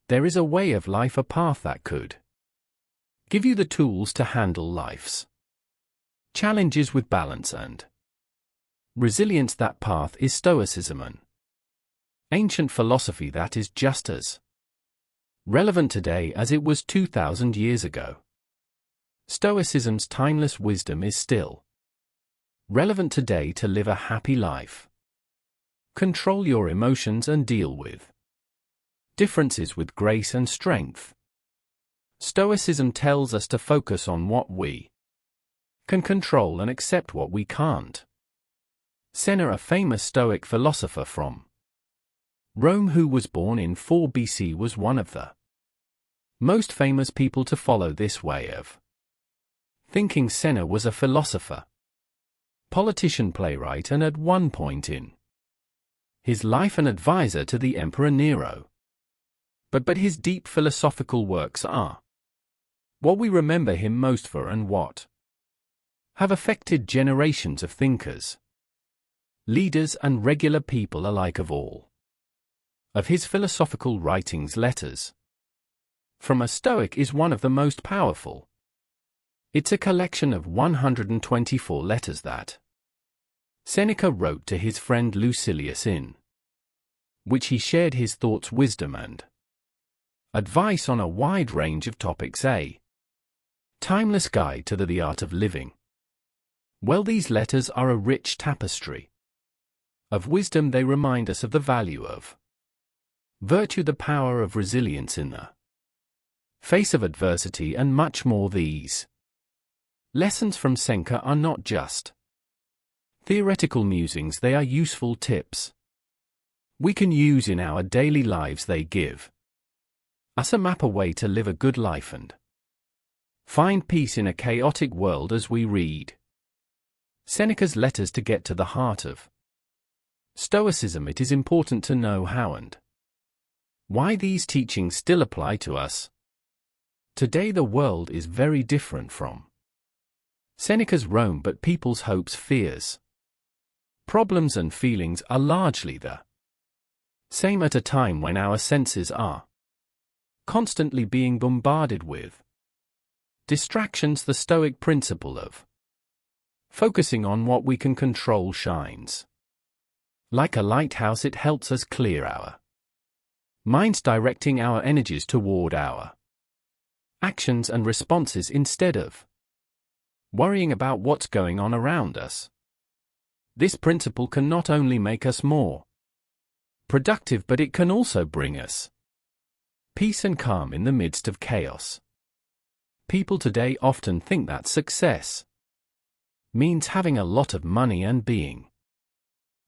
there is a way of life, a path that could give you the tools to handle life's challenges with balance and resilience. That path is Stoicism, an ancient philosophy that is just as relevant today as it was 2,000 years ago. Stoicism's timeless wisdom is still relevant today to live a happy life. Control your emotions and deal with differences with grace and strength. Stoicism tells us to focus on what we can control and accept what we can't. Seneca, a famous Stoic philosopher from Rome who was born in 4 BC, was one of the most famous people to follow this way of thinking. Seneca was a philosopher, politician, playwright, and at one point in his life an advisor to the Emperor Nero. But his deep philosophical works are what we remember him most for and what have affected generations of thinkers, leaders, and regular people alike. Of all of his philosophical writings, Letters from a Stoic is one of the most powerful. It's a collection of 124 letters that Seneca wrote to his friend Lucilius, in which he shared his thoughts, wisdom, and advice on a wide range of topics. A timeless guide to the art of living. Well, these letters are a rich tapestry of wisdom. They remind us of the value of virtue, the power of resilience in the face of adversity, and much more. These lessons from Seneca are not just theoretical musings, they are useful tips we can use in our daily lives. They give us a map, a way to live a good life and find peace in a chaotic world. As we read Seneca's letters to get to the heart of Stoicism, it is important to know how and why these teachings still apply to us today. The world is very different from Seneca's Rome, but people's hopes, fears, problems, and feelings are largely the same at a time when our senses are constantly being bombarded with distractions. The Stoic principle of focusing on what we can control shines like a lighthouse. It helps us clear our minds, directing our energies toward our actions and responses instead of worrying about what's going on around us. This principle can not only make us more productive, but it can also bring us peace and calm in the midst of chaos. People today often think that success means having a lot of money and being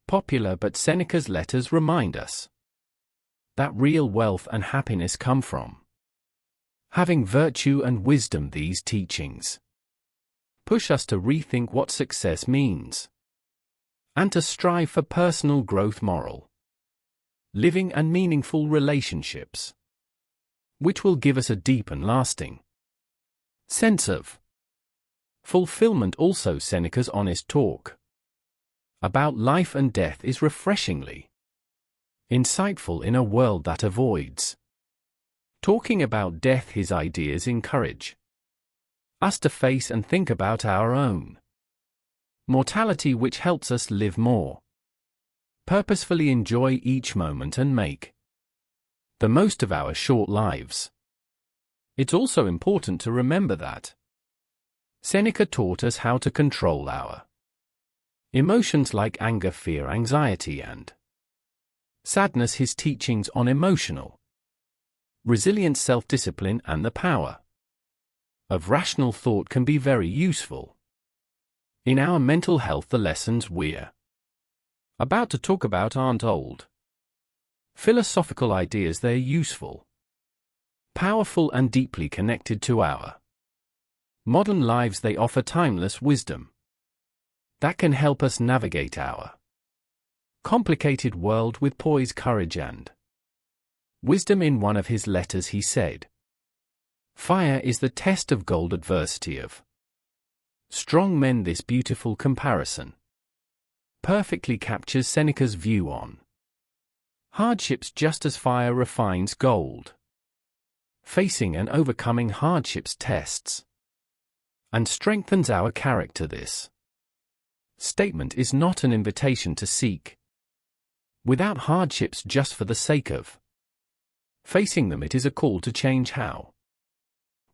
popular, but Seneca's letters remind us that real wealth and happiness come from having virtue and wisdom. These teachings push us to rethink what success means and to strive for personal growth, moral living, and meaningful relationships, which will give us a deep and lasting sense of fulfillment. Also, Seneca's honest talk about life and death is refreshingly insightful in a world that avoids talking about death. His ideas encourage us to face and think about our own mortality, which helps us live more purposefully, enjoy each moment, and make the most of our short lives. It's also important to remember that Seneca taught us how to control our emotions like anger, fear, anxiety, and sadness. His teachings on emotional resilience, self-discipline, and the power of rational thought can be very useful in our mental health. The lessons we're about to talk about aren't old philosophical ideas. They're useful, powerful, and deeply connected to our modern lives. They offer timeless wisdom that can help us navigate our complicated world with poise, courage, and wisdom. In one of his letters he said, "Fire is the test of gold, adversity of strong men." This beautiful comparison perfectly captures Seneca's view on hardships. Just as fire refines gold, facing and overcoming hardships tests and strengthens our character. This statement is not an invitation to seek without hardships just for the sake of facing them. It is a call to change how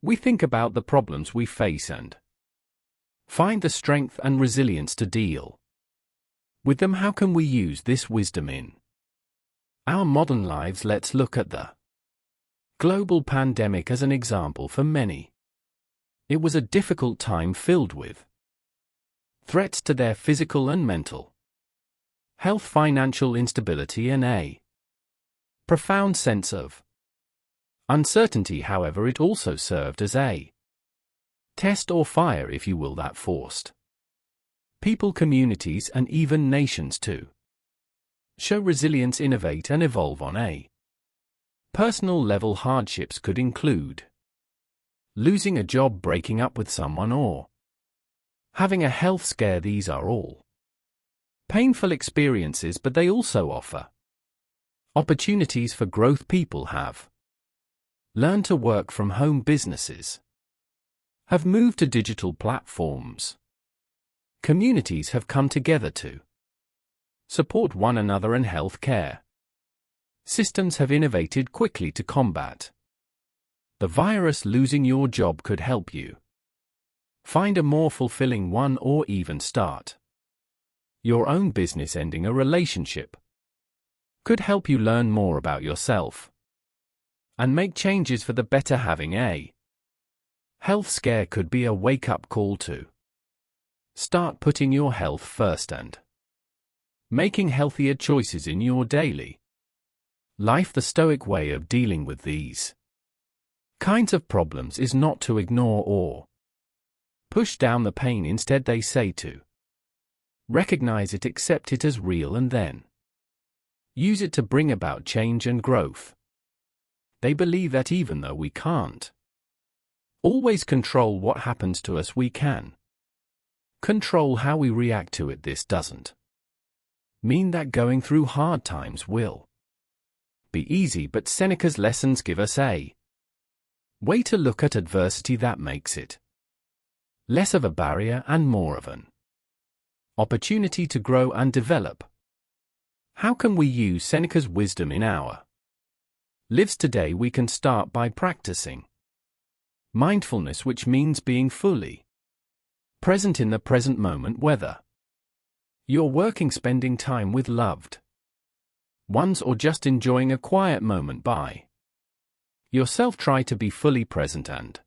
we think about the problems we face and find the strength and resilience to deal with them. How can we use this wisdom in our modern lives? Let's look at the global pandemic as an example. For many, it was a difficult time filled with threats to their physical and mental health, financial instability, and a profound sense of uncertainty. However, it also served as a test, or fire, if you will, that forced people, communities, and even nations to show resilience, innovate, and evolve. On a personal level, hardships could include losing a job, breaking up with someone, or having a health scare. These are all painful experiences, but they also offer opportunities for growth. People have learned to work from home, businesses have moved to digital platforms, communities have come together to support one another, and healthcare systems have innovated quickly to combat the virus. Losing your job could help you find a more fulfilling one, or even start your own business. Ending a relationship could help you learn more about yourself and make changes for the better. Having a health scare could be a wake-up call to start putting your health first and making healthier choices in your daily life. The Stoic way of dealing with these kinds of problems is not to ignore or push down the pain. Instead, they say to recognize it, accept it as real, and then use it to bring about change and growth. They believe that even though we can't always control what happens to us, we can control how we react to it. This doesn't mean that going through hard times will be easy, but Seneca's lessons give us a way to look at adversity that makes it less of a barrier and more of an opportunity to grow and develop. How can we use Seneca's wisdom in our lives today? We can start by practicing mindfulness, which means being fully present in the present moment, whether you're working, spending time with loved ones, or just enjoying a quiet moment by yourself. Try to be fully present and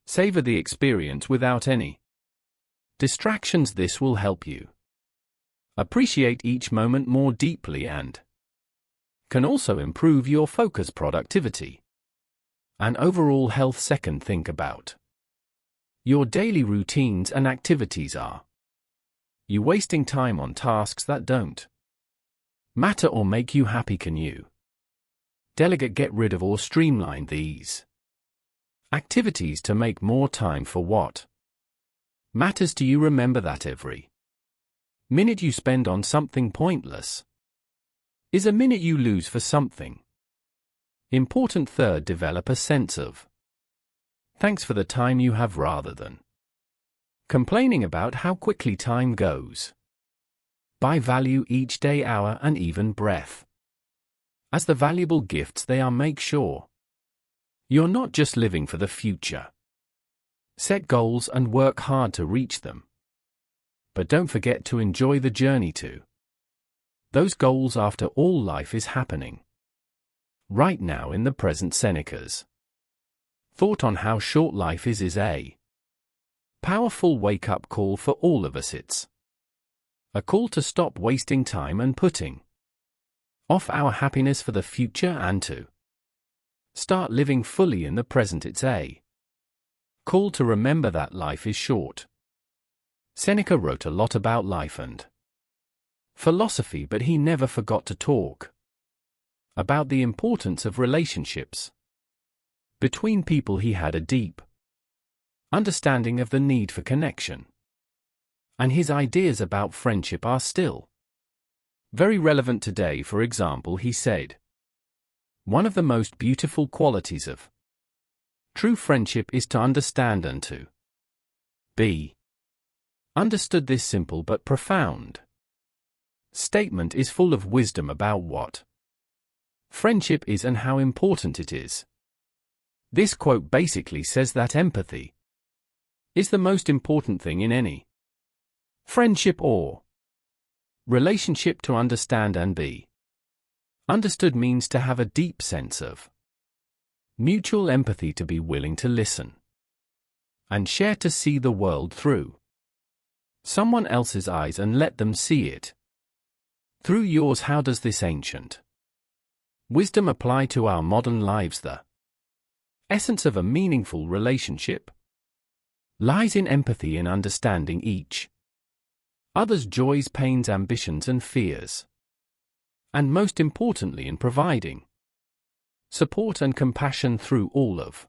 savor the experience without any distractions. This will help you appreciate each moment more deeply and can also improve your focus, productivity, and overall health. Second, think about your daily routines and activities. Are you wasting time on tasks that don't matter or make you happy? Can you delegate, get rid of, or streamline these activities to make more time for what matters to you? Remember that every minute you spend on something pointless is a minute you lose for something important. Third, develop a sense of thanks for the time you have rather than complaining about how quickly time goes by. Value each day, hour, and even breath as the valuable gifts they are. Make sure you're not just living for the future. Set goals and work hard to reach them. But don't forget to enjoy the journey to those goals. After all, life is happening right now in the present. Seneca's thought on how short life is a powerful wake-up call for all of us. It's a call to stop wasting time and putting off our happiness for the future and to start living fully in the present. It's a call to remember that life is short. Seneca wrote a lot about life and philosophy, but he never forgot to talk about the importance of relationships between people. He had a deep understanding of the need for connection, and his ideas about friendship are still very relevant today. For example, he said, "One of the most beautiful qualities of true friendship is to understand and to B. Understood. This simple but profound statement is full of wisdom about what friendship is and how important it is. This quote basically says that empathy is the most important thing in any friendship or relationship. To understand and be understood means to have a deep sense of mutual empathy, to be willing to listen and share, to see the world through someone else's eyes and let them see it through yours. How does this ancient wisdom apply to our modern lives? The essence of a meaningful relationship lies in empathy, in understanding each other's joys, pains, ambitions, and fears, and most importantly in providing support and compassion through all of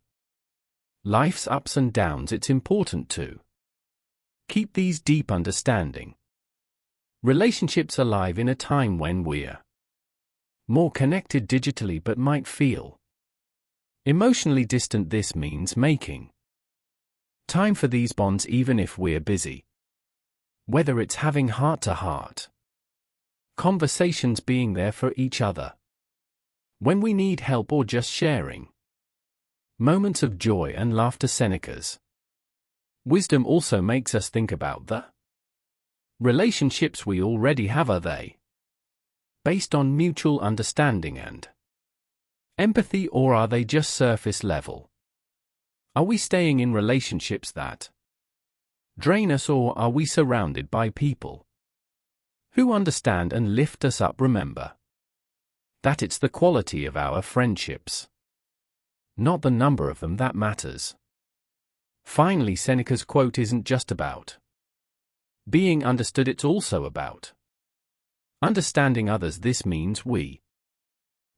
life's ups and downs. It's important to keep these deep understanding relationships alive in a time when we're more connected digitally but might feel emotionally distant. This means making time for these bonds even if we're busy. Whether it's having heart-to-heart conversations, being there for each other when we need help, or just sharing moments of joy and laughter. Seneca's wisdom also makes us think about the relationships we already have. Are they based on mutual understanding and empathy, or are they just surface level? Are we staying in relationships that drain us, or are we surrounded by people who understand and lift us up? Remember that it's the quality of our friendships, not the number of them, that matters. Finally, Seneca's quote isn't just about being understood, it's also about understanding others. This means we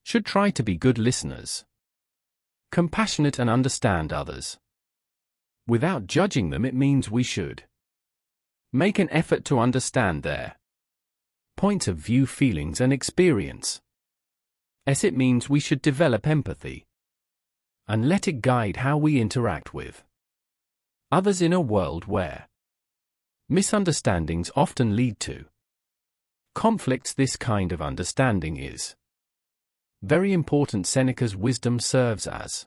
should try to be good listeners, compassionate, and understand others without judging them. It means we should make an effort to understand their points of view, feelings, and experience. It means we should develop empathy and let it guide how we interact with others in a world where misunderstandings often lead to conflicts. This kind of understanding is very important. Seneca's wisdom serves as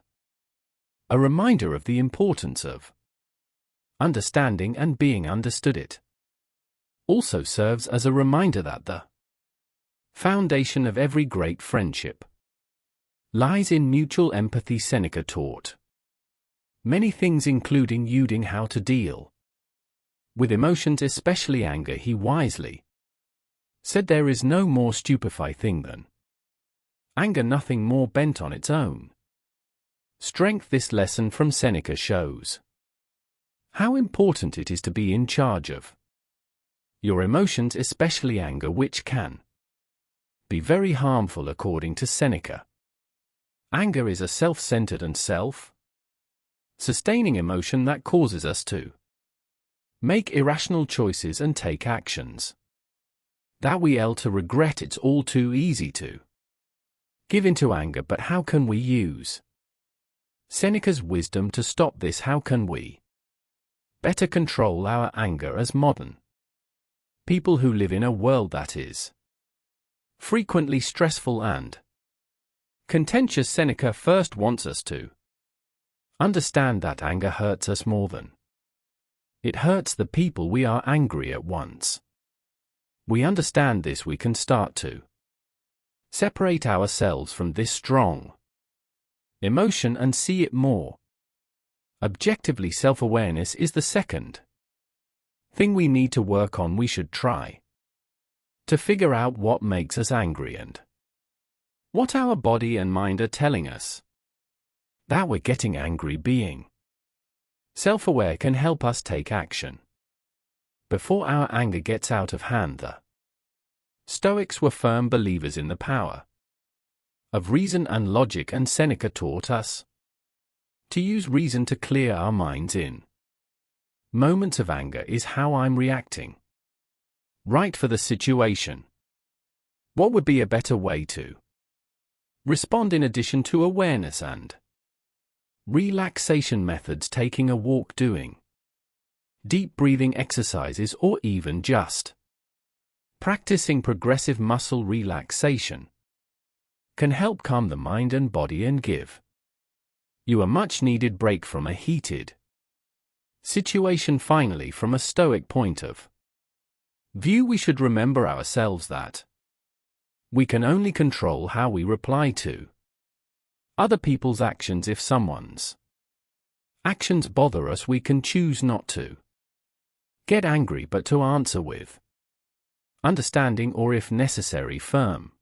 a reminder of the importance of understanding and being understood. It also serves as a reminder that the foundation of every great friendship lies in mutual empathy. Seneca taught many things, including how to deal with emotions, especially anger. He wisely said there is no more stupefying thing than anger, nothing more bent on its own strength. This lesson from Seneca shows how important it is to be in charge of your emotions, especially anger, which can be very harmful. According to Seneca, anger is a self-centered and self-sustaining emotion that causes us to make irrational choices and take actions that we to regret. It's all too easy to give into anger, but how can we use Seneca's wisdom to stop this? How can we better control our anger as modern people who live in a world that is frequently stressful and contentious? Seneca first wants us to understand that anger hurts us more than it hurts the people we are angry at. Once we understand this, we can start to separate ourselves from this strong emotion and see it more objectively. Self-awareness is the second thing we need to work on. We should try to figure out what makes us angry and what our body and mind are telling us that we're getting angry. Being self-aware can help us take action before our anger gets out of hand. The Stoics were firm believers in the power of reason and logic, and Seneca taught us to use reason to clear our minds in moments of anger. Is how I'm reacting right for the situation? What would be a better way to respond? In addition to awareness and relaxation methods, taking a walk, doing deep breathing exercises, or even just practicing progressive muscle relaxation can help calm the mind and body and give you a much-needed break from a heated situation. Finally, from a Stoic point of view, we should remember ourselves that we can only control how we reply to other people's actions. If someone's actions bother us, we can choose not to get angry but to answer with understanding, or if necessary, firm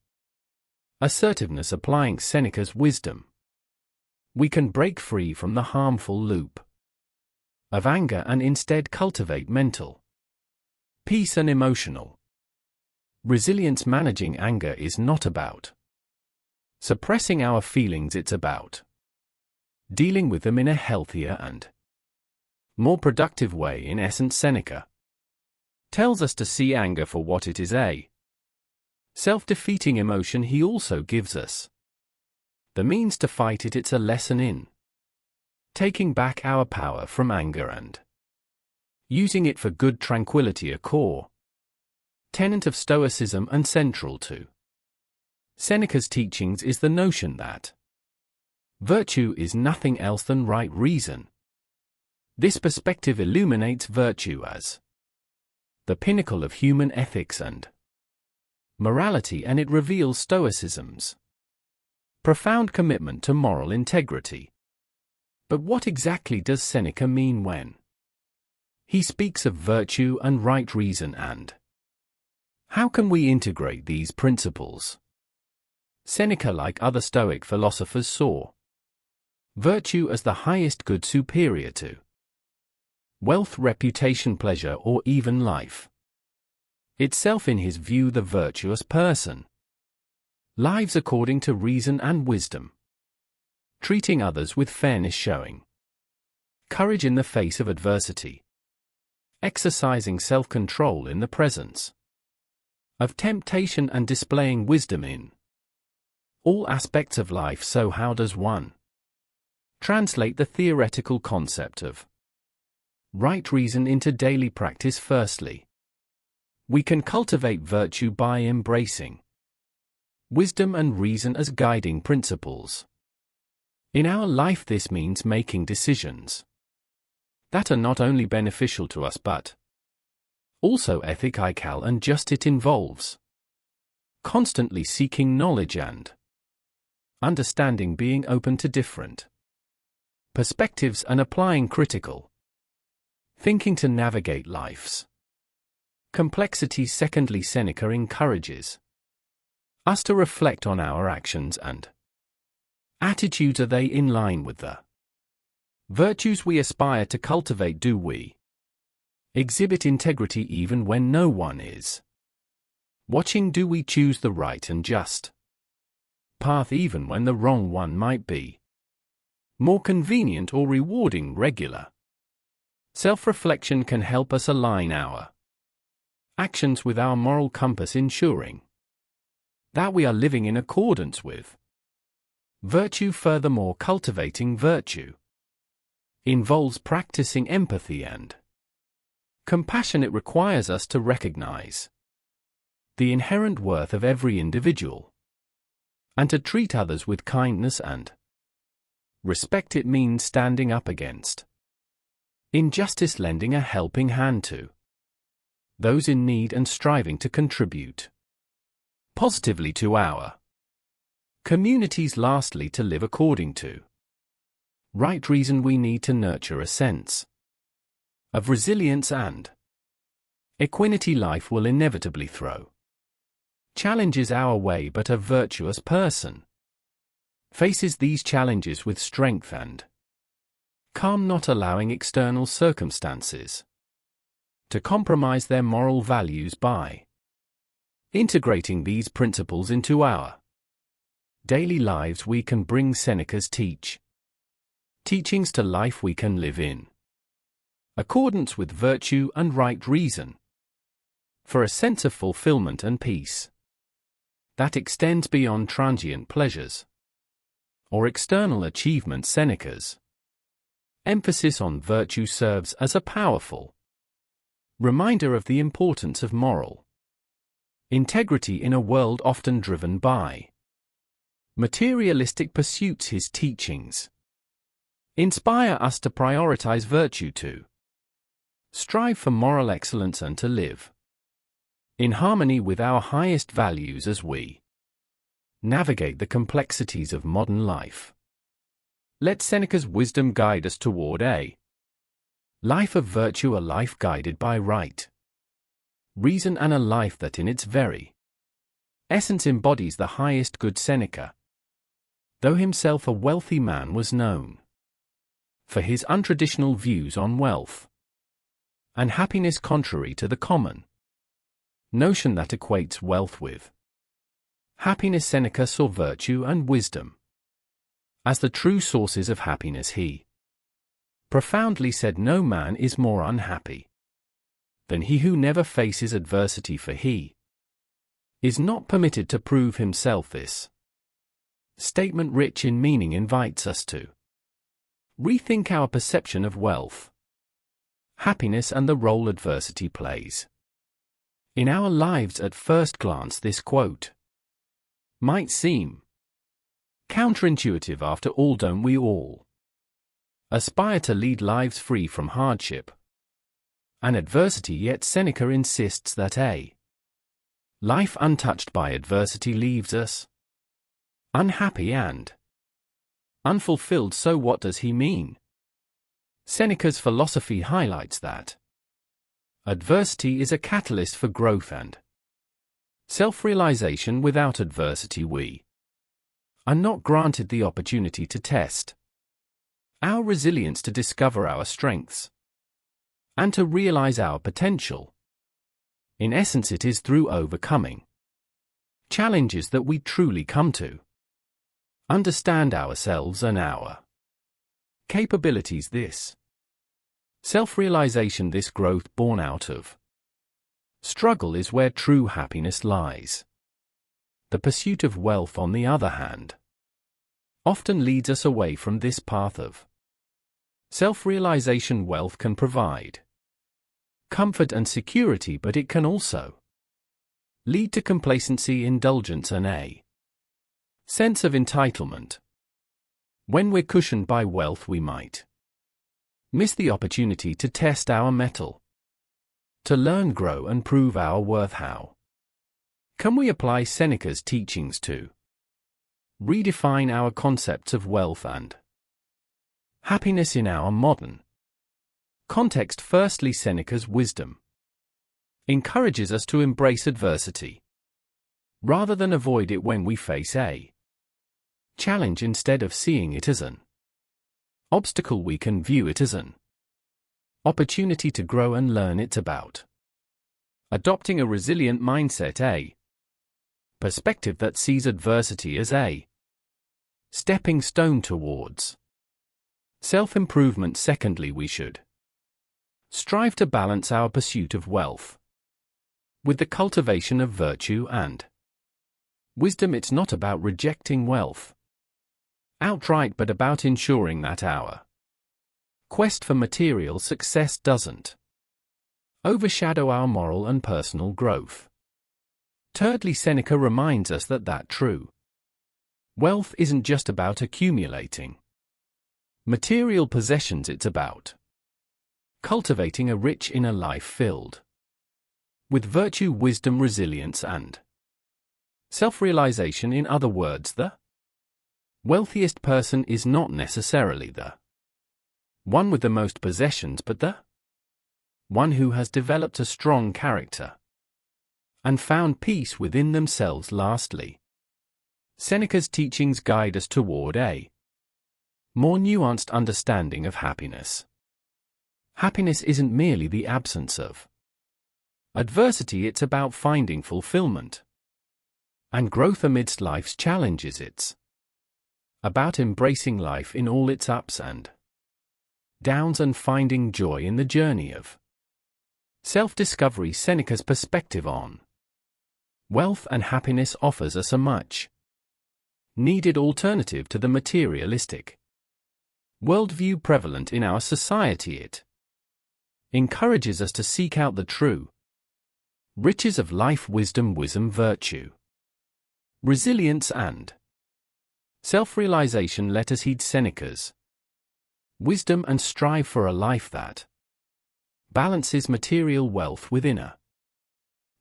assertiveness. Applying Seneca's wisdom, we can break free from the harmful loop of anger and instead cultivate mental peace and emotional resilience. Managing anger is not about suppressing our feelings, it's about dealing with them in a healthier and more productive way. In essence, Seneca tells us to see anger for what it is, a self-defeating emotion. He also gives us the means to fight it. It's a lesson in taking back our power from anger and using it for good. Tranquility, a core tenet of Stoicism and central to Seneca's teachings, is the notion that virtue is nothing else than right reason. This perspective illuminates virtue as the pinnacle of human ethics and morality, and it reveals Stoicism's profound commitment to moral integrity. But what exactly does Seneca mean when he speaks of virtue and right reason, and how can we integrate these principles? Seneca, like other Stoic philosophers, saw virtue as the highest good, superior to wealth, reputation, pleasure, or even life itself. In his view, the virtuous person lives according to reason and wisdom, treating others with fairness, showing courage in the face of adversity, exercising self-control in the presence of temptation, and displaying wisdom in all aspects of life. So how does one translate the theoretical concept of right reason into daily practice? Firstly, we can cultivate virtue by embracing wisdom and reason as guiding principles in our life. This means making decisions that are not only beneficial to us but also ethical and just. It involves constantly seeking knowledge and understanding, being open to different perspectives, and applying critical thinking to navigate life's complexities. Secondly, Seneca encourages us to reflect on our actions and attitudes. Are they in line with the virtues we aspire to cultivate? Do we exhibit integrity even when no one is watching? Do we choose the right and just path even when the wrong one might be more convenient or rewarding? Regular self-reflection can help us align our actions with our moral compass, ensuring that we are living in accordance with virtue. Furthermore, cultivating virtue involves practicing empathy and compassion. It requires us to recognize the inherent worth of every individual and to treat others with kindness and respect. It means standing up against injustice, lending a helping hand to those in need, and striving to contribute positively to our communities. Lastly, to live according to right reason, we need to nurture a sense of resilience and equanimity. Life will inevitably throw challenges our way, but a virtuous person faces these challenges with strength and calm, not allowing external circumstances to compromise their moral values. By integrating these principles into our daily lives, we can bring Seneca's teachings to life. We can live in accordance with virtue and right reason for a sense of fulfillment and peace that extends beyond transient pleasures or external achievements. Seneca's emphasis on virtue serves as a powerful Reminder of the importance of moral integrity in a world often driven by materialistic pursuits. His teachings inspire us to prioritize virtue, to strive for moral excellence, and to live in harmony with our highest values as we navigate the complexities of modern life. Let Seneca's wisdom guide us toward a life of virtue, a life guided by right reason, and a life that in its very essence embodies the highest good. Seneca, though himself a wealthy man, was known for his untraditional views on wealth and happiness, contrary to the common notion that equates wealth with happiness. Seneca saw virtue and wisdom as the true sources of happiness. He profoundly said, "No man is more unhappy than he who never faces adversity, for he is not permitted to prove himself." This statement, rich in meaning, invites us to rethink our perception of wealth, happiness, and the role adversity plays in our lives. At first glance, this quote might seem counterintuitive. After all, don't we all aspire to lead lives free from hardship and adversity? Yet Seneca insists that a life untouched by adversity leaves us unhappy and unfulfilled. So what does he mean? Seneca's philosophy highlights that adversity is a catalyst for growth and self-realization. Without adversity, we are not granted the opportunity to test our resilience, to discover our strengths, and to realize our potential. In essence, it is through overcoming challenges that we truly come to understand ourselves and our capabilities. This self-realization, this growth born out of struggle, is where true happiness lies. The pursuit of wealth, on the other hand, often leads us away from this path of self-realization. Wealth can provide comfort and security, but it can also lead to complacency, indulgence, and a sense of entitlement. When we're cushioned by wealth, we might miss the opportunity to test our mettle, to learn, grow, and prove our worth. How can we apply Seneca's teachings to redefine our concepts of wealth and happiness in our modern context? Firstly, Seneca's wisdom encourages us to embrace adversity rather than avoid it. When we face a challenge, instead of seeing it as an obstacle, we can view it as an opportunity to grow and learn. It's about adopting a resilient mindset, a perspective that sees adversity as a stepping stone towards self-improvement. Secondly, we should strive to balance our pursuit of wealth with the cultivation of virtue and wisdom. It's not about rejecting wealth outright, but about ensuring that our quest for material success doesn't overshadow our moral and personal growth. Thirdly, Seneca reminds us that true wealth isn't just about accumulating material possessions. It's about cultivating a rich inner life filled with virtue, wisdom, resilience, and self-realization. In other words, the wealthiest person is not necessarily the one with the most possessions, but the one who has developed a strong character and found peace within themselves. Lastly, Seneca's teachings guide us toward a more nuanced understanding of happiness. Happiness isn't merely the absence of adversity, it's about finding fulfillment and growth amidst life's challenges. It's about embracing life in all its ups and downs and finding joy in the journey of self-discovery. Seneca's perspective on wealth and happiness offers us a much needed alternative to the materialistic worldview prevalent in our society. It encourages us to seek out the true riches of life, wisdom, virtue, resilience and self-realization. Let us heed Seneca's wisdom and strive for a life that balances material wealth with inner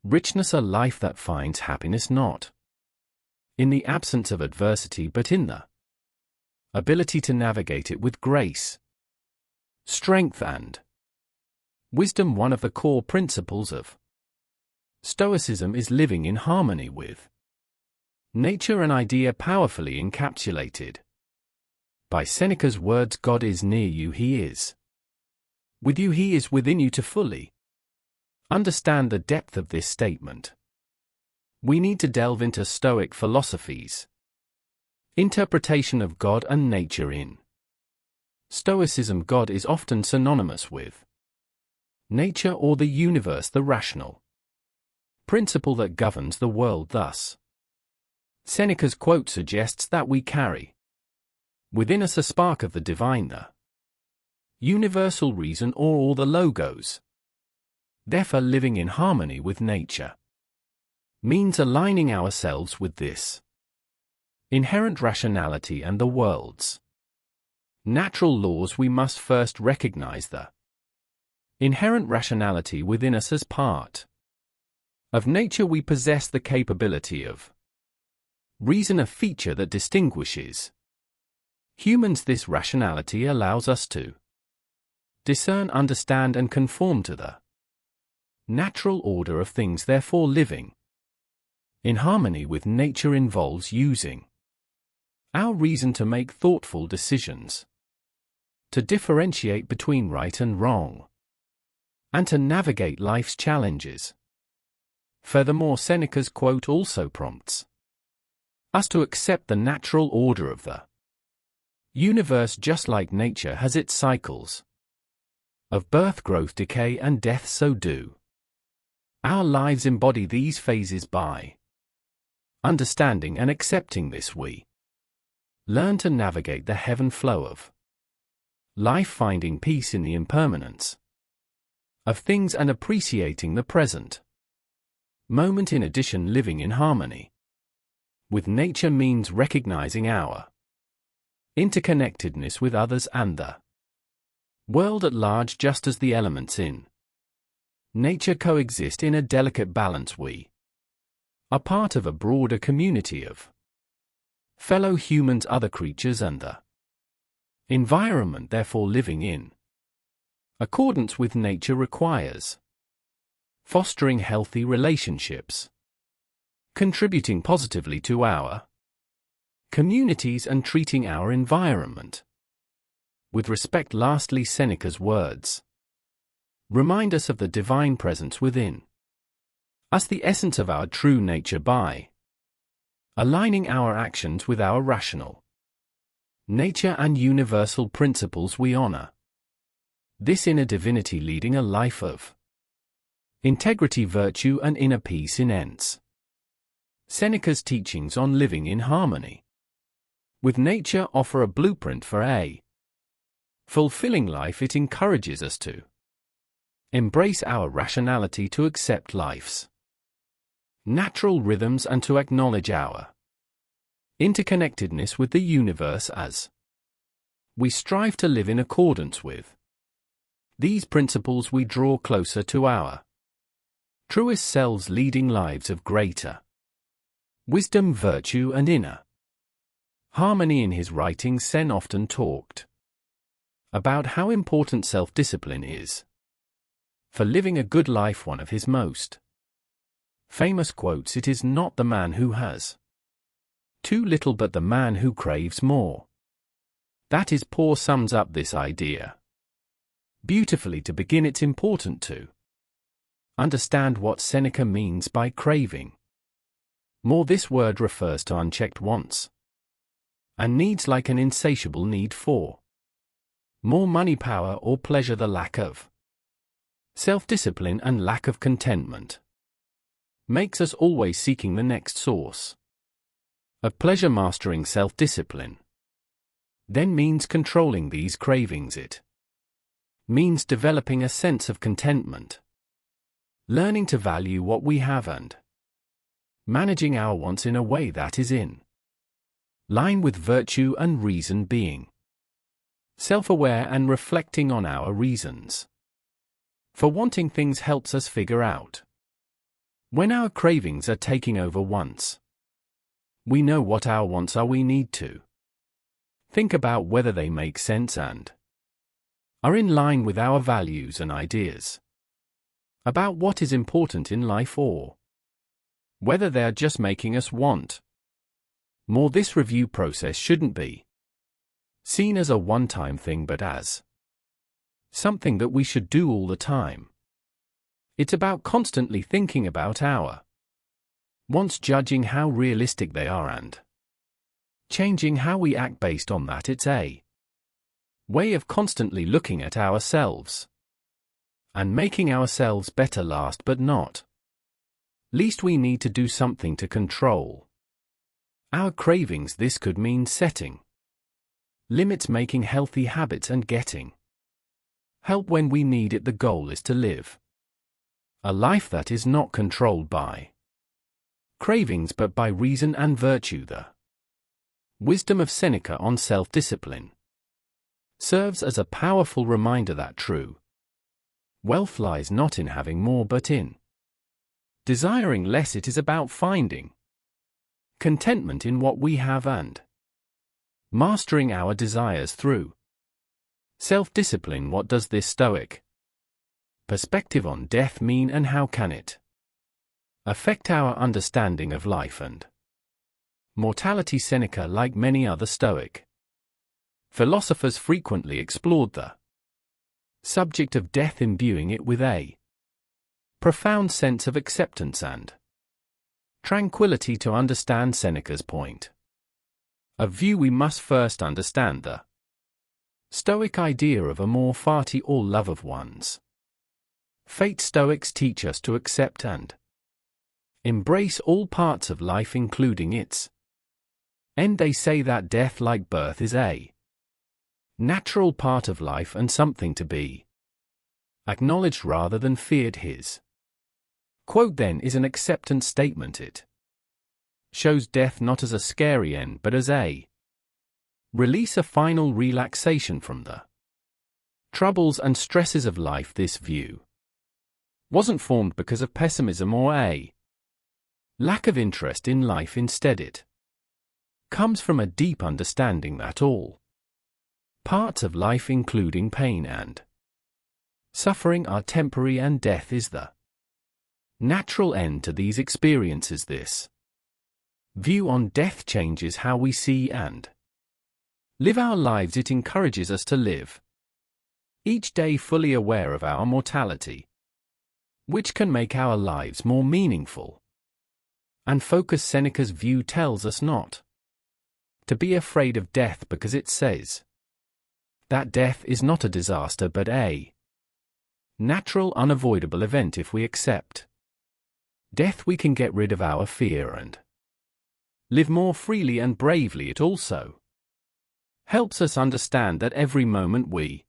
richness, a life that finds happiness not in the absence of adversity but in the ability to navigate it with grace, strength and wisdom. One of the core principles of Stoicism is living in harmony with nature, an idea powerfully encapsulated by Seneca's words, God is near you, he is with you, he is within you. To fully understand the depth of this statement, we need to delve into Stoic philosophy's interpretation of God and nature. In Stoicism, God is often synonymous with nature or the universe, the rational principle that governs the world. Thus, Seneca's quote suggests that we carry within us a spark of the divine, the universal reason or the logos. Therefore, living in harmony with nature means aligning ourselves with this inherent rationality and the world's natural laws. We must first recognize the inherent rationality within us. As part of nature, we possess the capability of reason, a feature that distinguishes humans. This rationality allows us to discern, understand, and conform to the natural order of things. Therefore, living in harmony with nature involves using our reason to make thoughtful decisions, to differentiate between right and wrong, and to navigate life's challenges. Furthermore, Seneca's quote also prompts us to accept the natural order of the universe. Just like nature has its cycles of birth, growth, decay, and death, so do our lives embody these phases. By understanding and accepting this, we learn to navigate the ebb and flow of life, finding peace in the impermanence of things and appreciating the present moment. In addition, living in harmony with nature means recognizing our interconnectedness with others and the world at large. Just as the elements in nature coexist in a delicate balance, we are part of a broader community of fellow humans, other creatures, and the environment. Therefore, living in accordance with nature requires fostering healthy relationships, contributing positively to our communities, and treating our environment with respect. Lastly, Seneca's words remind us of the divine presence within us, the essence of our true nature. By aligning our actions with our rational nature and universal principles, we honor this inner divinity, leading a life of integrity, virtue, and inner peace. In ends Seneca's teachings on living in harmony with nature offer a blueprint for a fulfilling life. It encourages us to embrace our rationality, to accept life's natural rhythms, and to acknowledge our interconnectedness with the universe. As we strive to live in accordance with these principles, we draw closer to our truest selves, leading lives of greater wisdom, virtue, and inner harmony. In his writings, Sen often talked about how important self-discipline is for living a good life. One of his most famous quotes, "It is not the man who has too little but the man who craves more." That is poor sums up this idea beautifully. To begin, it's important to understand what Seneca means by craving more. This word refers to unchecked wants and needs, like an insatiable need for more money, power, or pleasure. The lack of self-discipline and lack of contentment makes us always seeking the next source of pleasure. Mastering self-discipline then means controlling these cravings. It means developing a sense of contentment, learning to value what we have and managing our wants in a way that is in line with virtue and reason, being self-aware and reflecting on our reasons for wanting things helps us figure out when our cravings are taking over. Once we know what our wants are, we need to think about whether they make sense and are in line with our values and ideas about what is important in life, or whether they are just making us want more. This review process shouldn't be seen as a one-time thing, but as something that we should do all the time. It's about constantly thinking about our wants, judging how realistic they are, and changing how we act based on that. It's a way of constantly looking at ourselves and making ourselves better. Last but not least, we need to do something to control our cravings. This could mean setting limits, making healthy habits, and getting help when we need it. The goal is to live a life that is not controlled by cravings but by reason and virtue. The wisdom of Seneca on self-discipline serves as a powerful reminder that true wealth lies not in having more but in desiring less. It is about finding contentment in what we have and mastering our desires through self-discipline. What does this Stoic perspective on death mean, and how can it affect our understanding of life and mortality? Seneca, like many other Stoic philosophers, frequently explored the subject of death, imbuing it with a profound sense of acceptance and tranquility. To understand Seneca's point of view, we must first understand the Stoic idea of amor fati, or love of one's fate. Stoics teach us to accept and embrace all parts of life, including its end. They say that death, like birth, is a natural part of life and something to be acknowledged rather than feared. His quote then is an acceptance statement. It shows death not as a scary end but as a release, a final relaxation from the troubles and stresses of life. This view wasn't formed because of pessimism or a lack of interest in life. Instead, it comes from a deep understanding that all parts of life, including pain and suffering, are temporary, and death is the natural end to these experiences. This view on death changes how we see and live our lives. It encourages us to live each day fully aware of our mortality, which can make our lives more meaningful and focused. Seneca's view tells us not to be afraid of death because it says that death is not a disaster but a natural, unavoidable event. If we accept death, we can get rid of our fear and live more freely and bravely. It also helps us understand that every moment we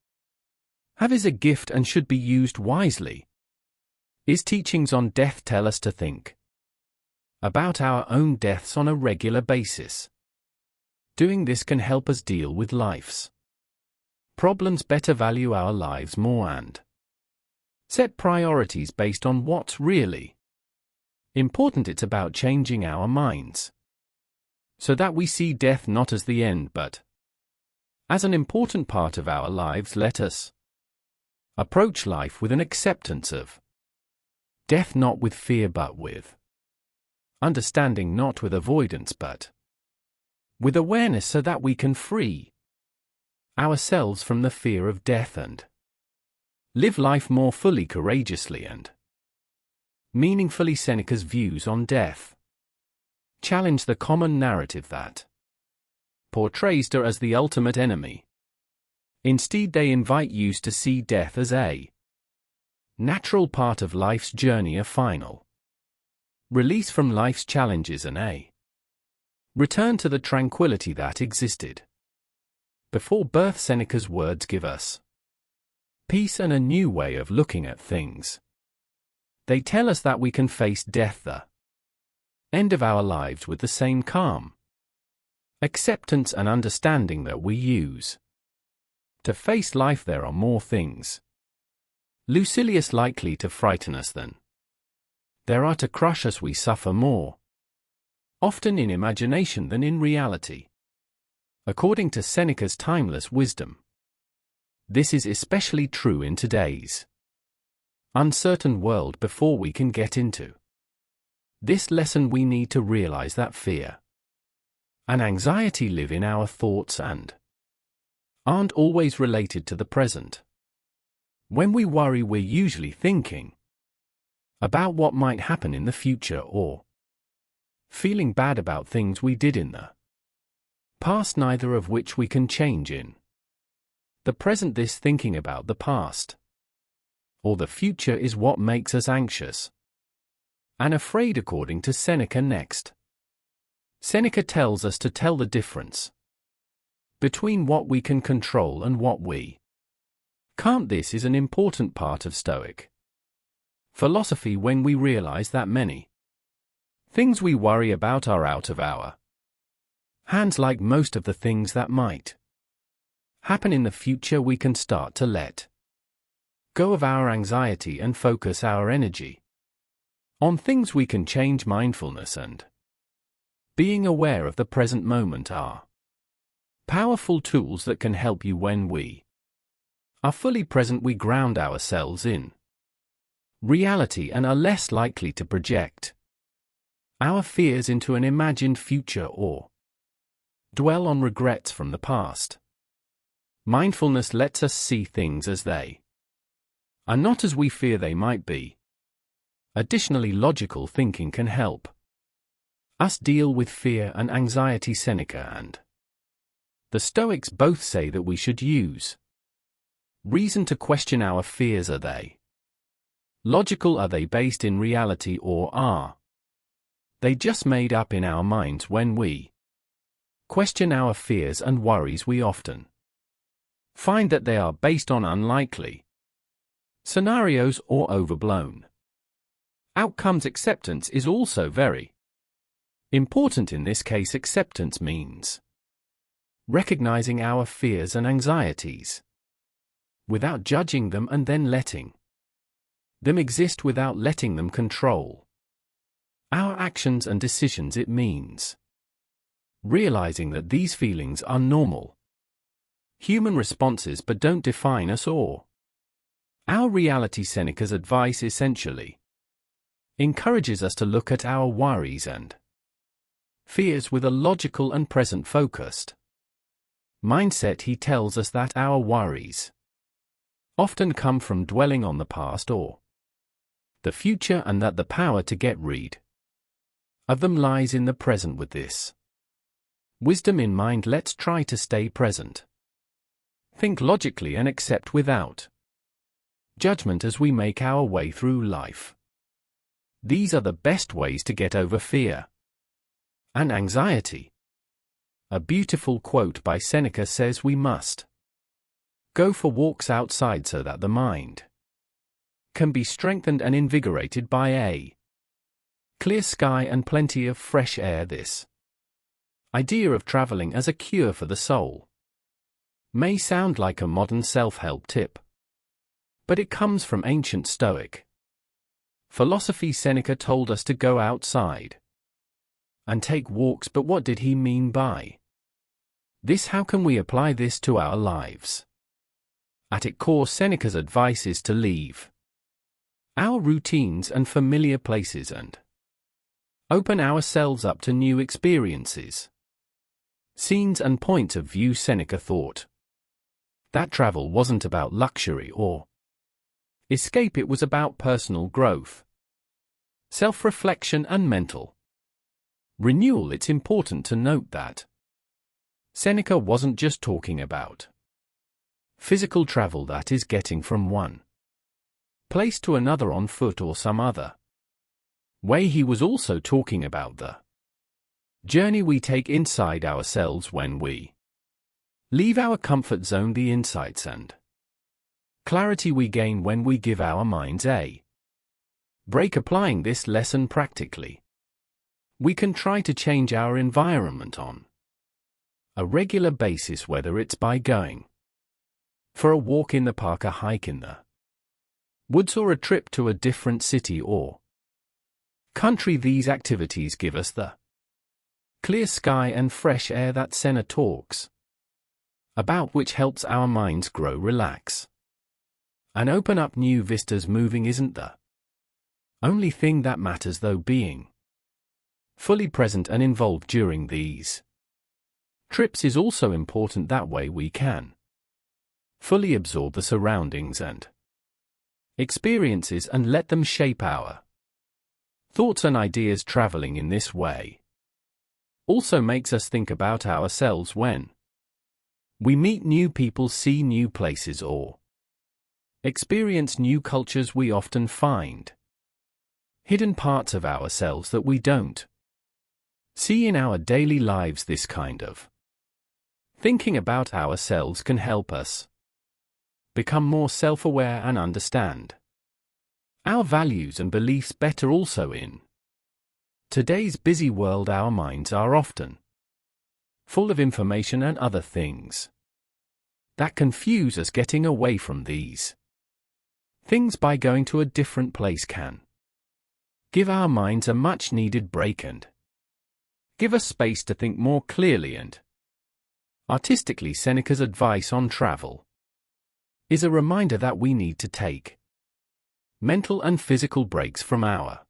have is a gift and should be used wisely. His teachings on death tell us to think about our own deaths on a regular basis. Doing this can help us deal with life's problems better, value our lives more, and set priorities based on what's really important. It's about changing our minds so that we see death not as the end but as an important part of our lives. Let us approach life with an acceptance of death, not with fear but with understanding, not with avoidance but with awareness, so that we can free ourselves from the fear of death and live life more fully, courageously, and meaningfully. Seneca's views on death challenge the common narrative that portrays death as the ultimate enemy. Instead, they invite you to see death as a natural part of life's journey, a final release from life's challenges, and a return to the tranquility that existed before birth. Seneca's words give us peace and a new way of looking at things. They tell us that we can face death, the end of our lives, with the same calm, acceptance and understanding that we use to face life. There are more things, Lucilius, likely to frighten us than there are to crush us. We suffer more often in imagination than in reality, according to Seneca's timeless wisdom. This is especially true in today's uncertain world. Before we can get into this lesson, we need to realize that fear and anxiety live in our thoughts and aren't always related to the present. When we worry, we're usually thinking about what might happen in the future or feeling bad about things we did in the past, neither of which we can change in the present. This thinking about the past or the future is what makes us anxious and afraid, according to Seneca. Next, Seneca tells us to tell the difference between what we can control and what we can't. This is an important part of Stoic philosophy. When we realize that many things we worry about are out of our hands, like most of the things that might happen in the future, we can start to let go of our anxiety and focus our energy on things we can change. Mindfulness and being aware of the present moment are powerful tools that can help you. When we are fully present, we ground ourselves in reality and are less likely to project our fears into an imagined future or dwell on regrets from the past. Mindfulness lets us see things as they are, not as we fear they might be. Additionally, logical thinking can help us deal with fear and anxiety. Seneca and the Stoics both say that we should use reason to question our fears. Are they logical? Are they based in reality, or are they just made up in our minds? When we question our fears and worries, we often find that they are based on unlikely scenarios or overblown outcomes. Acceptance is also very important in this case. Acceptance means recognizing our fears and anxieties without judging them, and then letting them exist without letting them control our actions and decisions. It means realizing that these feelings are normal human responses but don't define us or our reality. Seneca's advice essentially encourages us to look at our worries and fears with a logical and present-focused mindset. He tells us that our worries often come from dwelling on the past or the future, and that the power to get rid of them lies in the present. With this wisdom in mind, let's try to stay present, think logically, and accept without judgment as we make our way through life. These are the best ways to get over fear and anxiety. A beautiful quote by Seneca says we must go for walks outside so that the mind can be strengthened and invigorated by a clear sky and plenty of fresh air. This idea of traveling as a cure for the soul may sound like a modern self-help tip, but it comes from ancient Stoic philosophy. Seneca told us to go outside and take walks, but what did he mean by this? How can we apply this to our lives? At its core, Seneca's advice is to leave our routines and familiar places and open ourselves up to new experiences, scenes and points of view. Seneca thought that travel wasn't about luxury or escape, it was about personal growth, self-reflection and mental renewal. It's important to note that Seneca wasn't just talking about physical travel, that is, getting from one place to another on foot or some other way. He was also talking about the journey we take inside ourselves when we leave our comfort zone, the insights and Clarity we gain when we give our minds a break applying this lesson practically. We can try to change our environment on a regular basis, whether it's by going for a walk in the park, a hike in the woods, or a trip to a different city or country. These activities give us the clear sky and fresh air that Senna talks about, which helps our minds grow, relax, and open up new vistas. Moving isn't the only thing that matters, though. Being fully present and involved during these trips is also important. That way we can fully absorb the surroundings and experiences and let them shape our thoughts and ideas. Traveling in this way also makes us think about ourselves when we meet new people, see new places, or experience new cultures. We often find hidden parts of ourselves that we don't see in our daily lives. This kind of thinking about ourselves can help us become more self-aware and understand our values and beliefs better. Also, in today's busy world, our minds are often full of information and other things that confuse us. Getting away from these things by going to a different place can give our minds a much-needed break and give us space to think more clearly and artistically. Seneca's advice on travel is a reminder that we need to take mental and physical breaks from our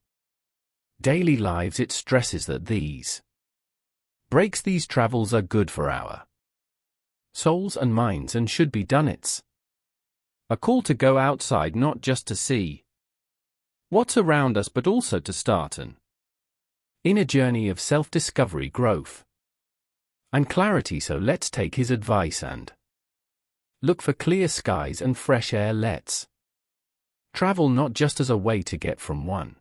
daily lives. It stresses that these breaks, these travels, are good for our souls and minds and should be done. It's a call to go outside, not just to see what's around us, but also to start an inner journey of self-discovery, growth, and clarity. So let's take his advice and look for clear skies and fresh air. Let's travel not just as a way to get from one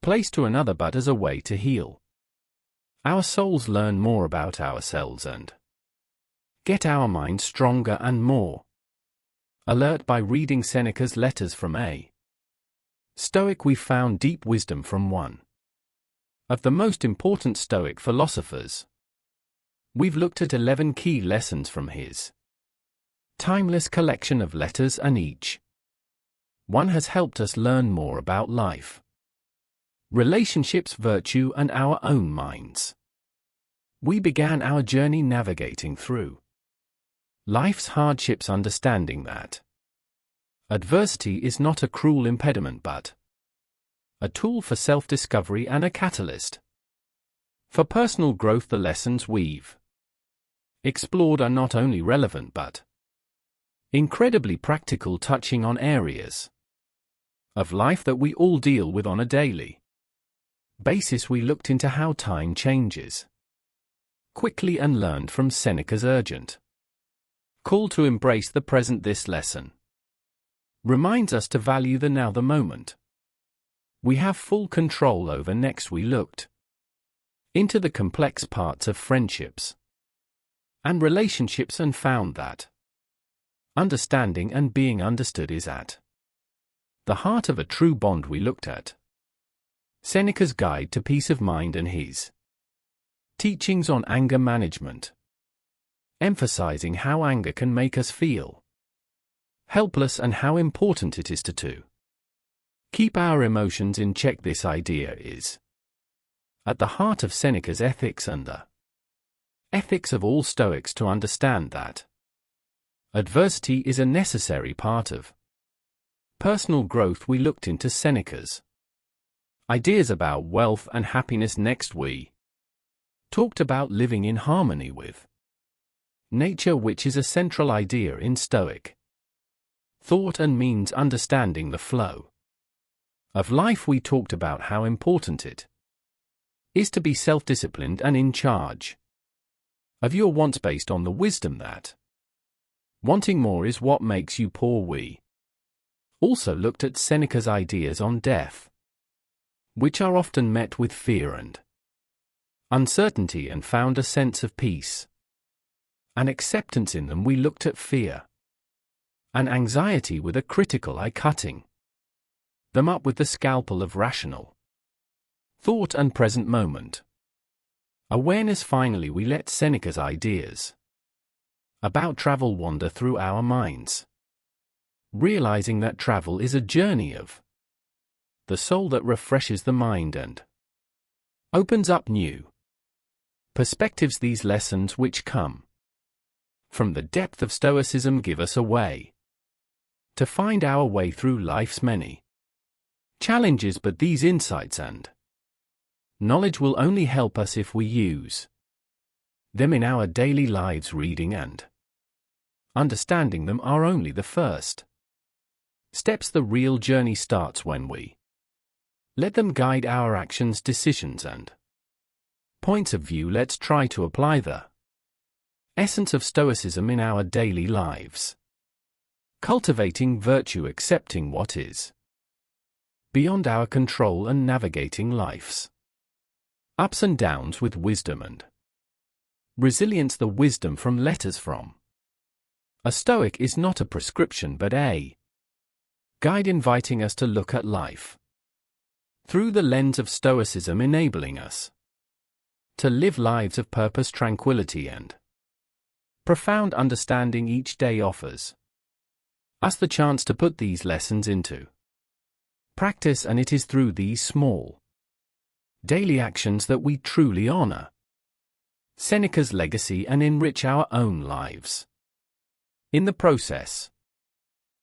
place to another, but as a way to heal our souls, learn more about ourselves, and get our minds stronger and more alert. By reading Seneca's letters from a Stoic, we found deep wisdom from one of the most important Stoic philosophers. We've looked at 11 key lessons from his timeless collection of letters, and each one has helped us learn more about life, relationships, virtue, and our own minds. We began our journey navigating through life's hardships, understanding that adversity is not a cruel impediment, but a tool for self-discovery and a catalyst for personal growth. The lessons we've explored are not only relevant but incredibly practical, touching on areas of life that we all deal with on a daily basis. We looked into how time changes quickly and learned from Seneca's urgent call to embrace the present. This lesson reminds us to value the now, the moment we have full control over. Next, we looked into the complex parts of friendships and relationships and found that understanding and being understood is at the heart of a true bond. We looked at Seneca's Guide to Peace of Mind and his teachings on anger management, emphasizing how anger can make us feel helpless and how important it is to keep our emotions in check. This idea is at the heart of Seneca's ethics and the ethics of all Stoics. To understand that adversity is a necessary part of personal growth, we looked into Seneca's ideas about wealth and happiness. Next, we talked about living in harmony with nature, which is a central idea in Stoic thought and means understanding the flow of life. We talked about how important it is to be self-disciplined and in charge of your wants based on the wisdom that wanting more is what makes you poor. We also looked at Seneca's ideas on death, which are often met with fear and uncertainty, and found a sense of peace and acceptance in them. We looked at fear and anxiety with a critical eye, cutting them up with the scalpel of rational thought and present moment awareness. Finally, we let Seneca's ideas about travel wander through our minds, realizing that travel is a journey of the soul that refreshes the mind and opens up new perspectives. These lessons, which come from the depth of Stoicism, give us a way to find our way through life's many challenges. But these insights and knowledge will only help us if we use them in our daily lives. Reading and understanding them are only the first steps. The real journey starts when we let them guide our actions, decisions, and points of view. Let's try to apply the essence of Stoicism in our daily lives, cultivating virtue, accepting what is beyond our control, and navigating life's ups and downs with wisdom and resilience. The wisdom from letters from a Stoic is not a prescription but a guide, inviting us to look at life through the lens of Stoicism, enabling us to live lives of purpose, tranquility, and profound understanding. Each day offers us the chance to put these lessons into practice, and it is through these small daily actions that we truly honor Seneca's legacy and enrich our own lives in the process.